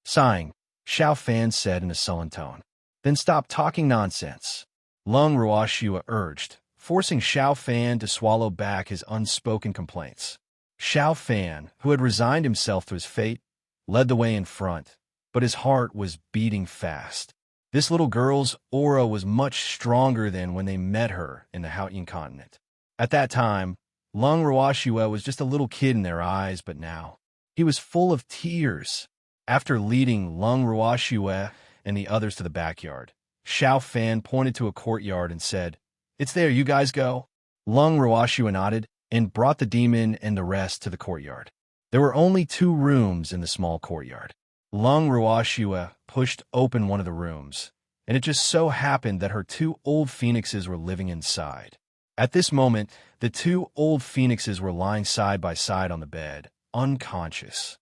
Sighing, Xiao Fan said in a sullen tone, "Then stop talking nonsense." Lung Ruoxue urged, forcing Xiao Fan to swallow back his unspoken complaints. Xiao Fan, who had resigned himself to his fate, led the way in front, but his heart was beating fast. This little girl's aura was much stronger than when they met her in the Haotian continent. At that time, Lung Ruoxue was just a little kid in their eyes, but now he was full of tears. After leading Lung Ruoxue and the others to the backyard, Xiao Fan pointed to a courtyard and said, "It's there, you guys go." Lung Ruoxue nodded and brought the demon and the rest to the courtyard. There were only 2 rooms in the small courtyard. Lung Ruoxue pushed open one of the rooms, and it just so happened that her 2 old phoenixes were living inside. At this moment, the 2 old phoenixes were lying side by side on the bed, unconscious.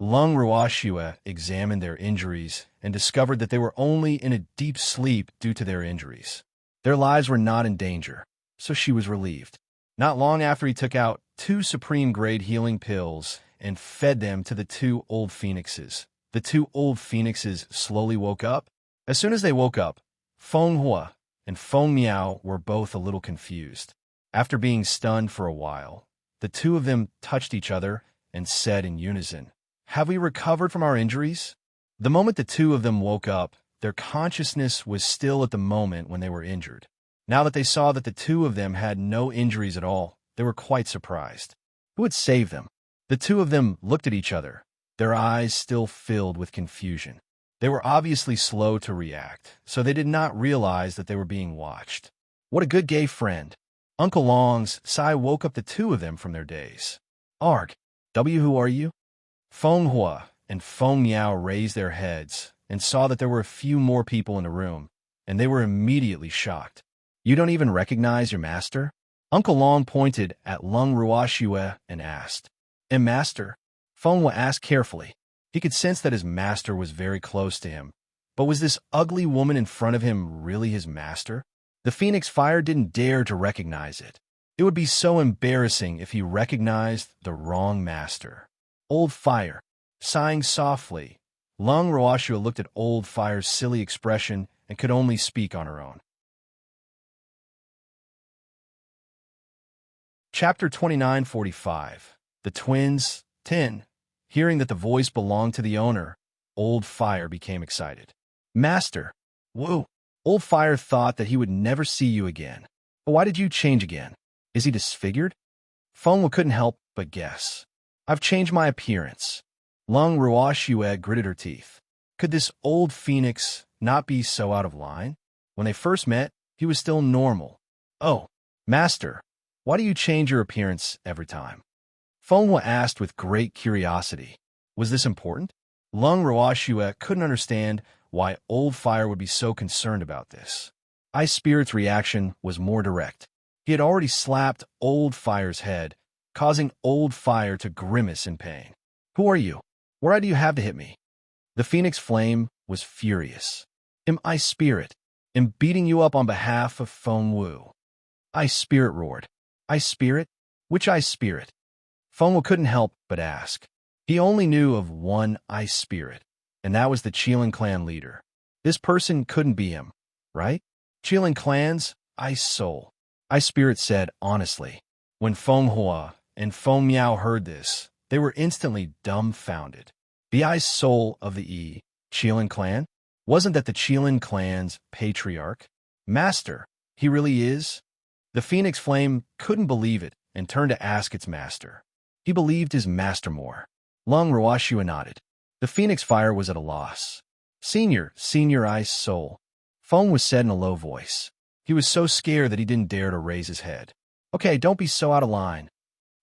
Lung Ruoxue examined their injuries and discovered that they were only in a deep sleep due to their injuries. Their lives were not in danger, so she was relieved. Not long after, he took out 2 supreme-grade healing pills and fed them to the 2 old phoenixes. The 2 old phoenixes slowly woke up. As soon as they woke up, Feng Hua and Feng Miao were both a little confused. After being stunned for a while, the 2 of them touched each other and said in unison, "Have we recovered from our injuries?" The moment the 2 of them woke up, their consciousness was still at the moment when they were injured. Now that they saw that the 2 of them had no injuries at all, they were quite surprised. Who had saved them? The 2 of them looked at each other, their eyes still filled with confusion. They were obviously slow to react, so they did not realize that they were being watched. What a good gay friend. Uncle Long's sigh woke up the 2 of them from their daze. "Arg, who are you?" Feng Hua and Feng Miao raised their heads and saw that there were a few more people in the room, and they were immediately shocked. "You don't even recognize your master?" Uncle Long pointed at Lung Ruoxue and asked. "And master?" Feng Hua asked carefully. He could sense that his master was very close to him, but was this ugly woman in front of him really his master? The Phoenix Fire didn't dare to recognize it. It would be so embarrassing if he recognized the wrong master. Old Fire. Sighing softly, Lung Ruoxue looked at Old Fire's silly expression and could only speak on her own. Chapter 29:45. The Twins, 10. Hearing that the voice belonged to the owner, Old Fire became excited. Master, woo! Old Fire thought that he would never see you again. But why did you change again? Is he disfigured? Fengwu couldn't help but guess. I've changed my appearance. Lung Ruoxue gritted her teeth. Could this old phoenix not be so out of line? When they first met, he was still normal. Oh, Master, why do you change your appearance every time? Fengwu asked with great curiosity. Was this important? Lung Ruoxue couldn't understand why Old Fire would be so concerned about this. Ice Spirit's reaction was more direct. He had already slapped Old Fire's head, causing Old Fire to grimace in pain. Who are you? What right do you have to hit me? The Phoenix Flame was furious. Ice Spirit, am beating you up on behalf of Fengwu. Ice Spirit roared. Ice Spirit? Which Ice Spirit? Fengwu couldn't help but ask. He only knew of one Ice Spirit, and that was the Qilin clan leader. This person couldn't be him, right? Qilin clan's Ice Soul. Ice Spirit said honestly. When Fenghua and Feng Miao heard this, they were instantly dumbfounded. The Ice Soul of the Qilin clan? Wasn't that the Qilin clan's patriarch? Master, he really is? The Phoenix Flame couldn't believe it and turned to ask its master. He believed his master more. Lung Ruoxue nodded. The Phoenix Fire was at a loss. Senior Ice Soul. Feng was said in a low voice. He was so scared that he didn't dare to raise his head. Okay, don't be so out of line.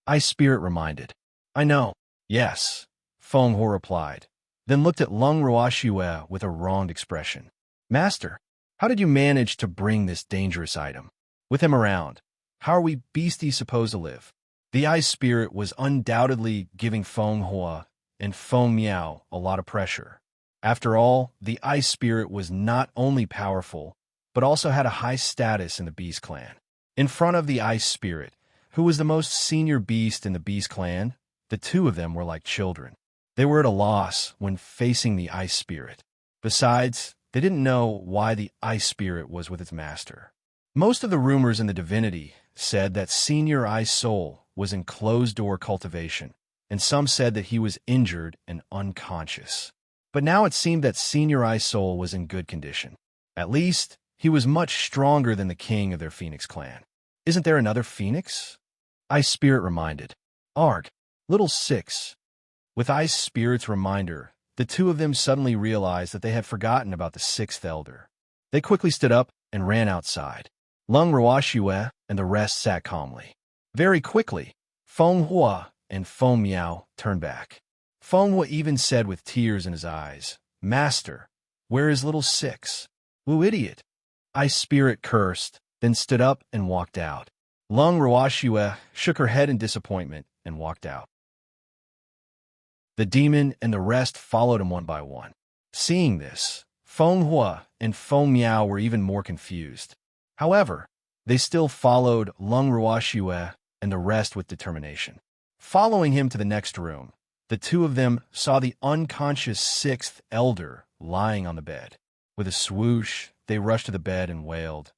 Ice Spirit reminded. I know. Yes, Feng Hua replied, then looked at Lung Ruoxue with a wronged expression. Master, how did you manage to bring this dangerous item? With him around, how are we beasties supposed to live? The Ice Spirit was undoubtedly giving Feng Hua and Feng Miao a lot of pressure. After all, the Ice Spirit was not only powerful, but also had a high status in the Beast Clan. In front of the Ice Spirit, who was the most senior beast in the Beast Clan, the two of them were like children. They were at a loss when facing the Ice Spirit. Besides, they didn't know why the Ice Spirit was with its master. Most of the rumors in the divinity said that Senior Ice Soul was in closed-door cultivation, and some said that he was injured and unconscious. But now it seemed that Senior Ice Soul was in good condition. At least, he was much stronger than the king of their Phoenix clan. Isn't there another Phoenix? Ice Spirit reminded. Arg, little six. With Ice Spirit's reminder, the two of them suddenly realized that they had forgotten about the sixth elder. They quickly stood up and ran outside. Lung Ruoxue and the rest sat calmly. Very quickly, Feng Hua and Feng Miao turned back. Feng Hua even said with tears in his eyes, Master, where is little six? Woo idiot! Ice Spirit cursed, then stood up and walked out. Lung Ruoxue shook her head in disappointment and walked out. The demon and the rest followed him one by one. Seeing this, Feng Hua and Feng Miao were even more confused. However, they still followed Lung Ruoxue and the rest with determination. Following him to the next room, the two of them saw the unconscious sixth elder lying on the bed. With a swoosh, they rushed to the bed and wailed,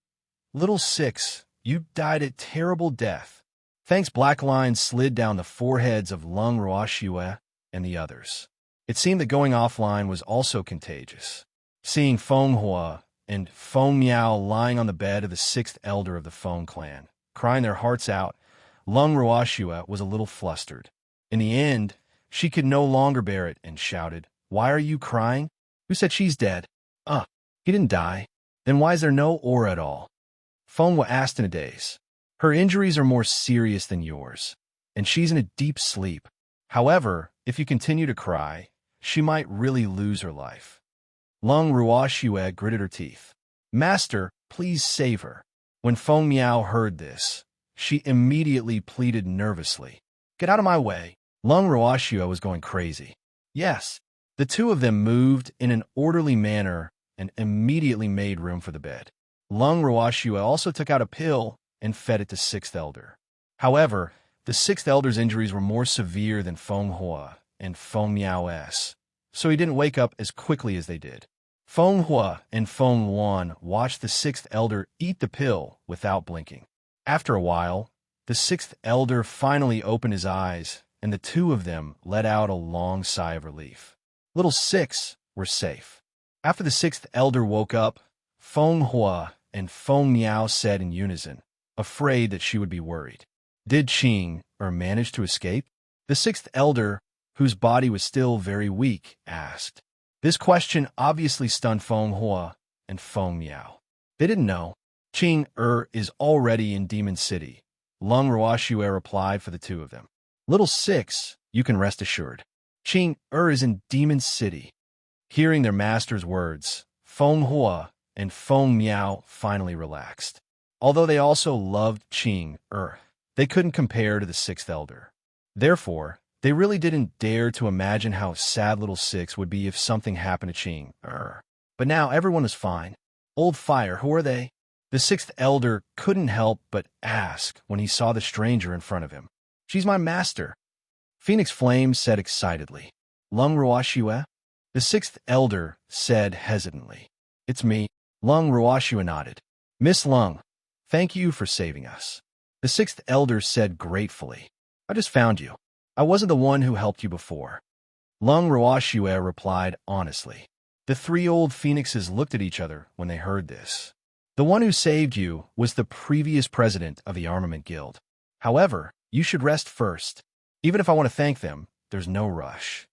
Little Six, you died a terrible death. Thanks, black lines slid down the foreheads of Lung Ruoxue and the others. It seemed that going offline was also contagious. Seeing Feng Hua and Feng Miao lying on the bed of the sixth elder of the Feng clan, crying their hearts out, Lung Ruoxue was a little flustered. In the end, she could no longer bear it and shouted, Why are you crying? Who said she's dead? He didn't die. Then why is there no aura at all? Feng Hua asked in a daze. Her injuries are more serious than yours, and she's in a deep sleep. However, if you continue to cry, she might really lose her life. Lung Ruoxue gritted her teeth. Master, please save her. When Feng Miao heard this, she immediately pleaded nervously. Get out of my way. Lung Ruoxue was going crazy. Yes, the two of them moved in an orderly manner and immediately made room for the bed. Lung Ruoxue also took out a pill and fed it to Sixth Elder. However, the Sixth Elder's injuries were more severe than Feng Hua and Feng Miao's, so he didn't wake up as quickly as they did. Feng Hua and Feng Wan watched the Sixth Elder eat the pill without blinking. After a while, the sixth elder finally opened his eyes, and the two of them let out a long sigh of relief. Little six were safe. After the sixth elder woke up, Feng Hua and Feng Miao said in unison, afraid that she would be worried. Did Qing manage to escape? The sixth elder, whose body was still very weak, asked. This question obviously stunned Feng Hua and Feng Miao. They didn't know. Qing is already in Demon City. Lung Ruoxue replied for the two of them. Little six, you can rest assured. Qing is in Demon City. Hearing their master's words, Feng Hua and Feng Miao finally relaxed. Although they also loved Qing they couldn't compare to the sixth elder. Therefore, they really didn't dare to imagine how sad little six would be if something happened to Qing But now everyone was fine. Old Fire, who are they? The sixth elder couldn't help but ask when he saw the stranger in front of him. She's my master, Phoenix Flame said excitedly. Lung Ruoxue? The sixth elder said hesitantly. It's me. Lung Ruoxue nodded. Miss Lung, thank you for saving us. The sixth elder said gratefully. I just found you. I wasn't the one who helped you before. Lung Ruoxue replied honestly. The three old phoenixes looked at each other when they heard this. The one who saved you was the previous president of the Armament Guild. However, you should rest first. Even if I want to thank them, there's no rush.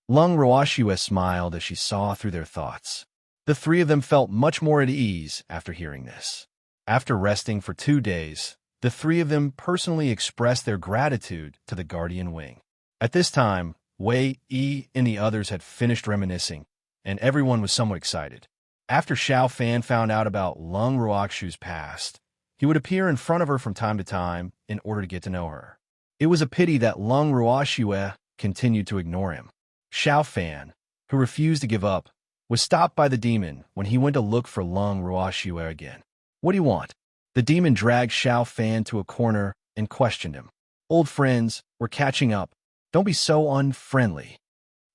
Lung Ruoxue smiled as she saw through their thoughts. The three of them felt much more at ease after hearing this. After resting for 2 days, the three of them personally expressed their gratitude to the Guardian Wing. At this time, Wei Yi and the others had finished reminiscing, and everyone was somewhat excited. After Xiao Fan found out about Lung Ruoxue's past, he would appear in front of her from time to time in order to get to know her. It was a pity that Lung Ruoxue continued to ignore him. Xiao Fan, who refused to give up, was stopped by the demon when he went to look for Lung Ruoxue again. What do you want? The demon dragged Xiao Fan to a corner and questioned him. Old friends, we're catching up. Don't be so unfriendly.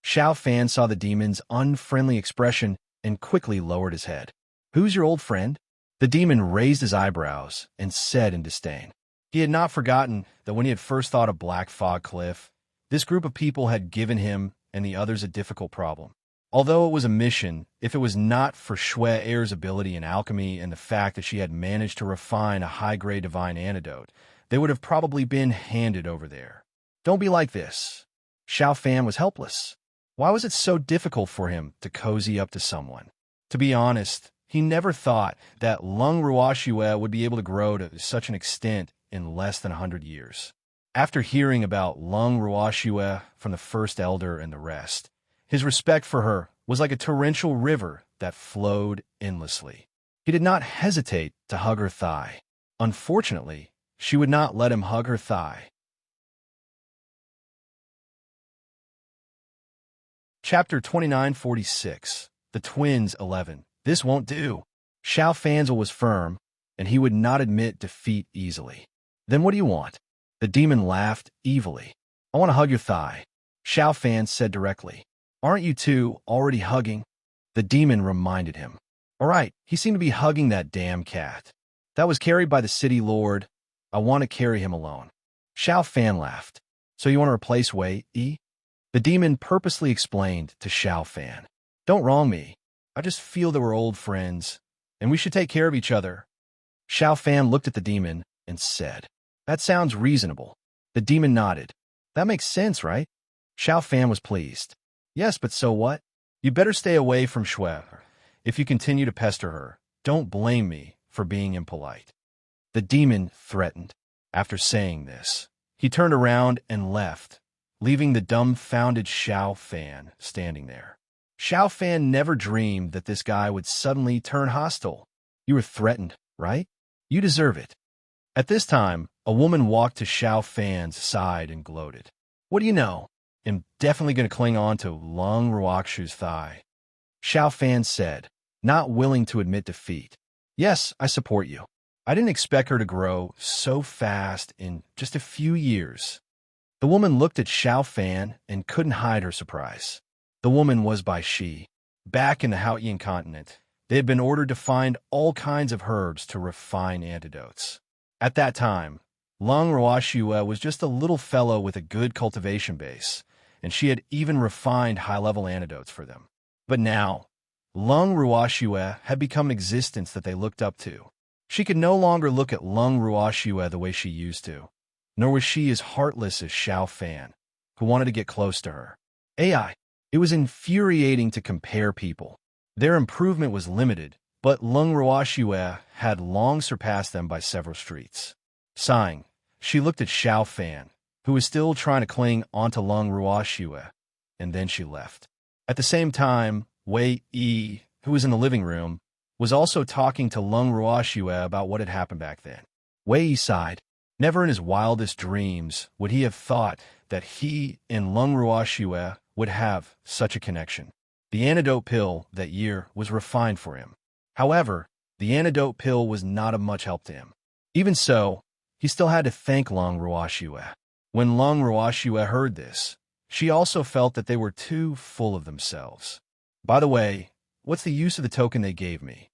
Xiao Fan saw the demon's unfriendly expression and quickly lowered his head. Who's your old friend? The demon raised his eyebrows and said in disdain. He had not forgotten that when he had first thought of Black Fog Cliff, this group of people had given him and the others a difficult problem. Although it was a mission, if it was not for Xue Er's ability in alchemy and the fact that she had managed to refine a high-grade divine antidote, they would have probably been handed over there. Don't be like this. Xiao Fan was helpless. Why was it so difficult for him to cozy up to someone? To be honest, he never thought that Lung Ruoxue would be able to grow to such an extent in less than 100 years. After hearing about Lung Ruoxue from the first elder and the rest, his respect for her was like a torrential river that flowed endlessly. He did not hesitate to hug her thigh. Unfortunately, she would not let him hug her thigh. Chapter 2946. The Twins 11. This won't do. Xiao Fan's was firm, and he would not admit defeat easily. Then what do you want? The demon laughed evilly. I want to hug your thigh. Xiao Fan said directly. Aren't you two already hugging? The demon reminded him. All right, he seemed to be hugging that damn cat. That was carried by the city lord. I want to carry him alone. Xiao Fan laughed. So you want to replace Wei Yi? The demon purposely explained to Xiao Fan. Don't wrong me. I just feel that we're old friends, and we should take care of each other. Xiao Fan looked at the demon and said, That sounds reasonable. The demon nodded. That makes sense, right? Xiao Fan was pleased. Yes, but so what? You better stay away from Xue. If you continue to pester her, don't blame me for being impolite. The demon threatened. After saying this, he turned around and left, leaving the dumbfounded Xiao Fan standing there. Xiao Fan never dreamed that this guy would suddenly turn hostile. You were threatened, right? You deserve it. At this time, a woman walked to Xiao Fan's side and gloated. What do you know? I'm definitely going to cling on to Lung Ruoxue's thigh. Xiao Fan said, not willing to admit defeat. Yes, I support you. I didn't expect her to grow so fast in just a few years. The woman looked at Xiao Fan and couldn't hide her surprise. The woman was Bai Shi. Back in the Haotian continent, they had been ordered to find all kinds of herbs to refine antidotes. At that time, Lung Ruoxue was just a little fellow with a good cultivation base, and she had even refined high-level antidotes for them. But now, Lung Ruoxue had become an existence that they looked up to. She could no longer look at Lung Ruoxue the way she used to, nor was she as heartless as Xiao Fan, who wanted to get close to her. AI. It was infuriating to compare people. Their improvement was limited, but Lung Ruoxue had long surpassed them by several streets. Sighing, she looked at Xiao Fan, who was still trying to cling onto Lung Ruoxue, and then she left. At the same time, Wei Yi, who was in the living room, was also talking to Lung Ruoxue about what had happened back then. Wei Yi sighed. Never in his wildest dreams would he have thought that he and Lung Ruoxue would have such a connection. The antidote pill that year was refined for him. However, the antidote pill was not of much help to him. Even so, he still had to thank Lung Ruoxue. When Lung Ruoxue heard this, she also felt that they were too full of themselves. By the way, what's the use of the token they gave me?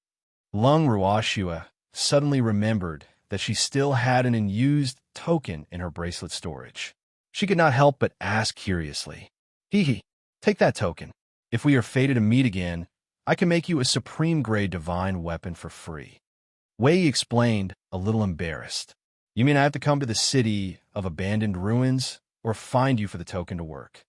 Lung Ruoxue suddenly remembered that she still had an unused token in her bracelet storage. She could not help but ask curiously, "Hee, take that token. If we are fated to meet again, I can make you a supreme-grade divine weapon for free." Wei explained, a little embarrassed. "You mean I have to come to the city of abandoned ruins, or find you for the token to work?"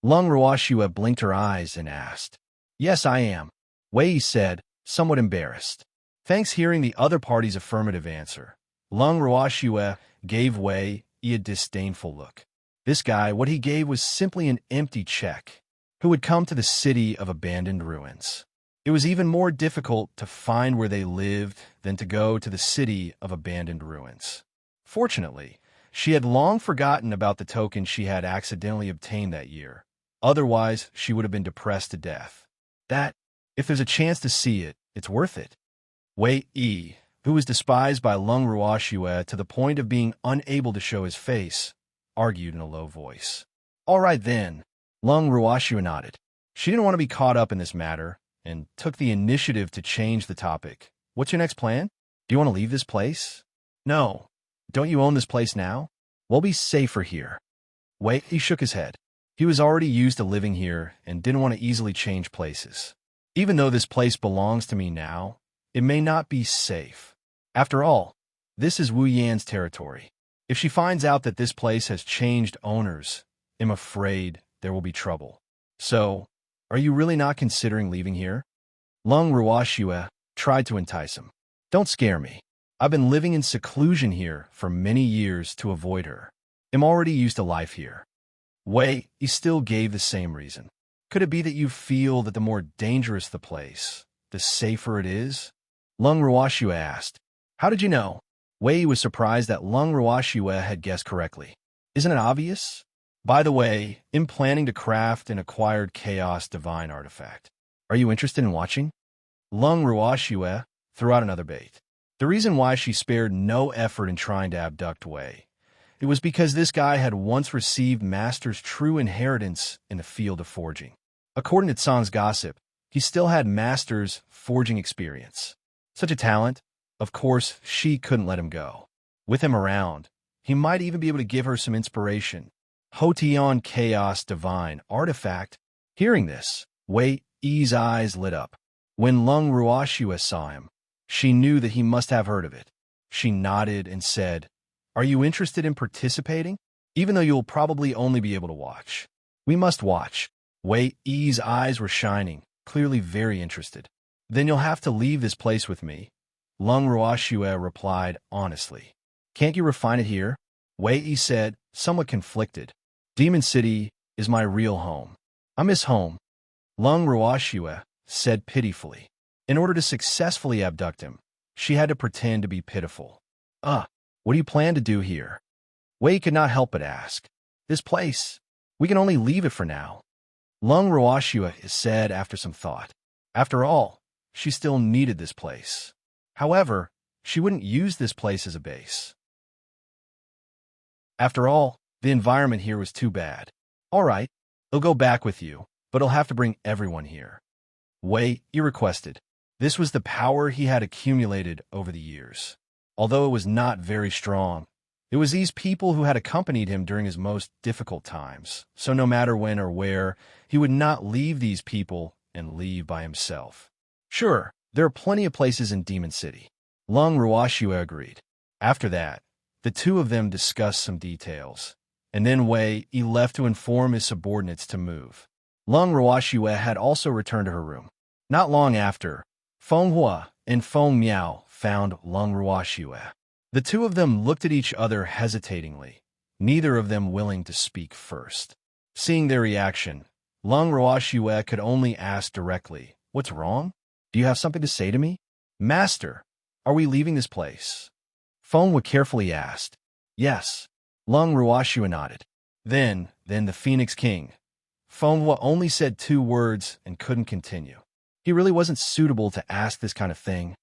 Lung Ruoxue blinked her eyes and asked. "Yes, I am," Wei said, somewhat embarrassed. Thanks hearing the other party's affirmative answer, Lung Ruoxue gave Wei a disdainful look. This guy, what he gave was simply an empty check, who would come to the city of abandoned ruins. It was even more difficult to find where they lived than to go to the city of abandoned ruins. Fortunately, she had long forgotten about the token she had accidentally obtained that year. Otherwise, she would have been depressed to death. That, if there's a chance to see it, it's worth it. Wei Yi, who was despised by Lung Ruoxue to the point of being unable to show his face, argued in a low voice. "All right then." Lung Ruoxue nodded. She didn't want to be caught up in this matter, and took the initiative to change the topic. "What's your next plan? Do you want to leave this place?" "No. Don't you own this place now? We'll be safer here." Wei Yi shook his head. He was already used to living here and didn't want to easily change places. "Even though this place belongs to me now, it may not be safe. After all, this is Wu Yan's territory. If she finds out that this place has changed owners, I'm afraid there will be trouble. So, are you really not considering leaving here?" Lung Ruoxue tried to entice him. "Don't scare me. I've been living in seclusion here for many years to avoid her. I'm already used to life here." Wei Yi still gave the same reason. "Could it be that you feel that the more dangerous the place, the safer it is?" Lung Ruoxue asked. "How did you know?" Wei Yi was surprised that Lung Ruoxue had guessed correctly. "Isn't it obvious? By the way, I'm planning to craft an acquired chaos divine artifact. Are you interested in watching?" Lung Ruoxue threw out another bait. The reason why she spared no effort in trying to abduct Wei, it was because this guy had once received Master's true inheritance in the field of forging. According to Tsang's gossip, he still had Master's forging experience. Such a talent, of course, she couldn't let him go. With him around, he might even be able to give her some inspiration. Hotion Chaos Divine Artifact. Hearing this, Wei Yi's eyes lit up. When Lung Ruoxue saw him, she knew that he must have heard of it. She nodded and said, "Are you interested in participating? Even though you'll probably only be able to watch." "We must watch." Wei Yi's eyes were shining, clearly very interested. "Then you'll have to leave this place with me," Lung Ruoxue replied honestly. "Can't you refine it here?" Wei Yi said, somewhat conflicted. "Demon City is my real home. I miss home." Lung Ruoxue said pitifully. In order to successfully abduct him, she had to pretend to be pitiful. What do you plan to do here?" Wei could not help but ask. "This place, we can only leave it for now," Lung Ruoxue said after some thought. After all, she still needed this place. However, she wouldn't use this place as a base. After all, the environment here was too bad. "All right, he'll go back with you, but he'll have to bring everyone here," Wei Yi requested. This was the power he had accumulated over the years. Although it was not very strong, it was these people who had accompanied him during his most difficult times. So no matter when or where, he would not leave these people and leave by himself. Sure, there are plenty of places in Demon City. Lung Ruoxue agreed. After that, the two of them discussed some details, and then Wei Yi left to inform his subordinates to move. Lung Ruoxue had also returned to her room. Not long after, Feng Hua and Feng Miao found Lung Ruoxue. The two of them looked at each other hesitatingly, neither of them willing to speak first. Seeing their reaction, Lung Ruoxue could only ask directly, "What's wrong? Do you have something to say to me?" "Master, are we leaving this place?" Feng Hua carefully asked. "Yes." Lung Ruoxue nodded. Then the Phoenix King. Feng Hua only said 2 words and couldn't continue. He really wasn't suitable to ask this kind of thing.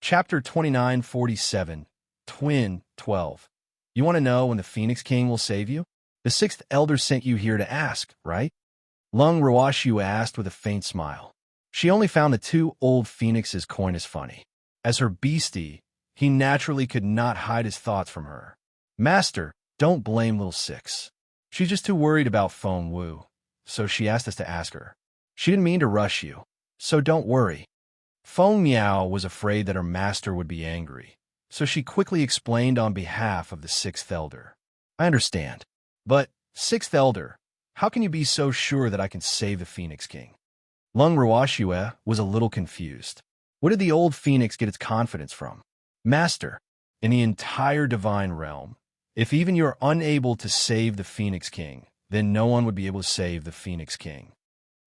Chapter 2947, Twin 12. You want to know when the Phoenix King will save you? The 6th Elder sent you here to ask, right? Lung Ruoxue asked with a faint smile. She only found the 2 old phoenixes' coyness funny. As her beastie, he naturally could not hide his thoughts from her. "Master, don't blame little 6. She's just too worried about Feng Wu, so she asked us to ask her. She didn't mean to rush you, so don't worry." Feng Miao was afraid that her master would be angry, so she quickly explained on behalf of the 6th Elder. "I understand. But, 6th Elder, how can you be so sure that I can save the Phoenix King?" Lung Ruoxue was a little confused. What did the old phoenix get its confidence from? "Master, in the entire divine realm, if even you are unable to save the Phoenix King, then no one would be able to save the Phoenix King."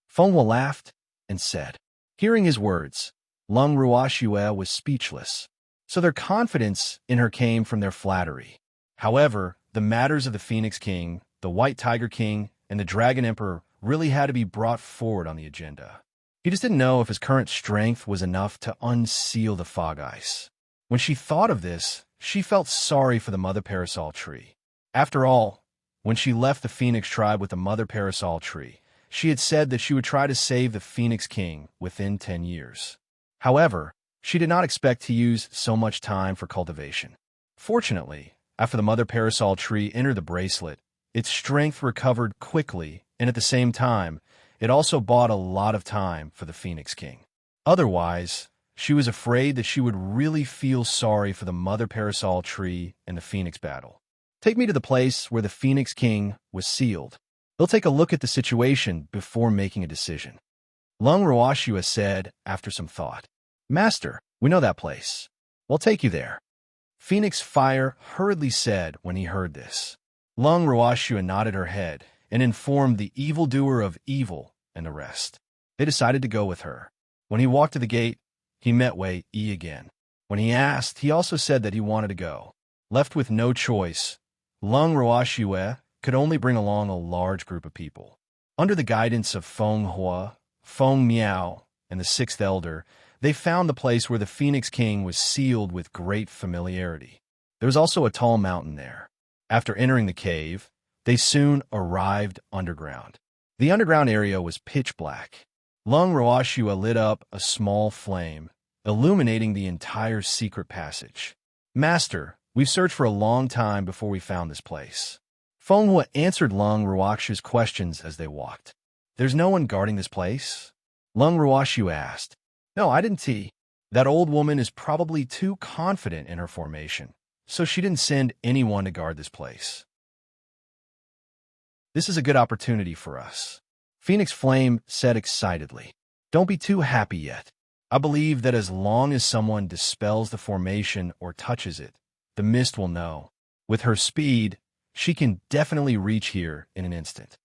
Feng Hua laughed and said. Hearing his words, Lung Ruoxue was speechless. So their confidence in her came from their flattery. However, the matters of the Phoenix King, the White Tiger King, and the Dragon Emperor really had to be brought forward on the agenda. He just didn't know if his current strength was enough to unseal the fog ice. When she thought of this, she felt sorry for the Mother Parasol Tree. After all, when she left the Phoenix tribe with the Mother Parasol Tree, she had said that she would try to save the Phoenix King within 10 years. However, she did not expect to use so much time for cultivation. Fortunately, after the Mother Parasol Tree entered the bracelet, its strength recovered quickly, and at the same time, it also bought a lot of time for the Phoenix King. Otherwise, she was afraid that she would really feel sorry for the Mother Parasol Tree in the Phoenix battle. "Take me to the place where the Phoenix King was sealed. They'll take a look at the situation before making a decision," Lung Ruoxue said after some thought. "Master, we know that place. We'll take you there," Phoenix Fire hurriedly said when he heard this. Lung Ruoxue nodded her head and informed the evildoer of evil and the rest. They decided to go with her. When he walked to the gate, he met Wei Yi again. When he asked, he also said that he wanted to go. Left with no choice, Lung Ruoxue could only bring along a large group of people. Under the guidance of Feng Hua, Feng Miao, and the 6th Elder, they found the place where the Phoenix King was sealed with great familiarity. There was also a tall mountain there. After entering the cave, they soon arrived underground. The underground area was pitch black. Lung Ruoxue lit up a small flame, illuminating the entire secret passage. "Master, we've searched for a long time before we found this place." Feng Hua answered Lung Ruoxue's questions as they walked. "There's no one guarding this place?" Lung Ruoxue asked. "No, I didn't see. That old woman is probably too confident in her formation, so she didn't send anyone to guard this place. This is a good opportunity for us," Phoenix Flame said excitedly. "Don't be too happy yet. I believe that as long as someone dispels the formation or touches it, the mist will know. With her speed, she can definitely reach here in an instant."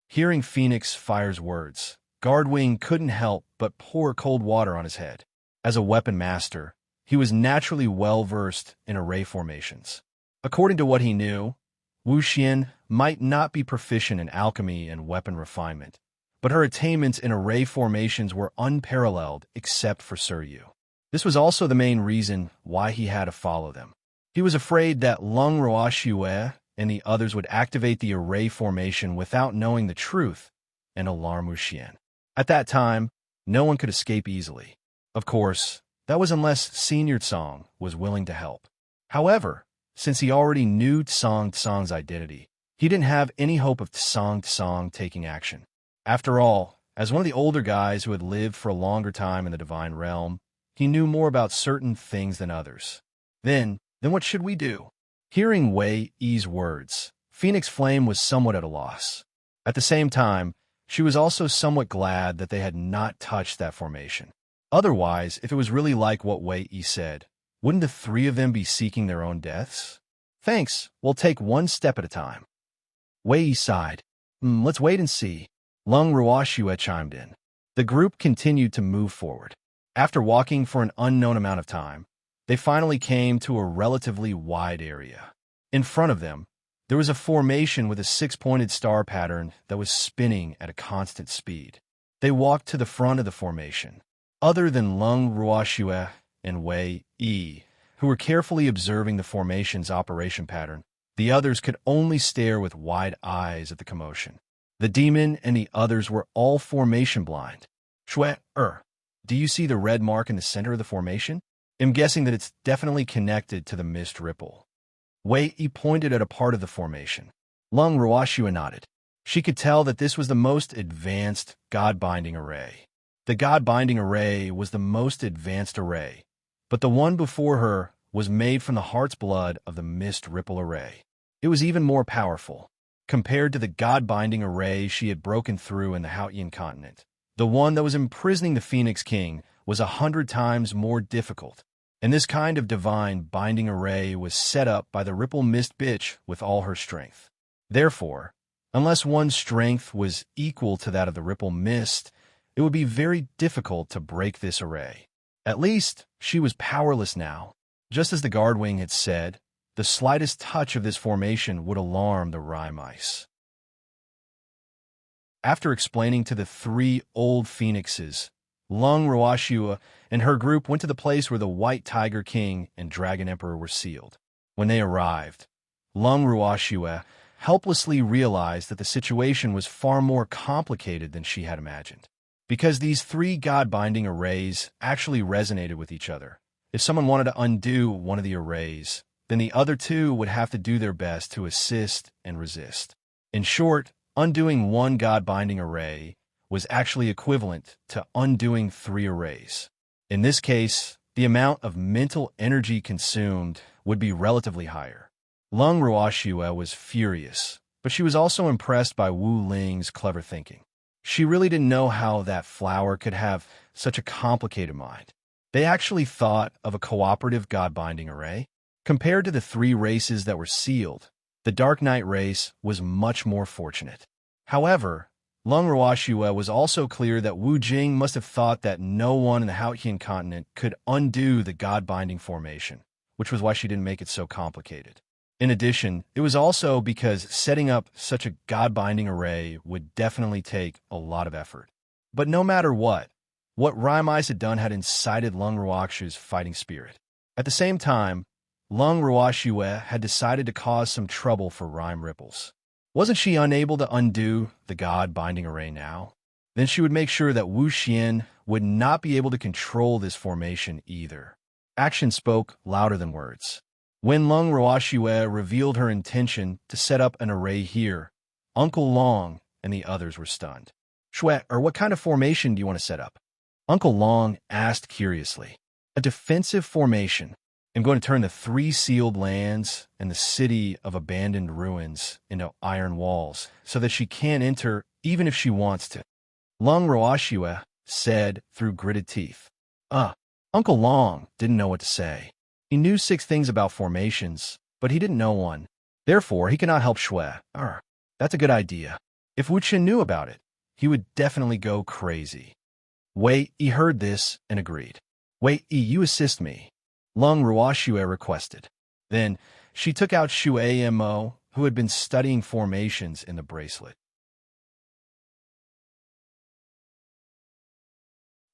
Hearing Phoenix Fire's words, Guardwing couldn't help but pour cold water on his head. As a weapon master, he was naturally well-versed in array formations. According to what he knew, Wu Xian might not be proficient in alchemy and weapon refinement, but her attainments in array formations were unparalleled except for Suryu. This was also the main reason why he had to follow them. He was afraid that Lung Ruoxue and the others would activate the array formation without knowing the truth, and alarm Wu Xian. At that time, no one could escape easily. Of course, that was unless Senior Tsang was willing to help. However, since he already knew Tsang's identity, he didn't have any hope of Tsang taking action. After all, as one of the older guys who had lived for a longer time in the divine realm, he knew more about certain things than others. Then what should we do? Hearing Wei Yi's words, Phoenix Flame was somewhat at a loss. At the same time, she was also somewhat glad that they had not touched that formation. Otherwise, if it was really like what Wei Yi said, wouldn't the three of them be seeking their own deaths? Thanks, we'll take one step at a time. Wei Yi sighed. Let's wait and see. Lung Ruoxue chimed in. The group continued to move forward. After walking for an unknown amount of time, they finally came to a relatively wide area. In front of them, there was a formation with a six-pointed star pattern that was spinning at a constant speed. They walked to the front of the formation. Other than Lung Ruoxue and Wei Yi, who were carefully observing the formation's operation pattern, the others could only stare with wide eyes at the commotion. The demon and the others were all formation blind. Do you see the red mark in the center of the formation? I'm guessing that it's definitely connected to the mist ripple. Wei Yi pointed at a part of the formation. Lung Ruoxue nodded. She could tell that this was the most advanced God-binding array. The God-binding array was the most advanced array, but the one before her was made from the heart's blood of the mist ripple array. It was even more powerful. Compared to the God-binding array she had broken through in the Haotian continent, the one that was imprisoning the Phoenix King was 100 times more difficult, and this kind of divine binding array was set up by the Ripple Mist Bitch with all her strength. Therefore, unless one's strength was equal to that of the Ripple Mist, it would be very difficult to break this array. At least, she was powerless now. Just as the Guardwing had said, the slightest touch of this formation would alarm the Rye Mice. After explaining to the three old phoenixes, Lung Ruoxue and her group went to the place where the White Tiger King and Dragon Emperor were sealed. When they arrived, Lung Ruoxue helplessly realized that the situation was far more complicated than she had imagined. Because these three God-binding arrays actually resonated with each other. If someone wanted to undo one of the arrays, then the other two would have to do their best to assist and resist. In short, undoing one God-binding array was actually equivalent to undoing three arrays. In this case, the amount of mental energy consumed would be relatively higher. Lung Ruoxue was furious, but she was also impressed by Wu Ling's clever thinking. She really didn't know how that flower could have such a complicated mind. They actually thought of a cooperative God-binding array. Compared to the three races that were sealed, the Dark Knight race was much more fortunate. However, Lung Ruoxue was also clear that Wu Jing must have thought that no one in the Haotian continent could undo the God-binding formation, which was why she didn't make it so complicated. In addition, it was also because setting up such a God-binding array would definitely take a lot of effort. But no matter what Rye Mice had done had incited Lung Ruoxue's fighting spirit. At the same time, Lung Ruoxue had decided to cause some trouble for Rhyme Ripples. Wasn't she unable to undo the God-binding array now? Then she would make sure that Wu Xian would not be able to control this formation either. Action spoke louder than words. When Lung Ruoxue revealed her intention to set up an array here, Uncle Long and the others were stunned. What kind of formation do you want to set up? Uncle Long asked curiously. A defensive formation. I'm going to turn the three sealed lands and the city of abandoned ruins into iron walls so that she can't enter even if she wants to. Lung Ruoxue said through gritted teeth. Uncle Long didn't know what to say. He knew 6 things about formations, but he didn't know one. Therefore, he could not help Shui. That's a good idea. If Wu Chen knew about it, he would definitely go crazy. Wei Yi heard this and agreed. Wei Yi, you assist me, Lung Ruoxue requested. Then, she took out Shui Mo, who had been studying formations in the bracelet.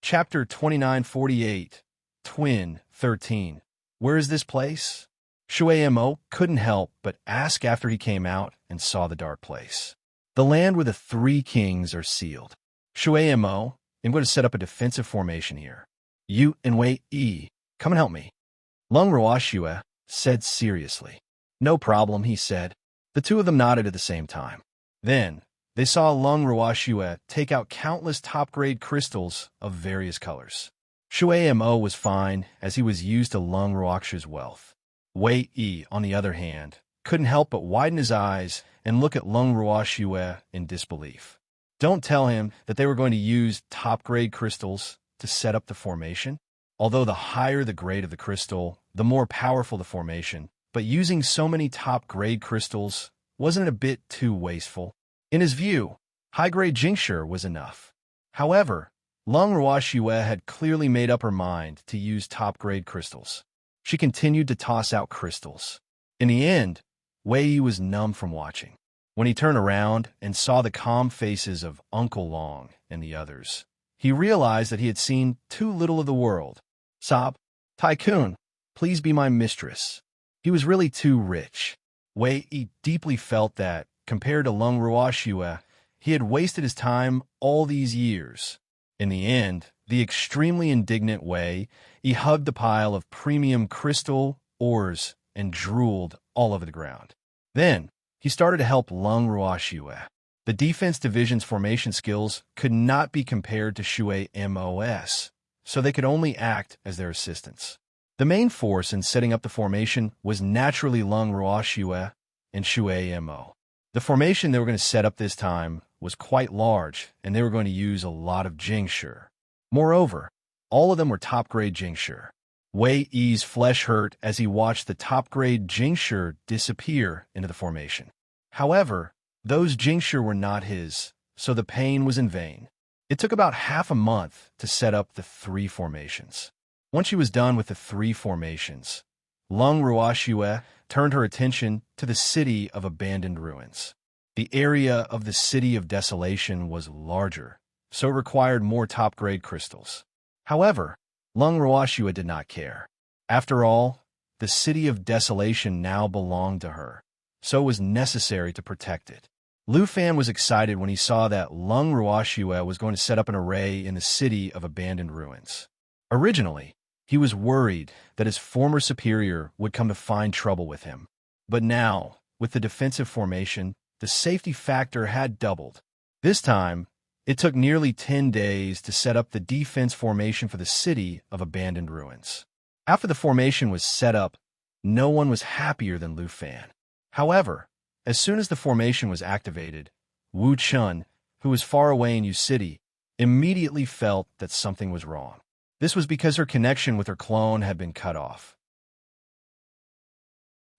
Chapter 2948, Twin 13. Where is this place? Shui Mo couldn't help but ask after he came out and saw the dark place. The land where the three kings are sealed. Shui Mo, I'm going to set up a defensive formation here. You and Wei Yi, come and help me. Lung Ruoxue said seriously. No problem, he said. The two of them nodded at the same time. Then, they saw Lung Ruoxue take out countless top-grade crystals of various colors. Shui Mo was fine, as he was used to Lung Ruoxue's wealth. Wei Yi, on the other hand, couldn't help but widen his eyes and look at Lung Ruoxue in disbelief. Don't tell him that they were going to use top-grade crystals to set up the formation. Although the higher the grade of the crystal, the more powerful the formation, but using so many top-grade crystals wasn't it a bit too wasteful? In his view, high-grade Jingshi was enough. However, Lung Ruoxue had clearly made up her mind to use top-grade crystals. She continued to toss out crystals. In the end, Wei Yi was numb from watching. When he turned around and saw the calm faces of Uncle Long and the others, he realized that he had seen too little of the world. Sob, Tycoon, please be my mistress. He was really too rich. Wei Yi deeply felt that, compared to Lung Ruoxue, he had wasted his time all these years. In the end, the extremely indignant Wei Yi hugged the pile of premium crystal ores and drooled all over the ground. Then, he started to help Lung Ruoxue. The defense division's formation skills could not be compared to Shui Mo's, so they could only act as their assistants. The main force in setting up the formation was naturally Lung Ruoxue and Shui Mo. The formation they were going to set up this time was quite large, and they were going to use a lot of Jingshi. Moreover, all of them were top-grade Jingshi. Wei Yi's flesh hurt as he watched the top-grade Jingshi disappear into the formation. However, those Jingshi were not his, so the pain was in vain. It took about half a month to set up the three formations. Once she was done with the three formations, Lung Ruoxue turned her attention to the city of abandoned ruins. The area of the City of Desolation was larger, so it required more top-grade crystals. However, Lung Ruoxue did not care. After all, the City of Desolation now belonged to her, so it was necessary to protect it. Lu Fan was excited when he saw that Lung Ruoxue was going to set up an array in the City of Abandoned Ruins. Originally, he was worried that his former superior would come to find trouble with him. But now, with the defensive formation, the safety factor had doubled. This time, it took nearly 10 days to set up the defense formation for the City of Abandoned Ruins. After the formation was set up, no one was happier than Lu Fan. However, as soon as the formation was activated, Wu Chun, who was far away in Yu City, immediately felt that something was wrong. This was because her connection with her clone had been cut off.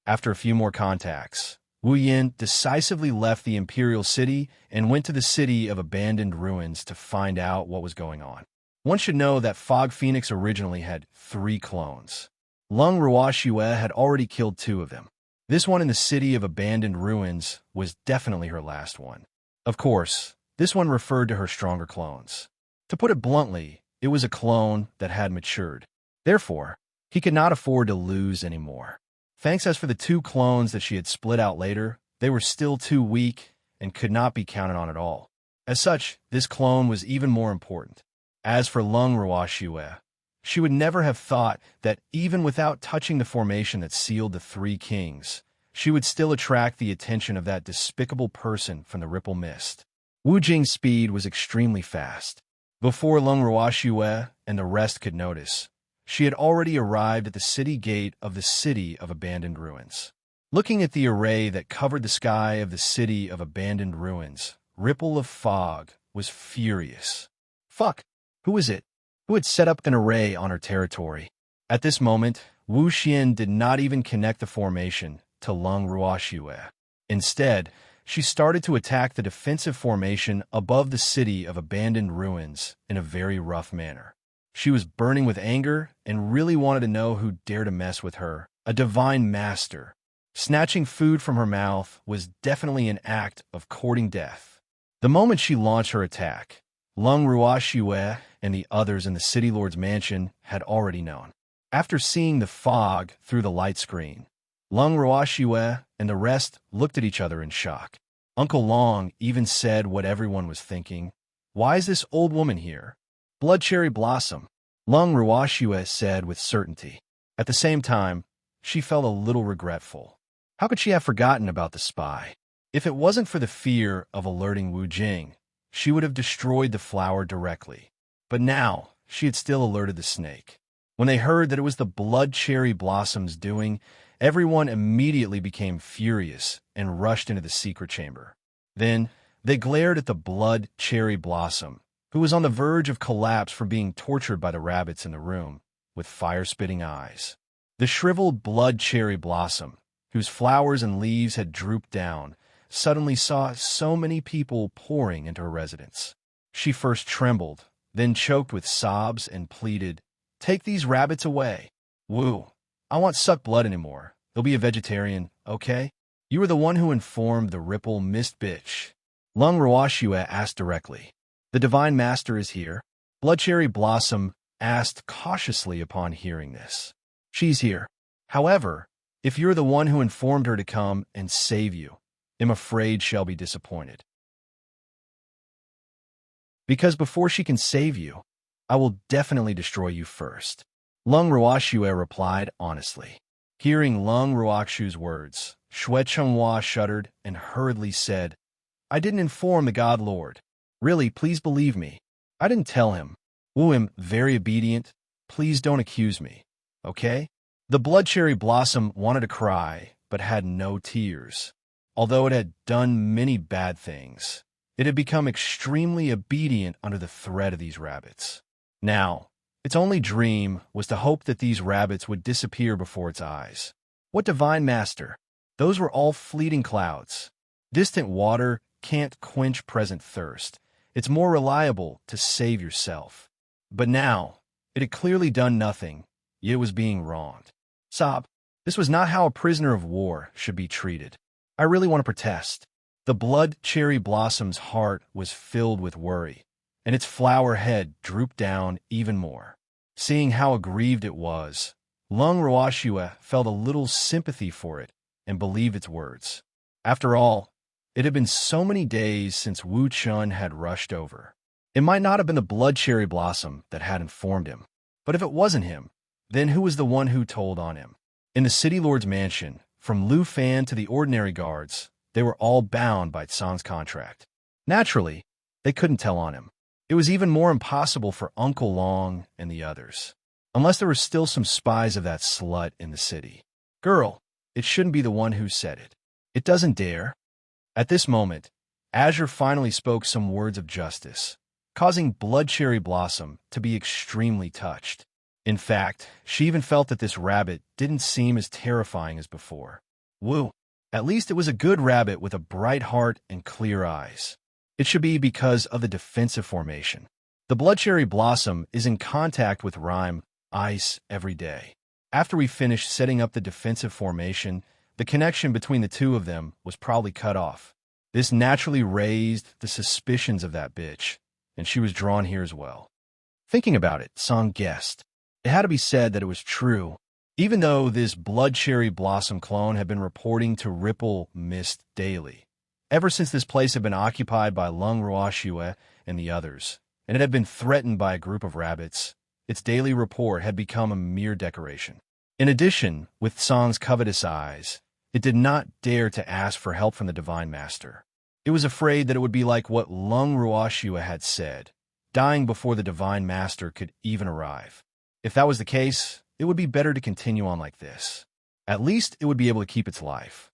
After a few more contacts, Wu Yin decisively left the Imperial City and went to the City of Abandoned Ruins to find out what was going on. One should know that Fog Phoenix originally had 3 clones. Lung Ruoxue had already killed 2 of them. This one in the City of Abandoned Ruins was definitely her last one. Of course, this one referred to her stronger clones. To put it bluntly, it was a clone that had matured. Therefore, he could not afford to lose anymore. Thanks as for the 2 clones that she had split out later, they were still too weak and could not be counted on at all. As such, this clone was even more important. As for Lung Ruoxue, she would never have thought that even without touching the formation that sealed the 3 kings, she would still attract the attention of that despicable person from the Ripple Mist. Wu Jing's speed was extremely fast. Before Lung Ruoxue and the rest could notice, she had already arrived at the city gate of the City of Abandoned Ruins. Looking at the array that covered the sky of the City of Abandoned Ruins, Ripple of Fog was furious. Fuck! Who is it? Who had set up an array on her territory? At this moment, Wu Xian did not even connect the formation to Lung Ruoxue. Instead, she started to attack the defensive formation above the City of Abandoned Ruins in a very rough manner. She was burning with anger and really wanted to know who dared to mess with her, a divine master. Snatching food from her mouth was definitely an act of courting death. The moment she launched her attack, Lung Ruoxue and the others in the City Lord's mansion had already known. After seeing the fog through the light screen, Lung Ruoxue and the rest looked at each other in shock. Uncle Long even said what everyone was thinking. Why is this old woman here? Blood Cherry Blossom, Lung Ruashue said with certainty. At the same time, she felt a little regretful. How could she have forgotten about the spy? If it wasn't for the fear of alerting Wu Jing, she would have destroyed the flower directly. But now, she had still alerted the snake. When they heard that it was the Blood Cherry Blossom's doing, everyone immediately became furious and rushed into the secret chamber. Then, they glared at the Blood Cherry Blossom, who was on the verge of collapse from being tortured by the rabbits in the room, with fire-spitting eyes. The shriveled Blood Cherry Blossom, whose flowers and leaves had drooped down, suddenly saw so many people pouring into her residence. She first trembled, then choked with sobs and pleaded, "Take these rabbits away. Woo, I won't suck blood anymore. They'll be a vegetarian, okay? You were the one who informed the Ripple Mist bitch." Lung Ruashue asked directly. "The Divine Master is here?" Blood Cherry Blossom asked cautiously upon hearing this. "She's here. However, if you're the one who informed her to come and save you, I'm afraid she'll be disappointed. Because before she can save you, I will definitely destroy you first." Lung Ruashue replied honestly. Hearing Lung Ruakshu's words, Xue Chenghua shuddered and hurriedly said, "I didn't inform the God Lord. Really, please believe me. I didn't tell him. Wu am very obedient. Please don't accuse me, okay?" The Blood Cherry Blossom wanted to cry, but had no tears. Although it had done many bad things, it had become extremely obedient under the threat of these rabbits. Now, its only dream was to hope that these rabbits would disappear before its eyes. What Divine Master? Those were all fleeting clouds. Distant water can't quench present thirst. It's more reliable to save yourself. But now, it had clearly done nothing, yet it was being wronged. Sob, this was not how a prisoner of war should be treated. I really want to protest. The Blood Cherry Blossom's heart was filled with worry, and its flower head drooped down even more. Seeing how aggrieved it was, Lung Ruashue felt a little sympathy for it and believed its words. After all, it had been so many days since Wu Chun had rushed over. It might not have been the Blood Cherry Blossom that had informed him, but if it wasn't him, then who was the one who told on him? In the City Lord's mansion, from Lu Fan to the ordinary guards, they were all bound by Tsang's contract. Naturally, they couldn't tell on him. It was even more impossible for Uncle Long and the others, unless there were still some spies of that slut in the city. Girl, it shouldn't be the one who said it. It doesn't dare. At this moment, Azure finally spoke some words of justice, causing Blood Cherry Blossom to be extremely touched. In fact, she even felt that this rabbit didn't seem as terrifying as before. Woo! At least it was a good rabbit with a bright heart and clear eyes. It should be because of the defensive formation. The Blood Cherry Blossom is in contact with Rime, Ice, every day. After we finished setting up the defensive formation, the connection between the two of them was probably cut off. This naturally raised the suspicions of that bitch, and she was drawn here as well. Thinking about it, Song guessed. It had to be said that it was true. Even though this Blood Cherry Blossom clone had been reporting to Ripple Mist daily, ever since this place had been occupied by Lung Ruashue and the others, and it had been threatened by a group of rabbits, its daily report had become a mere decoration. In addition, with Song's covetous eyes, it did not dare to ask for help from the Divine Master. It was afraid that it would be like what Lung Ruashue had said, dying before the Divine Master could even arrive. If that was the case, it would be better to continue on like this. At least it would be able to keep its life.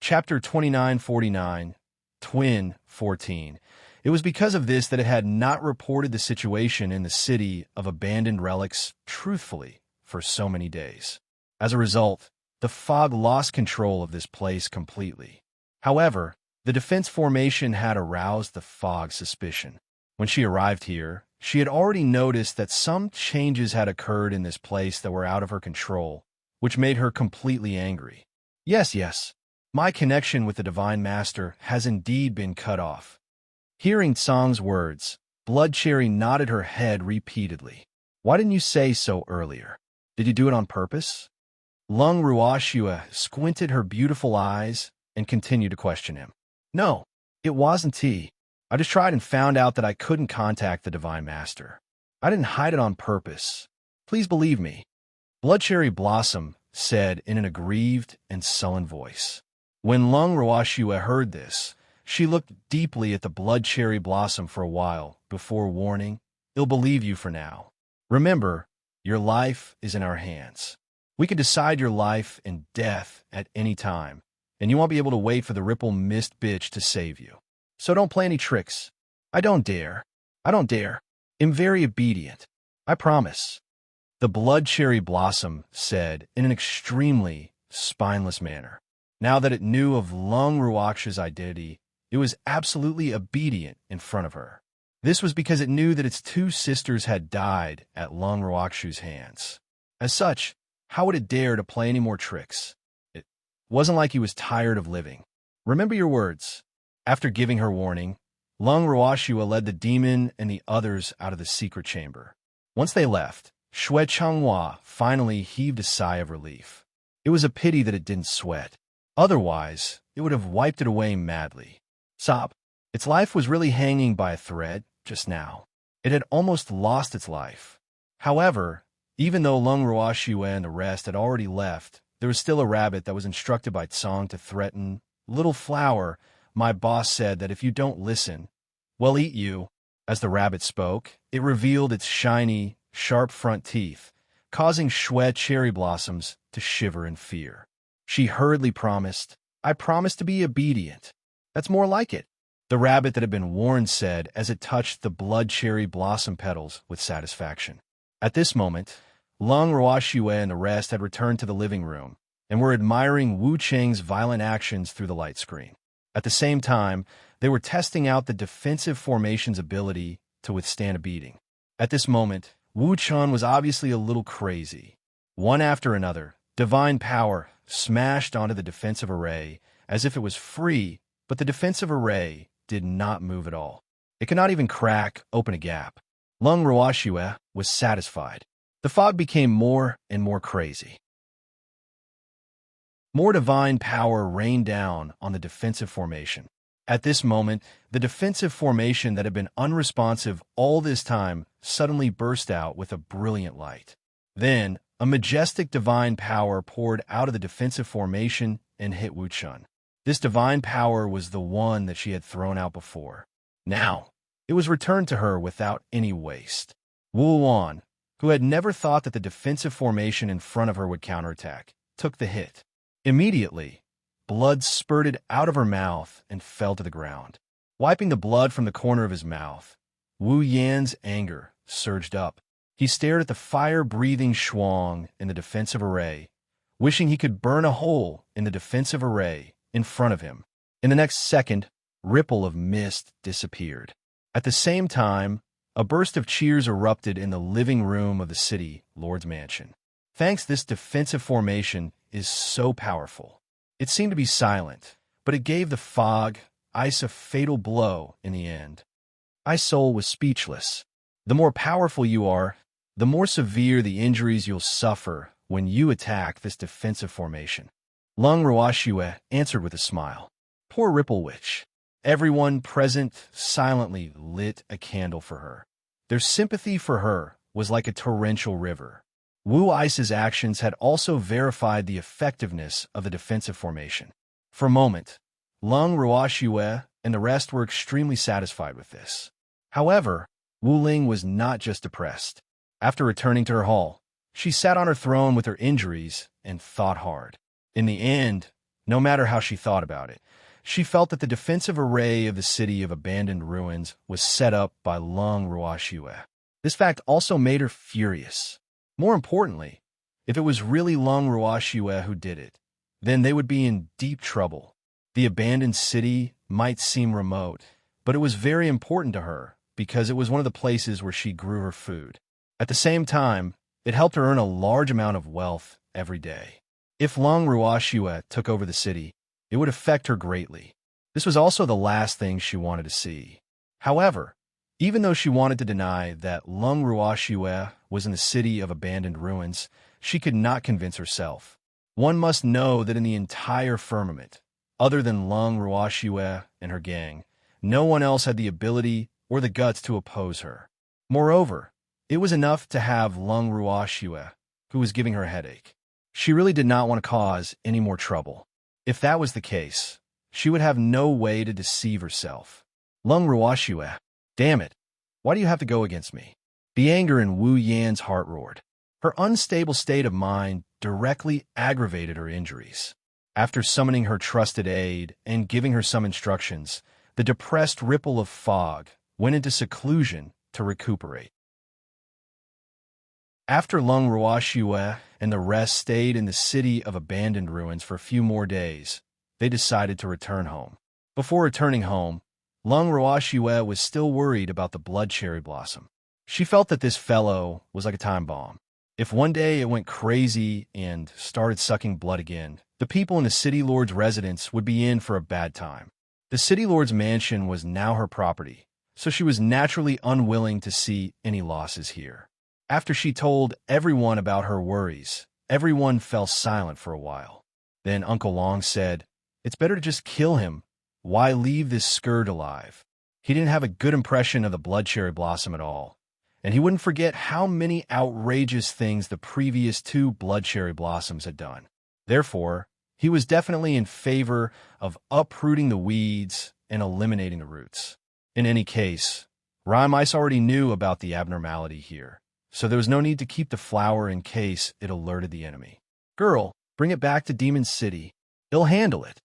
Chapter 2949, Twin 14. It was because of this that it had not reported the situation in the city of abandoned relics truthfully for so many days. As a result, the fog lost control of this place completely. However, the defense formation had aroused the fog's suspicion. When she arrived here, she had already noticed that some changes had occurred in this place that were out of her control, which made her completely angry. Yes, my connection with the Divine Master has indeed been cut off. Hearing Tsang's words, Blood Cherry nodded her head repeatedly. Why didn't you say so earlier? Did you do it on purpose? Lung Ruoxue squinted her beautiful eyes and continued to question him. No, it wasn't tea. I just tried and found out that I couldn't contact the Divine Master. I didn't hide it on purpose. Please believe me. Blood Cherry Blossom said in an aggrieved and sullen voice. When Lung Ruoxue heard this, she looked deeply at the Blood Cherry Blossom for a while before warning, "I'll believe you for now. Remember, your life is in our hands. We can decide your life and death at any time, and you won't be able to wait for the Ripple Mist bitch to save you. So don't play any tricks. I don't dare. I don't dare. I'm very obedient. I promise." The Blood Cherry Blossom said in an extremely spineless manner. Now that it knew of Lung Ruoxue's identity, it was absolutely obedient in front of her. This was because it knew that its two sisters had died at Lung Ruoxue's hands. As such, how would it dare to play any more tricks? It wasn't like he was tired of living. Remember your words. After giving her warning, Lung Ruoxue led the demon and the others out of the secret chamber. Once they left, Xue Changhua finally heaved a sigh of relief. It was a pity that it didn't sweat. Otherwise, it would have wiped it away madly. Sob. Its life was really hanging by a thread just now. It had almost lost its life. However, even though Lung Ruoxue and the rest had already left, there was still a rabbit that was instructed by Tsang to threaten, "Little flower, my boss said that if you don't listen, we'll eat you." As the rabbit spoke, it revealed its shiny, sharp front teeth, causing Xue Cherry Blossoms to shiver in fear. She hurriedly promised, "I promise to be obedient." "That's more like it," the rabbit that had been warned said as it touched the Blood Cherry Blossom petals with satisfaction. At this moment, Lung Ruoxue and the rest had returned to the living room and were admiring Wu Cheng's violent actions through the light screen. At the same time, they were testing out the defensive formation's ability to withstand a beating. At this moment, Wu Chun was obviously a little crazy. One after another, divine power smashed onto the defensive array as if it was free, but the defensive array did not move at all. It could not even crack open a gap. Lung Ruoxue was satisfied. The fog became more and more crazy. More divine power rained down on the defensive formation. At this moment, the defensive formation that had been unresponsive all this time suddenly burst out with a brilliant light. Then, a majestic divine power poured out of the defensive formation and hit Wu Chun. This divine power was the one that she had thrown out before. Now, it was returned to her without any waste. Wu Wan, who had never thought that the defensive formation in front of her would counterattack, took the hit. Immediately, blood spurted out of her mouth and fell to the ground. Wiping the blood from the corner of his mouth, Wu Yan's anger surged up. He stared at the fire-breathing Shuang in the defensive array, wishing he could burn a hole in the defensive array in front of him. In the next second, ripple of mist disappeared. At the same time, a burst of cheers erupted in the living room of the city lord's mansion. Thanks, this defensive formation is so powerful. It seemed to be silent, but it gave the fog ice a fatal blow in the end. Soul was speechless. The more powerful you are, the more severe the injuries you'll suffer when you attack this defensive formation. Lung Ruoxue answered with a smile. Poor Ripple Witch. Everyone present silently lit a candle for her. Their sympathy for her was like a torrential river. Wu Ice's actions had also verified the effectiveness of the defensive formation. For a moment, Lung Ruoxue and the rest were extremely satisfied with this. However, Wu Ling was not just depressed. After returning to her hall, she sat on her throne with her injuries and thought hard. In the end, no matter how she thought about it, she felt that the defensive array of the city of abandoned ruins was set up by Lung Ruoxue. This fact also made her furious. More importantly, if it was really Lung Ruoxue who did it, then they would be in deep trouble. The abandoned city might seem remote, but it was very important to her because it was one of the places where she grew her food. At the same time, it helped her earn a large amount of wealth every day. If Lung Ruoxue took over the city, it would affect her greatly. This was also the last thing she wanted to see. However, even though she wanted to deny that Lung Ruoxue was in the city of abandoned ruins, she could not convince herself. One must know that in the entire firmament, other than Lung Ruoxue and her gang, no one else had the ability or the guts to oppose her. Moreover, it was enough to have Lung Ruoxue, who was giving her a headache. She really did not want to cause any more trouble. If that was the case, she would have no way to deceive herself. Lung Ruoxue, damn it, why do you have to go against me? The anger in Wu Yan's heart roared. Her unstable state of mind directly aggravated her injuries. After summoning her trusted aide and giving her some instructions, the depressed ripple of fog went into seclusion to recuperate. After Lung Ruoxue and the rest stayed in the city of abandoned ruins for a few more days, they decided to return home. Before returning home, Lung Ruoxue was still worried about the blood cherry blossom. She felt that this fellow was like a time bomb. If one day it went crazy and started sucking blood again, the people in the city lord's residence would be in for a bad time. The city lord's mansion was now her property, so she was naturally unwilling to see any losses here. After she told everyone about her worries, everyone fell silent for a while. Then Uncle Long said, "It's better to just kill him. Why leave this scourge alive?" He didn't have a good impression of the blood cherry blossom at all, and he wouldn't forget how many outrageous things the previous 2 blood cherry blossoms had done. Therefore, he was definitely in favor of uprooting the weeds and eliminating the roots. In any case, Rhymice already knew about the abnormality here, so there was no need to keep the flower in case it alerted the enemy. "Girl, bring it back to Demon City. They'll handle it,"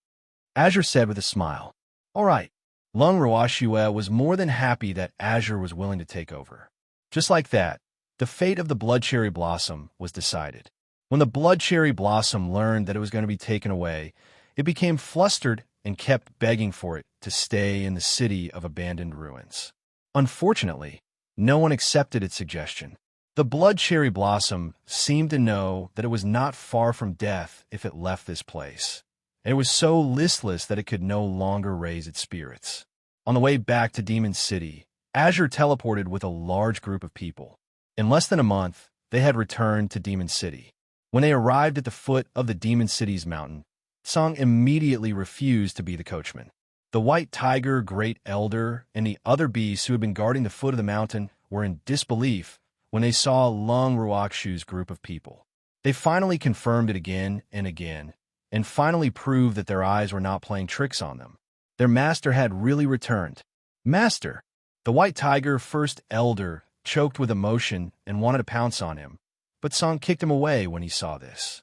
Azure said with a smile. All right. Lung Ruoxue was more than happy that Azure was willing to take over. Just like that, the fate of the Blood Cherry Blossom was decided. When the Blood Cherry Blossom learned that it was going to be taken away, it became flustered and kept begging for it to stay in the city of abandoned ruins. Unfortunately, no one accepted its suggestion. The Blood Cherry Blossom seemed to know that it was not far from death if it left this place, and it was so listless that it could no longer raise its spirits. On the way back to Demon City, Azure teleported with a large group of people. In less than a month, they had returned to Demon City. When they arrived at the foot of the Demon City's mountain, Song immediately refused to be the coachman. The White Tiger, Great Elder, and the other beasts who had been guarding the foot of the mountain were in disbelief when they saw Lung Ruoxue's group of people. They finally confirmed it again and again, and finally proved that their eyes were not playing tricks on them. Their master had really returned. Master! The White Tiger, First Elder, choked with emotion and wanted to pounce on him, but Song kicked him away when he saw this.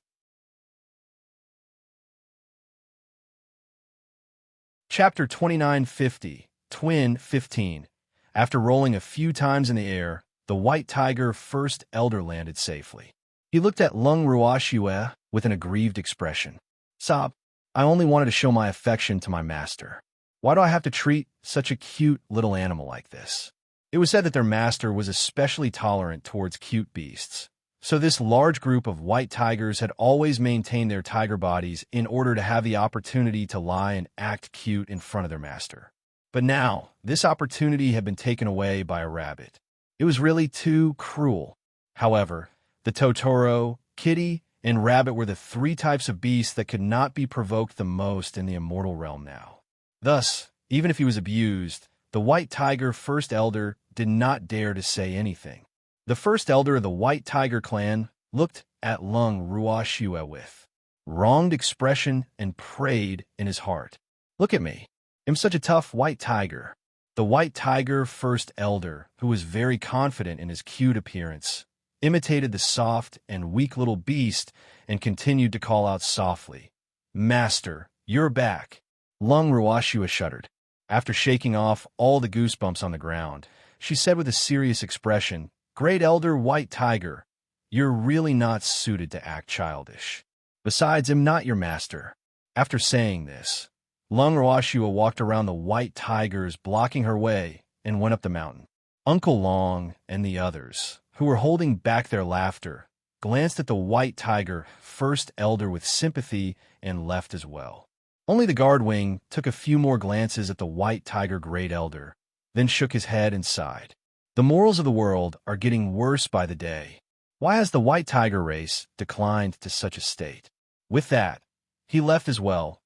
Chapter 2950, Twin 15. After rolling a few times in the air, the White Tiger, First Elder, landed safely. He looked at Lung Ruoxue with an aggrieved expression. "Sob, I only wanted to show my affection to my master. Why do I have to treat such a cute little animal like this?" It was said that their master was especially tolerant towards cute beasts, so this large group of white tigers had always maintained their tiger bodies in order to have the opportunity to lie and act cute in front of their master. But now, this opportunity had been taken away by a rabbit. It was really too cruel. However, the Totoro, Kitty, and Rabbit were the 3 types of beasts that could not be provoked the most in the immortal realm now. Thus, even if he was abused, the White Tiger, First Elder, did not dare to say anything. The First Elder of the White Tiger clan looked at Lung Ruoxue with wronged expression and prayed in his heart. "Look at me. I'm such a tough white tiger." The White Tiger, First Elder, who was very confident in his cute appearance, imitated the soft and weak little beast and continued to call out softly, "Master, you're back." Lung Ruoxue shuddered. After shaking off all the goosebumps on the ground, she said with a serious expression, "Great Elder White Tiger, you're really not suited to act childish. Besides, I'm not your master." After saying this, Lung Ruoxue walked around the white tigers, blocking her way, and went up the mountain. Uncle Long and the others, who were holding back their laughter, glanced at the White Tiger, First Elder with sympathy and left as well. Only the guard wing took a few more glances at the White Tiger, Great Elder, then shook his head and sighed. The morals of the world are getting worse by the day. Why has the White Tiger race declined to such a state? With that, he left as well,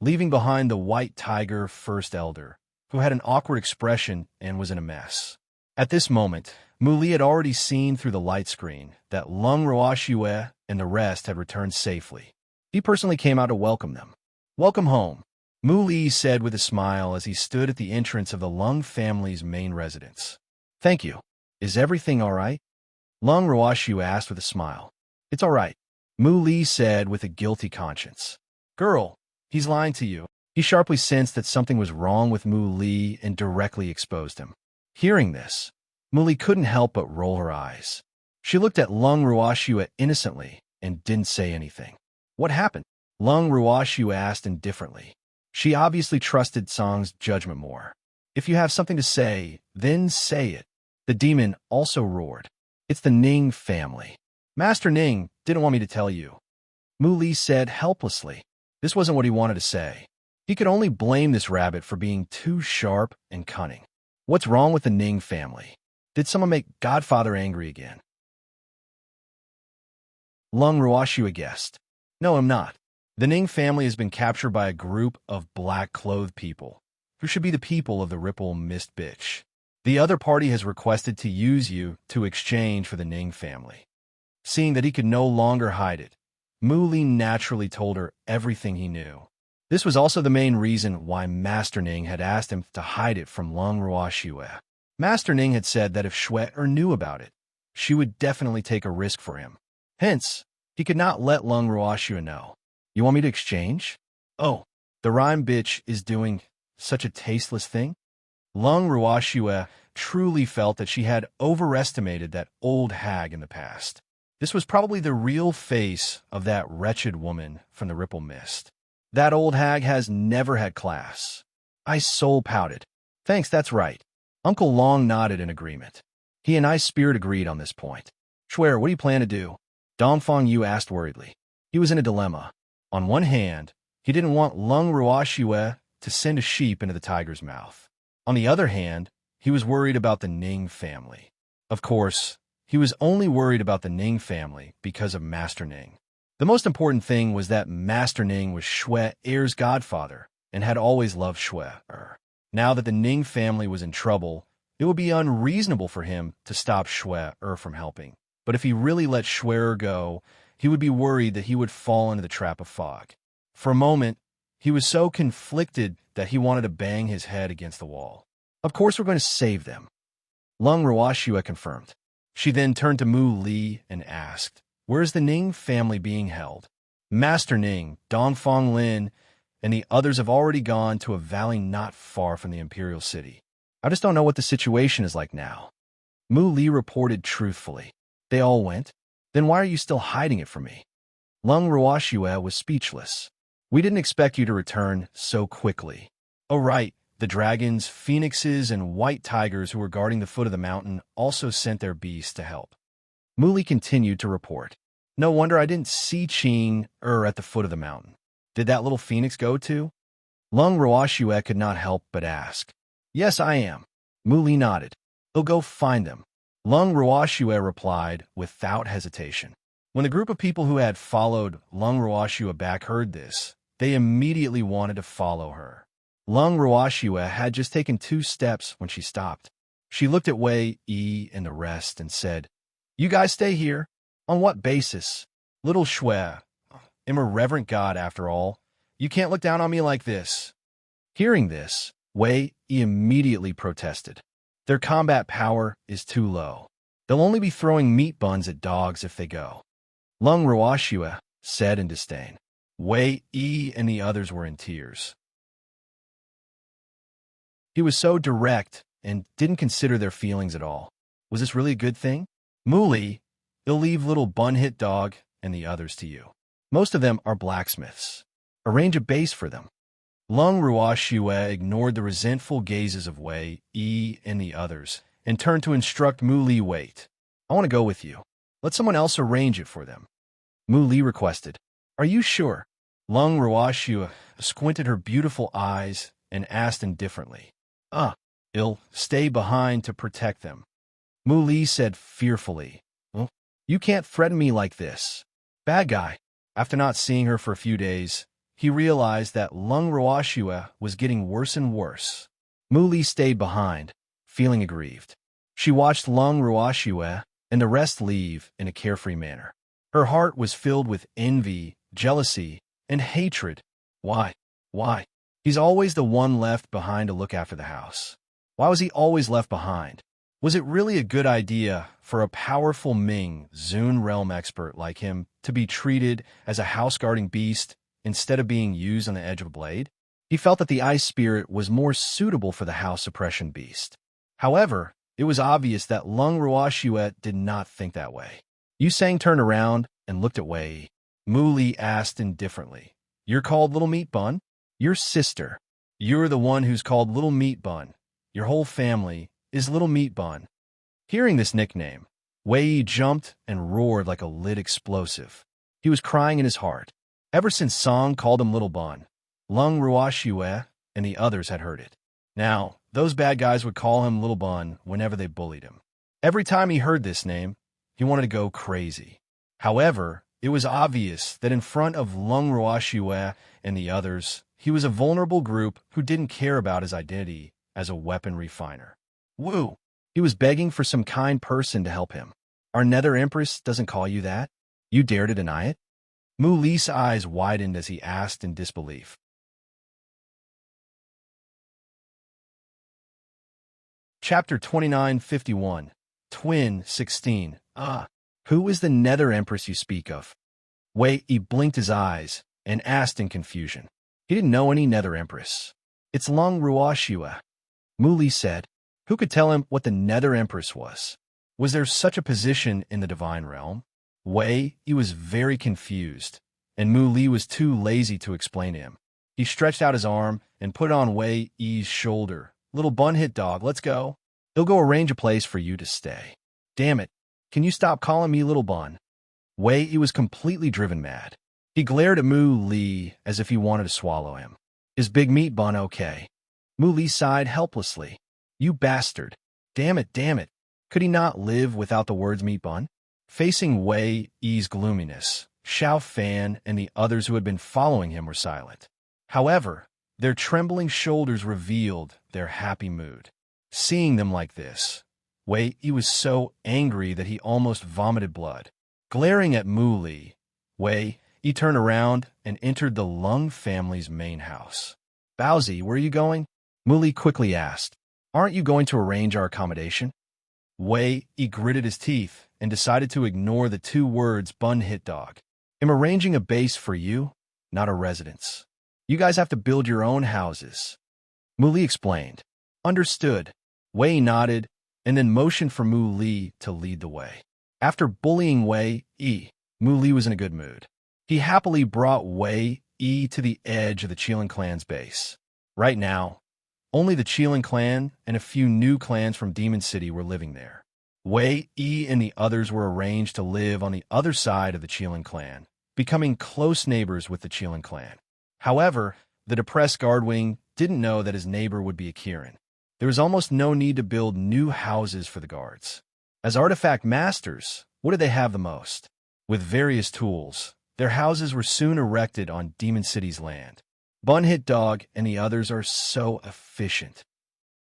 leaving behind the white tiger first elder, who had an awkward expression and was in a mess. At this moment, Muli had already seen through the light screen that Lung Roashue and the rest had returned safely. He personally came out to welcome them. "Welcome home," Muli said with a smile as he stood at the entrance of the Lung family's main residence. "Thank you. Is everything all right?" Lung Roashue asked with a smile. "It's all right," Muli said with a guilty conscience. "Girl, he's lying to you." He sharply sensed that something was wrong with Muli and directly exposed him. Hearing this, Muli couldn't help but roll her eyes. She looked at Lung Roashue innocently and didn't say anything. "What happened?" Lung Roashue asked indifferently. She obviously trusted Song's judgment more. "If you have something to say, then say it." The demon also roared. "It's the Ning family. Master Ning didn't want me to tell you," Muli said helplessly. This wasn't what he wanted to say. He could only blame this rabbit for being too sharp and cunning. What's wrong with the Ning family? Did someone make Godfather angry again? Lung Roashue guessed. "No, I'm not. The Ning family has been captured by a group of black-clothed people, who should be the people of the Ripple Mist Bitch. The other party has requested to use you to exchange for the Ning family." Seeing that he could no longer hide it, Muli naturally told her everything he knew. This was also the main reason why Master Ning had asked him to hide it from Lung Roashue. Master Ning had said that if Shue knew about it, she would definitely take a risk for him. Hence, he could not let Lung Roashue know. "You want me to exchange?" "Oh, the rhyme bitch is doing such a tasteless thing?" Lung Roashue truly felt that she had overestimated that old hag in the past. This was probably the real face of that wretched woman from the Ripple Mist. That old hag has never had class. I soul pouted. "Thanks, that's right." Uncle Long nodded in agreement. He and Ice Spirit agreed on this point. "Schwer, what do you plan to do?" Dongfang Yu asked worriedly. He was in a dilemma. On one hand, he didn't want Lung Roashue to send a sheep into the tiger's mouth. On the other hand, he was worried about the Ning family. Of course, he was only worried about the Ning family because of Master Ning. The most important thing was that Master Ning was Shue-er's godfather and had always loved Shue-er. Now that the Ning family was in trouble, it would be unreasonable for him to stop Shue-er from helping. But if he really let Shue-er go, he would be worried that he would fall into the trap of fog. For a moment, he was so conflicted that he wanted to bang his head against the wall. "Of course we're going to save them," Lung Roashue confirmed. She then turned to Mu Li and asked, "Where is the Ning family being held?" "Master Ning, Dongfang Lin, and the others have already gone to a valley not far from the Imperial City. I just don't know what the situation is like now," Mu Li reported truthfully. "They all went? Then why are you still hiding it from me?" Lung Roashue was speechless. "We didn't expect you to return so quickly." "Oh right, the dragons, phoenixes, and white tigers who were guarding the foot of the mountain also sent their beasts to help," Muli continued to report. "No wonder I didn't see Qing at the foot of the mountain. Did that little phoenix go too?" Lung Roashue could not help but ask. "Yes, I am." Muli nodded. "He'll go find them," Lung Roashue replied without hesitation. When the group of people who had followed Lung Roashue back heard this, they immediately wanted to follow her. Lung Roashue had just taken 2 steps when she stopped. She looked at Wei Yi and the rest and said, "You guys stay here? On what basis? Little Shue, I'm a reverent god after all. You can't look down on me like this." Hearing this, Wei Yi immediately protested. "Their combat power is too low. They'll only be throwing meat buns at dogs if they go," Lung Roashue said in disdain. Wei Yi and the others were in tears. He was so direct and didn't consider their feelings at all. Was this really a good thing? "Muli, they'll leave little bun-hit dog and the others to you. Most of them are blacksmiths. Arrange a base for them." Lung Roashue ignored the resentful gazes of Wei Yi and the others and turned to instruct Muli. "Wait. I want to go with you. Let someone else arrange it for them," Muli requested. "Are you sure?" Lung Roashue squinted her beautiful eyes and asked indifferently. I'll stay behind to protect them," Muli said fearfully. "Well, you can't threaten me like this. Bad guy, After not seeing her for a few days, he realized that Lung Ruashua was getting worse and worse. Mu Li stayed behind, feeling aggrieved. She watched Lung Ruashua and the rest leave in a carefree manner. Her heart was filled with envy, jealousy, and hatred. Why? Why? He's always the one left behind to look after the house. Why was he always left behind? Was it really a good idea for a powerful Ming Zun realm expert like him to be treated as a house-guarding beast instead of being used on the edge of a blade? He felt that the ice spirit was more suitable for the house suppression beast. However, it was obvious that Lung Ruashua did not think that way. Yu Sang turned around and looked at Wei. Mu Li asked indifferently, "You're called Little Meat Bun? Your sister. You're the one who's called Little Meat Bun. Your whole family is Little Meat Bun." Hearing this nickname, Wei jumped and roared like a lit explosive. He was crying in his heart. Ever since Song called him Little Bun, Lung Ruashua and the others had heard it. Now, those bad guys would call him Little Bun whenever they bullied him. Every time he heard this name, he wanted to go crazy. However, it was obvious that in front of Lung Ruashua and the others, he was a vulnerable group who didn't care about his identity as a weapon refiner. Woo! He was begging for some kind person to help him. Our Nether Empress doesn't call you that? You dare to deny it? Mu Li's eyes widened as he asked in disbelief. Chapter 2951, Twin 16. Who is the Nether Empress you speak of? Wei blinked his eyes and asked in confusion. He didn't know any Nether Empress. It's Lung Ruashua. Mu Li said. Who could tell him what the Nether Empress was? Was there such a position in the divine realm? Wei was very confused, and Mu Li was too lazy to explain to him. He stretched out his arm and put it on Wei's shoulder. Little bun hit dog, let's go. He'll go arrange a place for you to stay. Damn it, can you stop calling me Little Bun? Wei was completely driven mad. He glared at Mu Li as if he wanted to swallow him. Is Big Meat Bun okay? Mu Li sighed helplessly. You bastard. Damn it, damn it. Could he not live without the words Meat Bun? Facing Wei's gloominess, Xiao Fan and the others who had been following him were silent. However, their trembling shoulders revealed their happy mood. Seeing them like this, Wei was so angry that he almost vomited blood. Glaring at Mu Li, Wei turned around and entered the Lung family's main house. Baozi, where are you going? Mu Li quickly asked. Aren't you going to arrange our accommodation? Wei gritted his teeth and decided to ignore the 2 words Bun hit dog. I'm arranging a base for you, not a residence. You guys have to build your own houses. Mu Li explained. Understood. Wei nodded and then motioned for Mu Li to lead the way. After bullying Wei, Mu Li was in a good mood. He happily brought Wei to the edge of the Qilin clan's base. Right now, only the Qilin clan and a few new clans from Demon City were living there. Wei and the others were arranged to live on the other side of the Qilin clan, becoming close neighbors with the Qilin clan. However, the depressed Guardwing didn't know that his neighbor would be a Kirin. There was almost no need to build new houses for the guards. As artifact masters, what did they have the most? With various tools, their houses were soon erected on Demon City's land. Bun Hit Dog and the others are so efficient.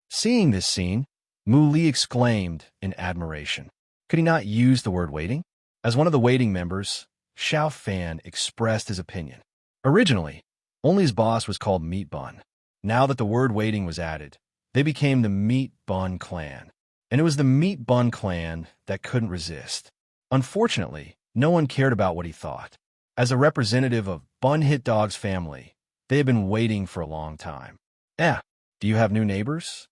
Seeing this scene, Mu Li exclaimed in admiration. Could he not use the word waiting? As one of the waiting members, Xiao Fan expressed his opinion. Originally, only his boss was called Meat Bun. Now that the word waiting was added, they became the Meat Bun clan. And it was the Meat Bun clan that couldn't resist. Unfortunately, no one cared about what he thought. As a representative of Bun Hit Dog's family, they had been waiting for a long time. Do you have new neighbors?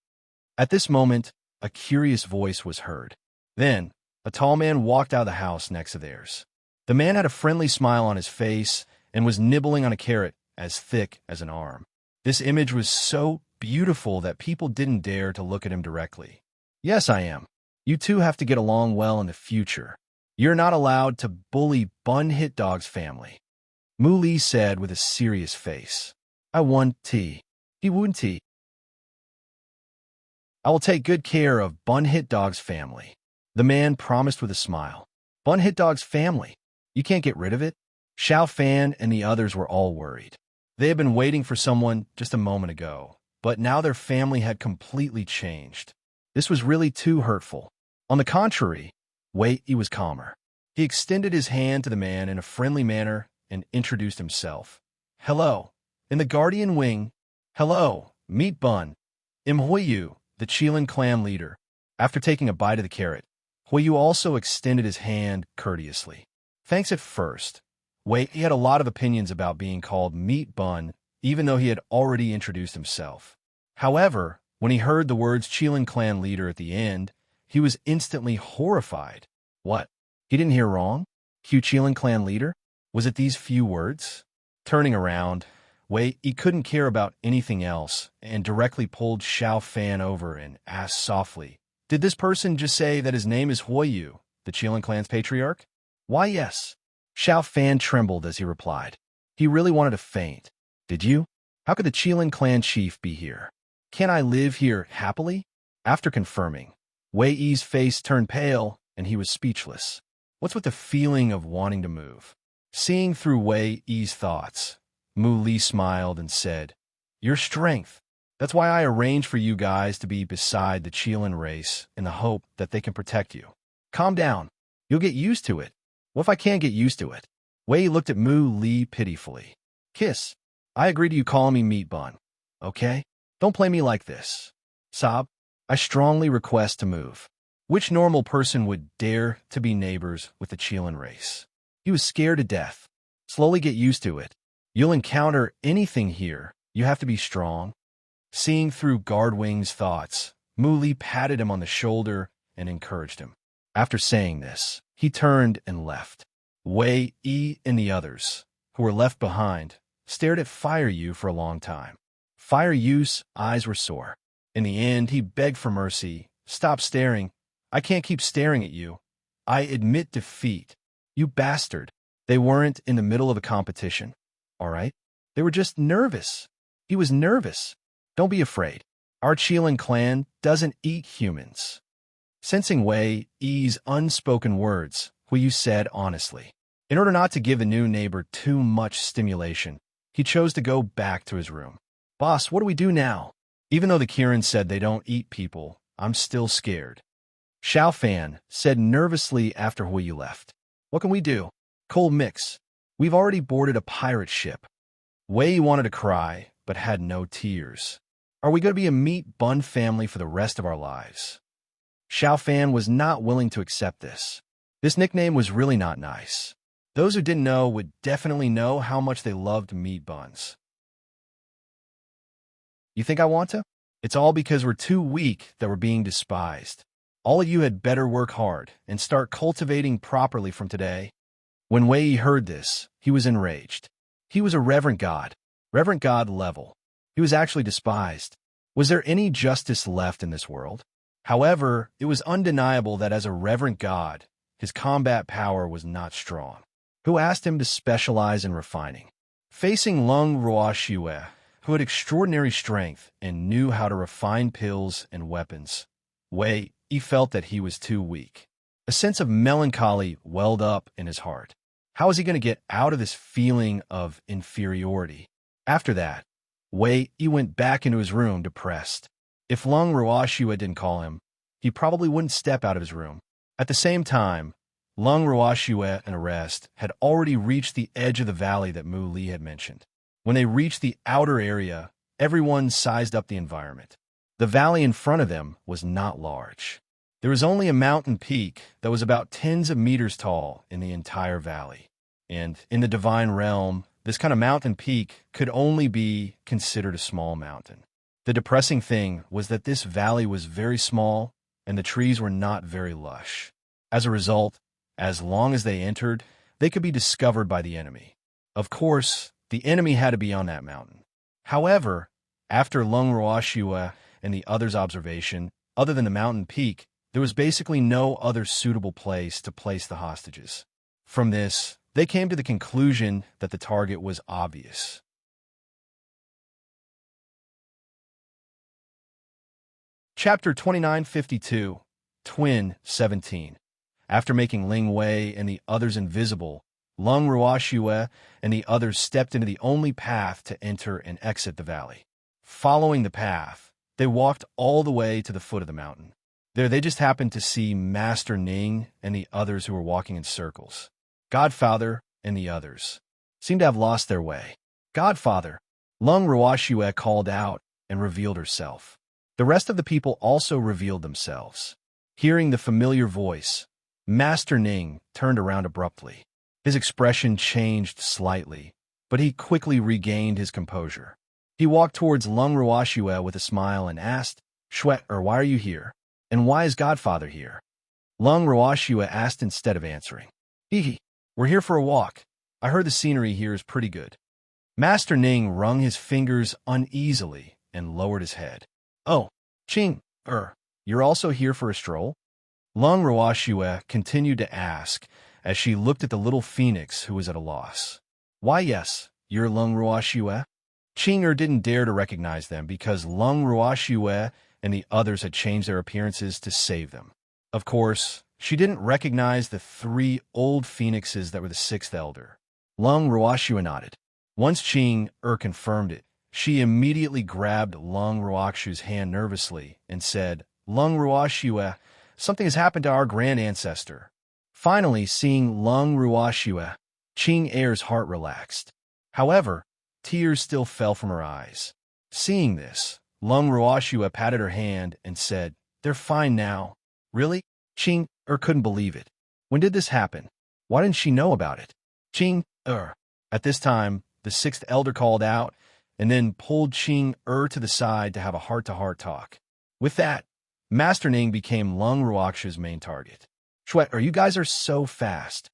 At this moment, a curious voice was heard. Then, a tall man walked out of the house next to theirs. The man had a friendly smile on his face and was nibbling on a carrot as thick as an arm. This image was so beautiful that people didn't dare to look at him directly. Yes, I am. You two have to get along well in the future. You're not allowed to bully Bun Hit Dog's family. Mu Li said with a serious face. I want tea. He won't tea. I will take good care of Bun Hit Dog's family. The man promised with a smile. Bun Hit Dog's family? You can't get rid of it? Xiao Fan and the others were all worried. They had been waiting for someone just a moment ago, but now their family had completely changed. This was really too hurtful. On the contrary, Wei Yi was calmer. He extended his hand to the man in a friendly manner and introduced himself. Hello. In the Guardian Wing. Hello. Meet Bun. I'm Huiyu, the Qilin clan leader. After taking a bite of the carrot, Huiyu also extended his hand courteously. Thanks at first. Wei Yi had a lot of opinions about being called Meat Bun, even though he had already introduced himself. However, when he heard the words Qilin clan leader at the end, he was instantly horrified. What? He didn't hear wrong? Q Qilin clan leader? Was it these few words? Turning around, Wei Yi couldn't care about anything else and directly pulled Xiao Fan over and asked softly, did this person just say that his name is Huiyu, the Qilin clan's patriarch? Why, yes. Xiao Fan trembled as he replied. He really wanted to faint. Did you? How could the Qilin clan chief be here? Can I live here happily? After confirming, Wei Yi's face turned pale and he was speechless. What's with the feeling of wanting to move? Seeing through Wei Yi's thoughts, Mu Li smiled and said, your strength. That's why I arranged for you guys to be beside the Qilin race in the hope that they can protect you. Calm down. You'll get used to it. What if I can't get used to it? Wei Yi looked at Mu Li pitifully. Kiss. I agree to you calling me Meat Bun. Okay? Don't play me like this. Sob, I strongly request to move. Which normal person would dare to be neighbors with the Qilin race? He was scared to death. Slowly get used to it. You'll encounter anything here. You have to be strong. Seeing through Guardwing's thoughts, Mu Li patted him on the shoulder and encouraged him. After saying this, he turned and left. Wei Yi and the others, who were left behind, stared at Fire Yu for a long time. Fire Yu's eyes were sore. In the end, he begged for mercy. Stop staring. I can't keep staring at you. I admit defeat. You bastard. They weren't in the middle of a competition. All right? They were just nervous. He was nervous. Don't be afraid. Our Qilin clan doesn't eat humans. Sensing Wei Yi's unspoken words, Huiyu said honestly. In order not to give the new neighbor too much stimulation, he chose to go back to his room. Boss, what do we do now? Even though the Kirin said they don't eat people, I'm still scared. Xiao Fan said nervously after Huiyu left. What can we do? Cold mix. We've already boarded a pirate ship. Wei Yi wanted to cry, but had no tears. Are we going to be a Meat Bun family for the rest of our lives? Xiao Fan was not willing to accept this. This nickname was really not nice. Those who didn't know would definitely know how much they loved meat buns. You think I want to? It's all because we're too weak that we're being despised. All of you had better work hard and start cultivating properly from today. When Wei Yi heard this, he was enraged. He was a reverend god level. He was actually despised. Was there any justice left in this world? However, it was undeniable that as a reverend god, his combat power was not strong. Who asked him to specialize in refining? Facing Lung Ruoxue, who had extraordinary strength and knew how to refine pills and weapons, Wei Yi felt that he was too weak. A sense of melancholy welled up in his heart. How was he going to get out of this feeling of inferiority? After that, Wei Yi went back into his room depressed. If Lung Ruoxue didn't call him, he probably wouldn't step out of his room. At the same time, Lung Ruoxue and the rest had already reached the edge of the valley that Mu Li had mentioned. When they reached the outer area, everyone sized up the environment. The valley in front of them was not large. There was only a mountain peak that was about tens of meters tall in the entire valley. And in the divine realm, this kind of mountain peak could only be considered a small mountain. The depressing thing was that this valley was very small and the trees were not very lush. As a result, as long as they entered, they could be discovered by the enemy. Of course, the enemy had to be on that mountain. However, after Lung Ruoxue and the others' observation, other than the mountain peak, there was basically no other suitable place to place the hostages. From this, they came to the conclusion that the target was obvious. Chapter 2952, Twin 17. After making Ling Wei and the others invisible, Lung Ruoxue and the others stepped into the only path to enter and exit the valley. Following the path, they walked all the way to the foot of the mountain. There they just happened to see Master Ning and the others who were walking in circles. Godfather and the others seemed to have lost their way. Godfather! Lung Ruoxue called out and revealed herself. The rest of the people also revealed themselves. Hearing the familiar voice, Master Ning turned around abruptly. His expression changed slightly, but he quickly regained his composure. He walked towards Lung Ruoxue with a smile and asked, "Shue, why are you here? And why is Godfather here?" Lung Ruoxue asked instead of answering. "Hee, we're here for a walk. I heard the scenery here is pretty good." Master Ning wrung his fingers uneasily and lowered his head. "Oh, Qing, you're also here for a stroll?" Lung Ruoxue continued to ask as she looked at the little phoenix who was at a loss. "Why, yes, you're Lung Ruoxue?" Qing didn't dare to recognize them because Lung Ruoxue and the others had changed their appearances to save them. Of course, she didn't recognize the 3 old phoenixes that were the 6th elder. Lung Ruoxue nodded. Once Qing confirmed it, she immediately grabbed Lung Ruoxue's hand nervously and said, "Lung Ruoxue, something has happened to our grand ancestor." Finally, seeing Lung Ruoxue, Qing Er's heart relaxed. However, tears still fell from her eyes. Seeing this, Lung Ruoxue patted her hand and said, "They're fine now." "Really?" Qing couldn't believe it. When did this happen? Why didn't she know about it? Qing At this time, the 6th elder called out and then pulled Qing to the side to have a heart-to-heart talk. With that, Master Ning became Lung Ruoxue's main target. "Shue, you guys are so fast."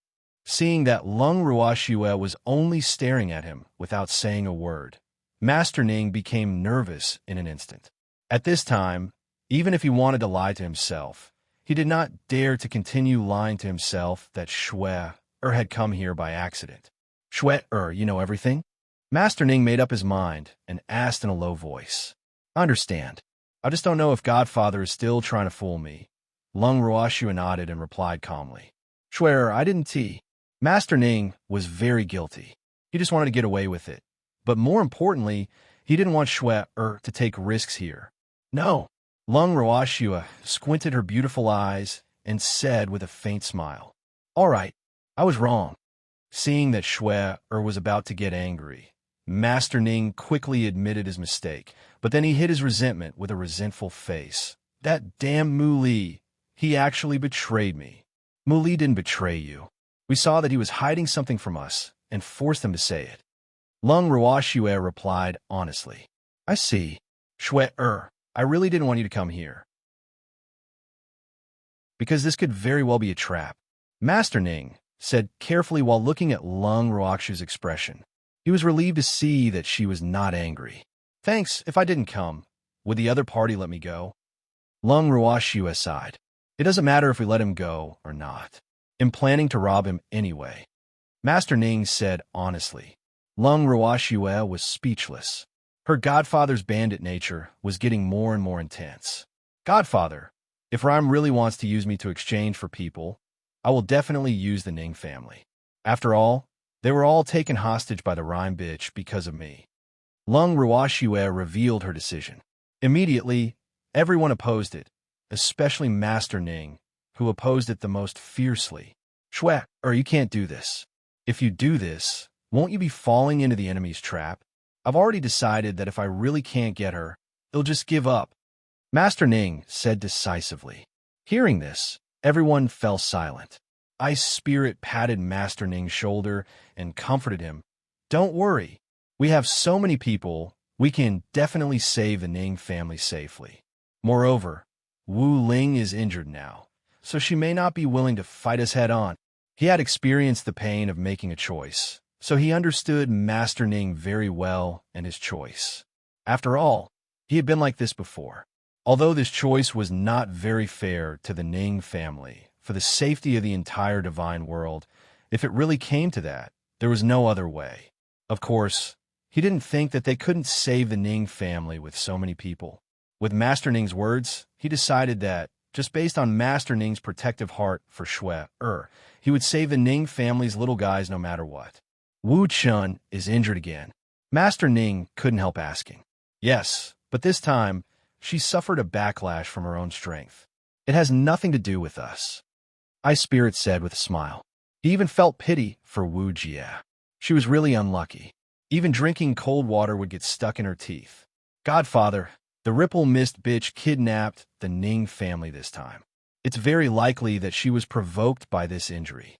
Seeing that Lung Ruoxue was only staring at him without saying a word, Master Ning became nervous in an instant. At this time, even if he wanted to lie to himself, he did not dare to continue lying to himself that Shue had come here by accident. "Shue, you know everything?" Master Ning made up his mind and asked in a low voice. "I understand. I just don't know if Godfather is still trying to fool me." Lung Ruoxue nodded and replied calmly. "Shue, I didn't tea." Master Ning was very guilty. He just wanted to get away with it. But more importantly, he didn't want Shue to take risks here. "No." Lung Ruoxue squinted her beautiful eyes and said with a faint smile, "All right, I was wrong." Seeing that Shue was about to get angry, Master Ning quickly admitted his mistake, but then he hid his resentment with a resentful face. "That damn Mu Li, he actually betrayed me." "Mu Li didn't betray you. We saw that he was hiding something from us and forced him to say it." Lung Ruoxue replied honestly. "I see. Shue, I really didn't want you to come here, because this could very well be a trap." Master Ning said carefully while looking at Lung Ruoxue's expression. He was relieved to see that she was not angry. "Thanks, if I didn't come, would the other party let me go?" Lung Ruoxue sighed. "It doesn't matter if we let him go or not. I'm planning to rob him anyway." Master Ning said honestly. Lung Ruoxue was speechless. Her godfather's bandit nature was getting more and more intense. "Godfather, if Rhyme really wants to use me to exchange for people, I will definitely use the Ning family. After all, they were all taken hostage by the Rhyme bitch because of me." Lung Ruoxue revealed her decision. Immediately, everyone opposed it, especially Master Ning, who opposed it the most fiercely. "Shue, you can't do this. If you do this, won't you be falling into the enemy's trap? I've already decided that if I really can't get her, they'll just give up." Master Ning said decisively. Hearing this, everyone fell silent. Ice Spirit patted Master Ning's shoulder and comforted him. "Don't worry. We have so many people, we can definitely save the Ning family safely. Moreover, Wu Ling is injured now, so she may not be willing to fight us head-on." He had experienced the pain of making a choice, so he understood Master Ning very well and his choice. After all, he had been like this before. Although this choice was not very fair to the Ning family, for the safety of the entire divine world, if it really came to that, there was no other way. Of course, he didn't think that they couldn't save the Ning family with so many people. With Master Ning's words, he decided that just based on Master Ning's protective heart for Shui. He would save the Ning family's little guys no matter what. Wu Chun is injured again. Master Ning couldn't help asking. Yes, but this time, she suffered a backlash from her own strength. It has nothing to do with us, Ice Spirit said with a smile. He even felt pity for Wu Jia. She was really unlucky. Even drinking cold water would get stuck in her teeth. Godfather, the Ripple Mist bitch kidnapped the Ning family this time. It's very likely that she was provoked by this injury.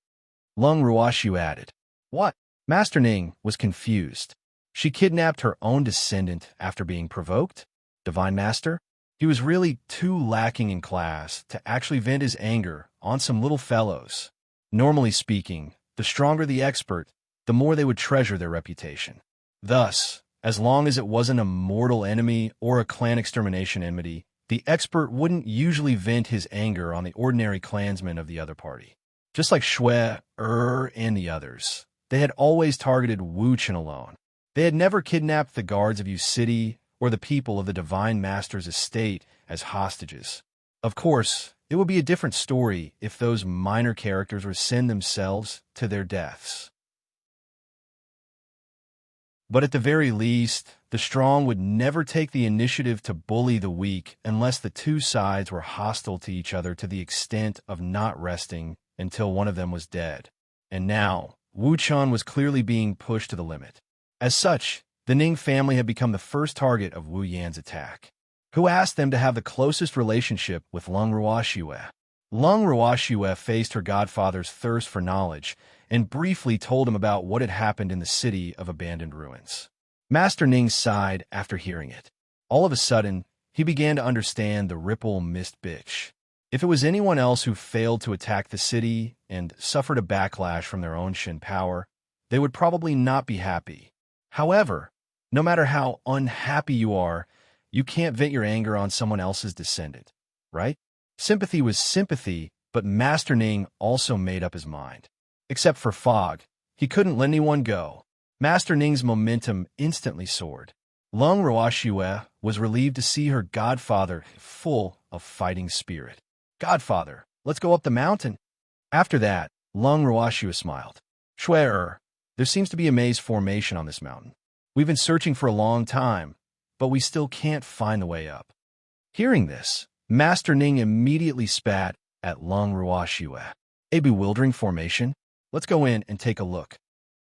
Lung Ruoshu added. What? Master Ning was confused. She kidnapped her own descendant after being provoked? Divine Master? He was really too lacking in class to actually vent his anger on some little fellows. Normally speaking, the stronger the expert, the more they would treasure their reputation. Thus, as long as it wasn't a mortal enemy or a clan extermination enmity, the expert wouldn't usually vent his anger on the ordinary clansmen of the other party. Just like Shui, and the others, they had always targeted Wu Chen alone. They had never kidnapped the guards of Yu City or the people of the Divine Master's estate as hostages. Of course, it would be a different story if those minor characters would send themselves to their deaths. But at the very least, the strong would never take the initiative to bully the weak unless the two sides were hostile to each other to the extent of not resting until one of them was dead. And now, Wu Chun was clearly being pushed to the limit. As such, the Ning family had become the first target of Wu Yan's attack. Who asked them to have the closest relationship with Lung Ruoxue? Lung Ruoxue faced her godfather's thirst for knowledge and briefly told him about what had happened in the city of abandoned ruins. Master Ning sighed after hearing it. All of a sudden, he began to understand the Ripple Mist bitch. If it was anyone else who failed to attack the city and suffered a backlash from their own Shin power, they would probably not be happy. However, no matter how unhappy you are, you can't vent your anger on someone else's descendant, right? Sympathy was sympathy, but Master Ning also made up his mind. Except for Fog, he couldn't let anyone go. Master Ning's momentum instantly soared. Lung Ruoxue was relieved to see her godfather full of fighting spirit. Godfather, let's go up the mountain. After that, Lung Ruoxue smiled. Shui, there seems to be a maze formation on this mountain. We've been searching for a long time, but we still can't find the way up. Hearing this, Master Ning immediately spat at Lung Ruoxue. A bewildering formation? Let's go in and take a look.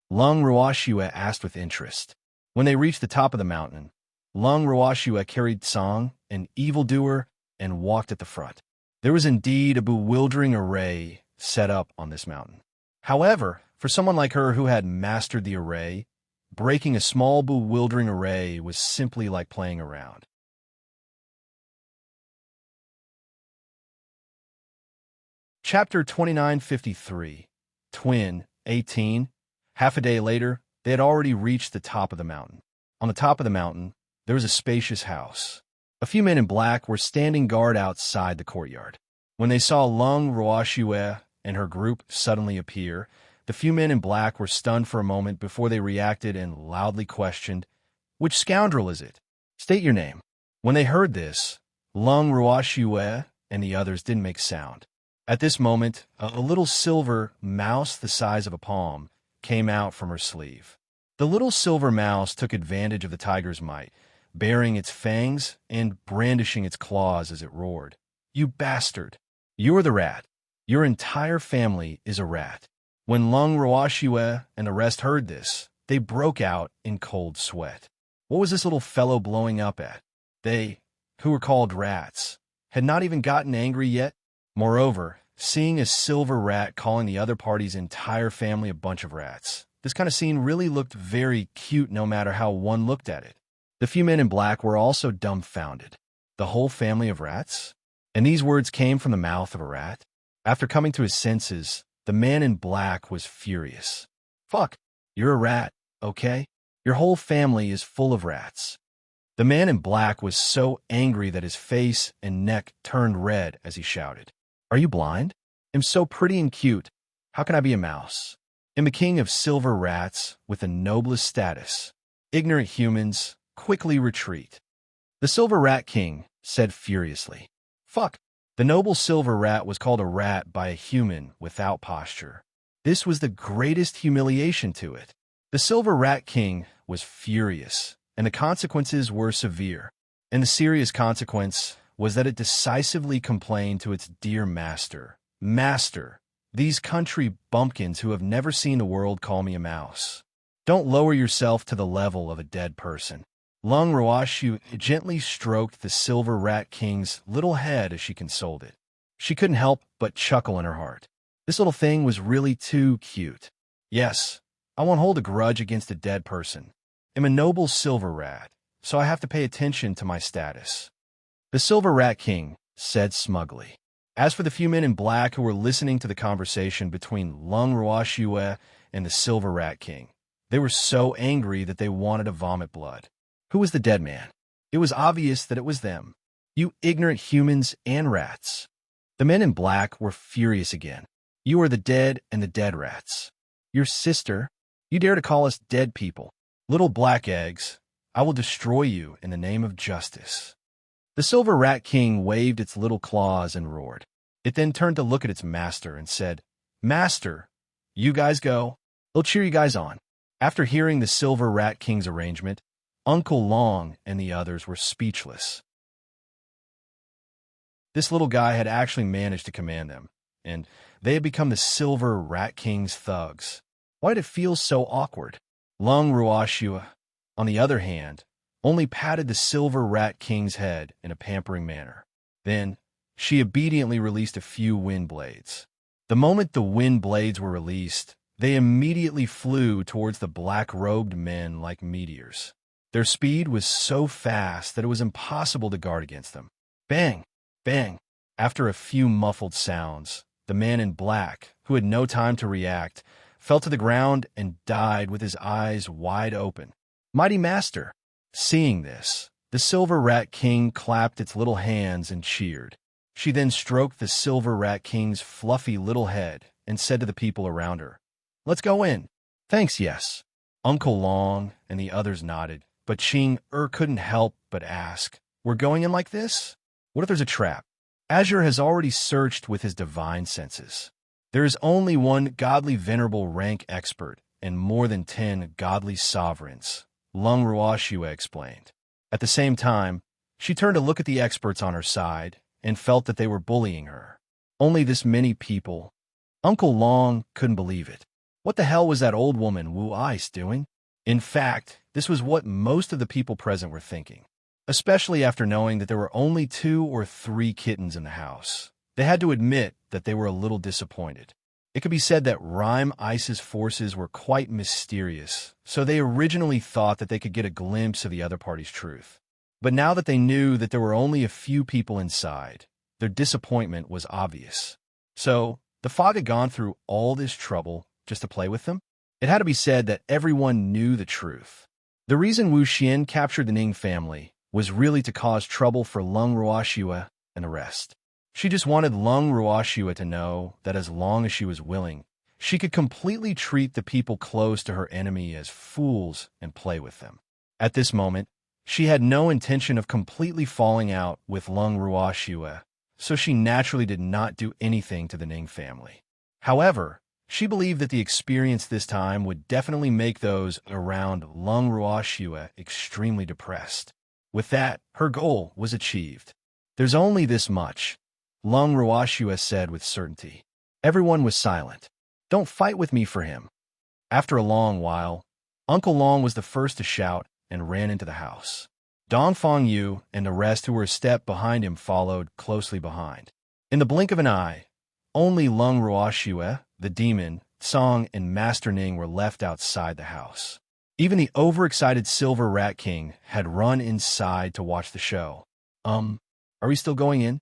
Lung Ruoxue asked with interest. When they reached the top of the mountain, Lung Ruoxue carried Tsang, an evildoer, and walked at the front. There was indeed a bewildering array set up on this mountain. However, for someone like her who had mastered the array, breaking a small bewildering array was simply like playing around. Chapter 2953, Twin, 18. Half a day later, they had already reached the top of the mountain. On the top of the mountain, there was a spacious house. A few men in black were standing guard outside the courtyard. When they saw Lung Ruoxue and her group suddenly appear, the few men in black were stunned for a moment before they reacted and loudly questioned, "Which scoundrel is it? State your name." When they heard this, Lung Ruoxue and the others didn't make sound. At this moment, a little silver mouse the size of a palm came out from her sleeve. The little silver mouse took advantage of the tiger's might, baring its fangs and brandishing its claws as it roared. "You bastard! You're the rat. Your entire family is a rat." When Lung Ruoxue and the rest heard this, they broke out in cold sweat. What was this little fellow blowing up at? They, who were called rats, had not even gotten angry yet. Moreover, seeing a silver rat calling the other party's entire family a bunch of rats, this kind of scene really looked very cute no matter how one looked at it. The few men in black were also dumbfounded. The whole family of rats? And these words came from the mouth of a rat? After coming to his senses, the man in black was furious. "Fuck, you're a rat, okay? Your whole family is full of rats." The man in black was so angry that his face and neck turned red as he shouted, "Are you blind? I'm so pretty and cute. How can I be a mouse? I'm the king of silver rats with the noblest status. Ignorant humans, quickly retreat." The silver rat king said furiously, "Fuck, The noble silver rat was called a rat by a human without posture. This was the greatest humiliation to it. The Silver Rat King was furious, and the consequences were severe. And the serious consequence was that it decisively complained to its dear master. Master, these country bumpkins who have never seen the world call me a mouse. Don't lower yourself to the level of a dead person. Lung Ruashu gently stroked the Silver Rat King's little head as she consoled it. She couldn't help but chuckle in her heart. This little thing was really too cute. Yes, I won't hold a grudge against a dead person. I'm a noble silver rat, so I have to pay attention to my status. The Silver Rat King said smugly. As for the few men in black who were listening to the conversation between Lung Ruashue and the Silver Rat King, they were so angry that they wanted to vomit blood. Who was the dead man? It was obvious that it was them. You ignorant humans and rats. The men in black were furious again. You are the dead and the dead rats. Your sister, you dare to call us dead people. Little black eggs, I will destroy you in the name of justice. The Silver Rat King waved its little claws and roared. It then turned to look at its master and said, Master, you guys go. I'll cheer you guys on. After hearing the Silver Rat King's arrangement, Uncle Long and the others were speechless. This little guy had actually managed to command them, and they had become the Silver Rat King's thugs. Why did it feel so awkward? Lung Ruashua, on the other hand, only patted the Silver Rat King's head in a pampering manner. Then, she obediently released a few wind blades. The moment the wind blades were released, they immediately flew towards the black-robed men like meteors. Their speed was so fast that it was impossible to guard against them. Bang! Bang! After a few muffled sounds, the man in black, who had no time to react, fell to the ground and died with his eyes wide open. Mighty Master! Seeing this, the Silver Rat King clapped its little hands and cheered. She then stroked the Silver Rat King's fluffy little head and said to the people around her, Let's go in. Thanks, yes. Uncle Long and the others nodded, but Ching couldn't help but ask, We're going in like this? What if there's a trap? Azure has already searched with his divine senses. There is only one godly venerable rank expert and more than 10 godly sovereigns, Lung Ruashua explained. At the same time, she turned to look at the experts on her side and felt that they were bullying her. Only this many people. Uncle Long couldn't believe it. What the hell was that old woman Wu Ice doing? In fact, this was what most of the people present were thinking, especially after knowing that there were only 2 or 3 kittens in the house. They had to admit that they were a little disappointed. It could be said that Rhyme Ice's forces were quite mysterious, so they originally thought that they could get a glimpse of the other party's truth. But now that they knew that there were only a few people inside, their disappointment was obvious. So, the fog had gone through all this trouble just to play with them? It had to be said that everyone knew the truth. The reason Wu Xian captured the Ning family was really to cause trouble for Lung Ruashua and the rest. She just wanted Lung Ruashua to know that as long as she was willing, she could completely treat the people close to her enemy as fools and play with them. At this moment, she had no intention of completely falling out with Lung Ruashua, so she naturally did not do anything to the Ning family. However, she believed that the experience this time would definitely make those around Lung Ruashua extremely depressed. With that, her goal was achieved. There's only this much, Lung Ruashua said with certainty. Everyone was silent. Don't fight with me for him. After a long while, Uncle Long was the first to shout and ran into the house. Dongfang Yu and the rest who were a step behind him followed closely behind. In the blink of an eye, only Lung Ruashua, the demon, Song, and Master Ning were left outside the house. Even the overexcited Silver Rat King had run inside to watch the show. Are we still going in?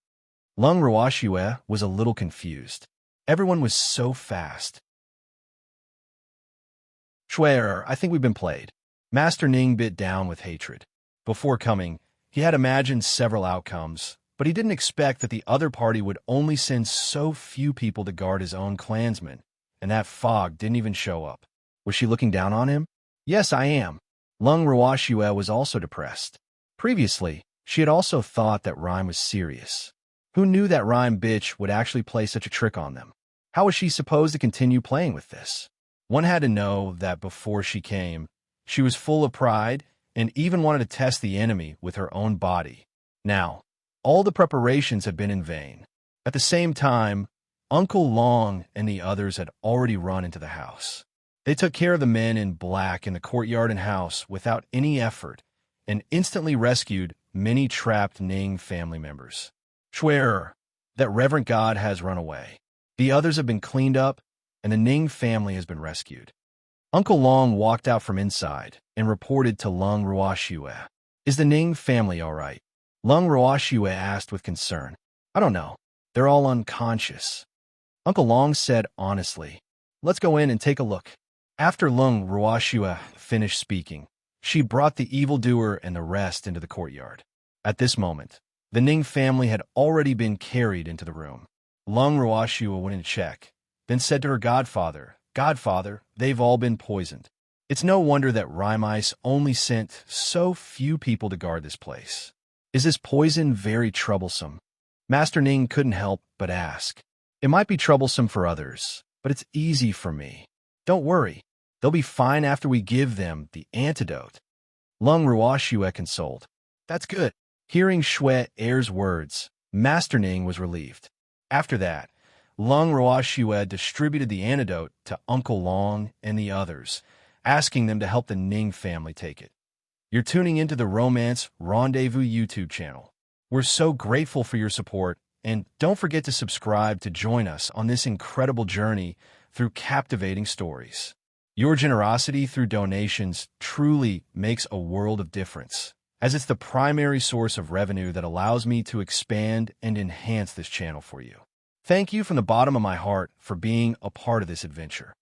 Lung Ruashua was a little confused. Everyone was so fast. Schwer, I think we've been played. Master Ning bit down with hatred. Before coming, he had imagined several outcomes, but he didn't expect that the other party would only send so few people to guard his own clansmen, and that fog didn't even show up. Was she looking down on him? Yes, I am. Lung Ruashua was also depressed. Previously, she had also thought that Rhyme was serious. Who knew that rhyme bitch would actually play such a trick on them? How was she supposed to continue playing with this? One had to know that before she came, she was full of pride and even wanted to test the enemy with her own body. Now, all the preparations had been in vain. At the same time, Uncle Long and the others had already run into the house. They took care of the men in black in the courtyard and house without any effort and instantly rescued many trapped Ning family members. Swear that Reverend God has run away. The others have been cleaned up, and the Ning family has been rescued. Uncle Long walked out from inside and reported to Lung Ruoxue. Is the Ning family all right? Lung Ruoxue asked with concern. I don't know. They're all unconscious. Uncle Long said honestly. Let's go in and take a look. After Lung Ruoxue finished speaking, she brought the evildoer and the rest into the courtyard. At this moment, the Ning family had already been carried into the room. Lung Ruoxue went in to check, then said to her godfather, Godfather, they've all been poisoned. It's no wonder that Rime Ice only sent so few people to guard this place. Is this poison very troublesome? Master Ning couldn't help but ask. It might be troublesome for others, but it's easy for me. Don't worry, they'll be fine after we give them the antidote. Lung Ruoxue consoled. That's good. Hearing Shui Er's words, Master Ning was relieved. After that, Lung Ruoxue distributed the antidote to Uncle Long and the others, asking them to help the Ning family take it. You're tuning into the Romance Rendezvous YouTube channel. We're so grateful for your support, and don't forget to subscribe to join us on this incredible journey through captivating stories. Your generosity through donations truly makes a world of difference, as it's the primary source of revenue that allows me to expand and enhance this channel for you. Thank you from the bottom of my heart for being a part of this adventure.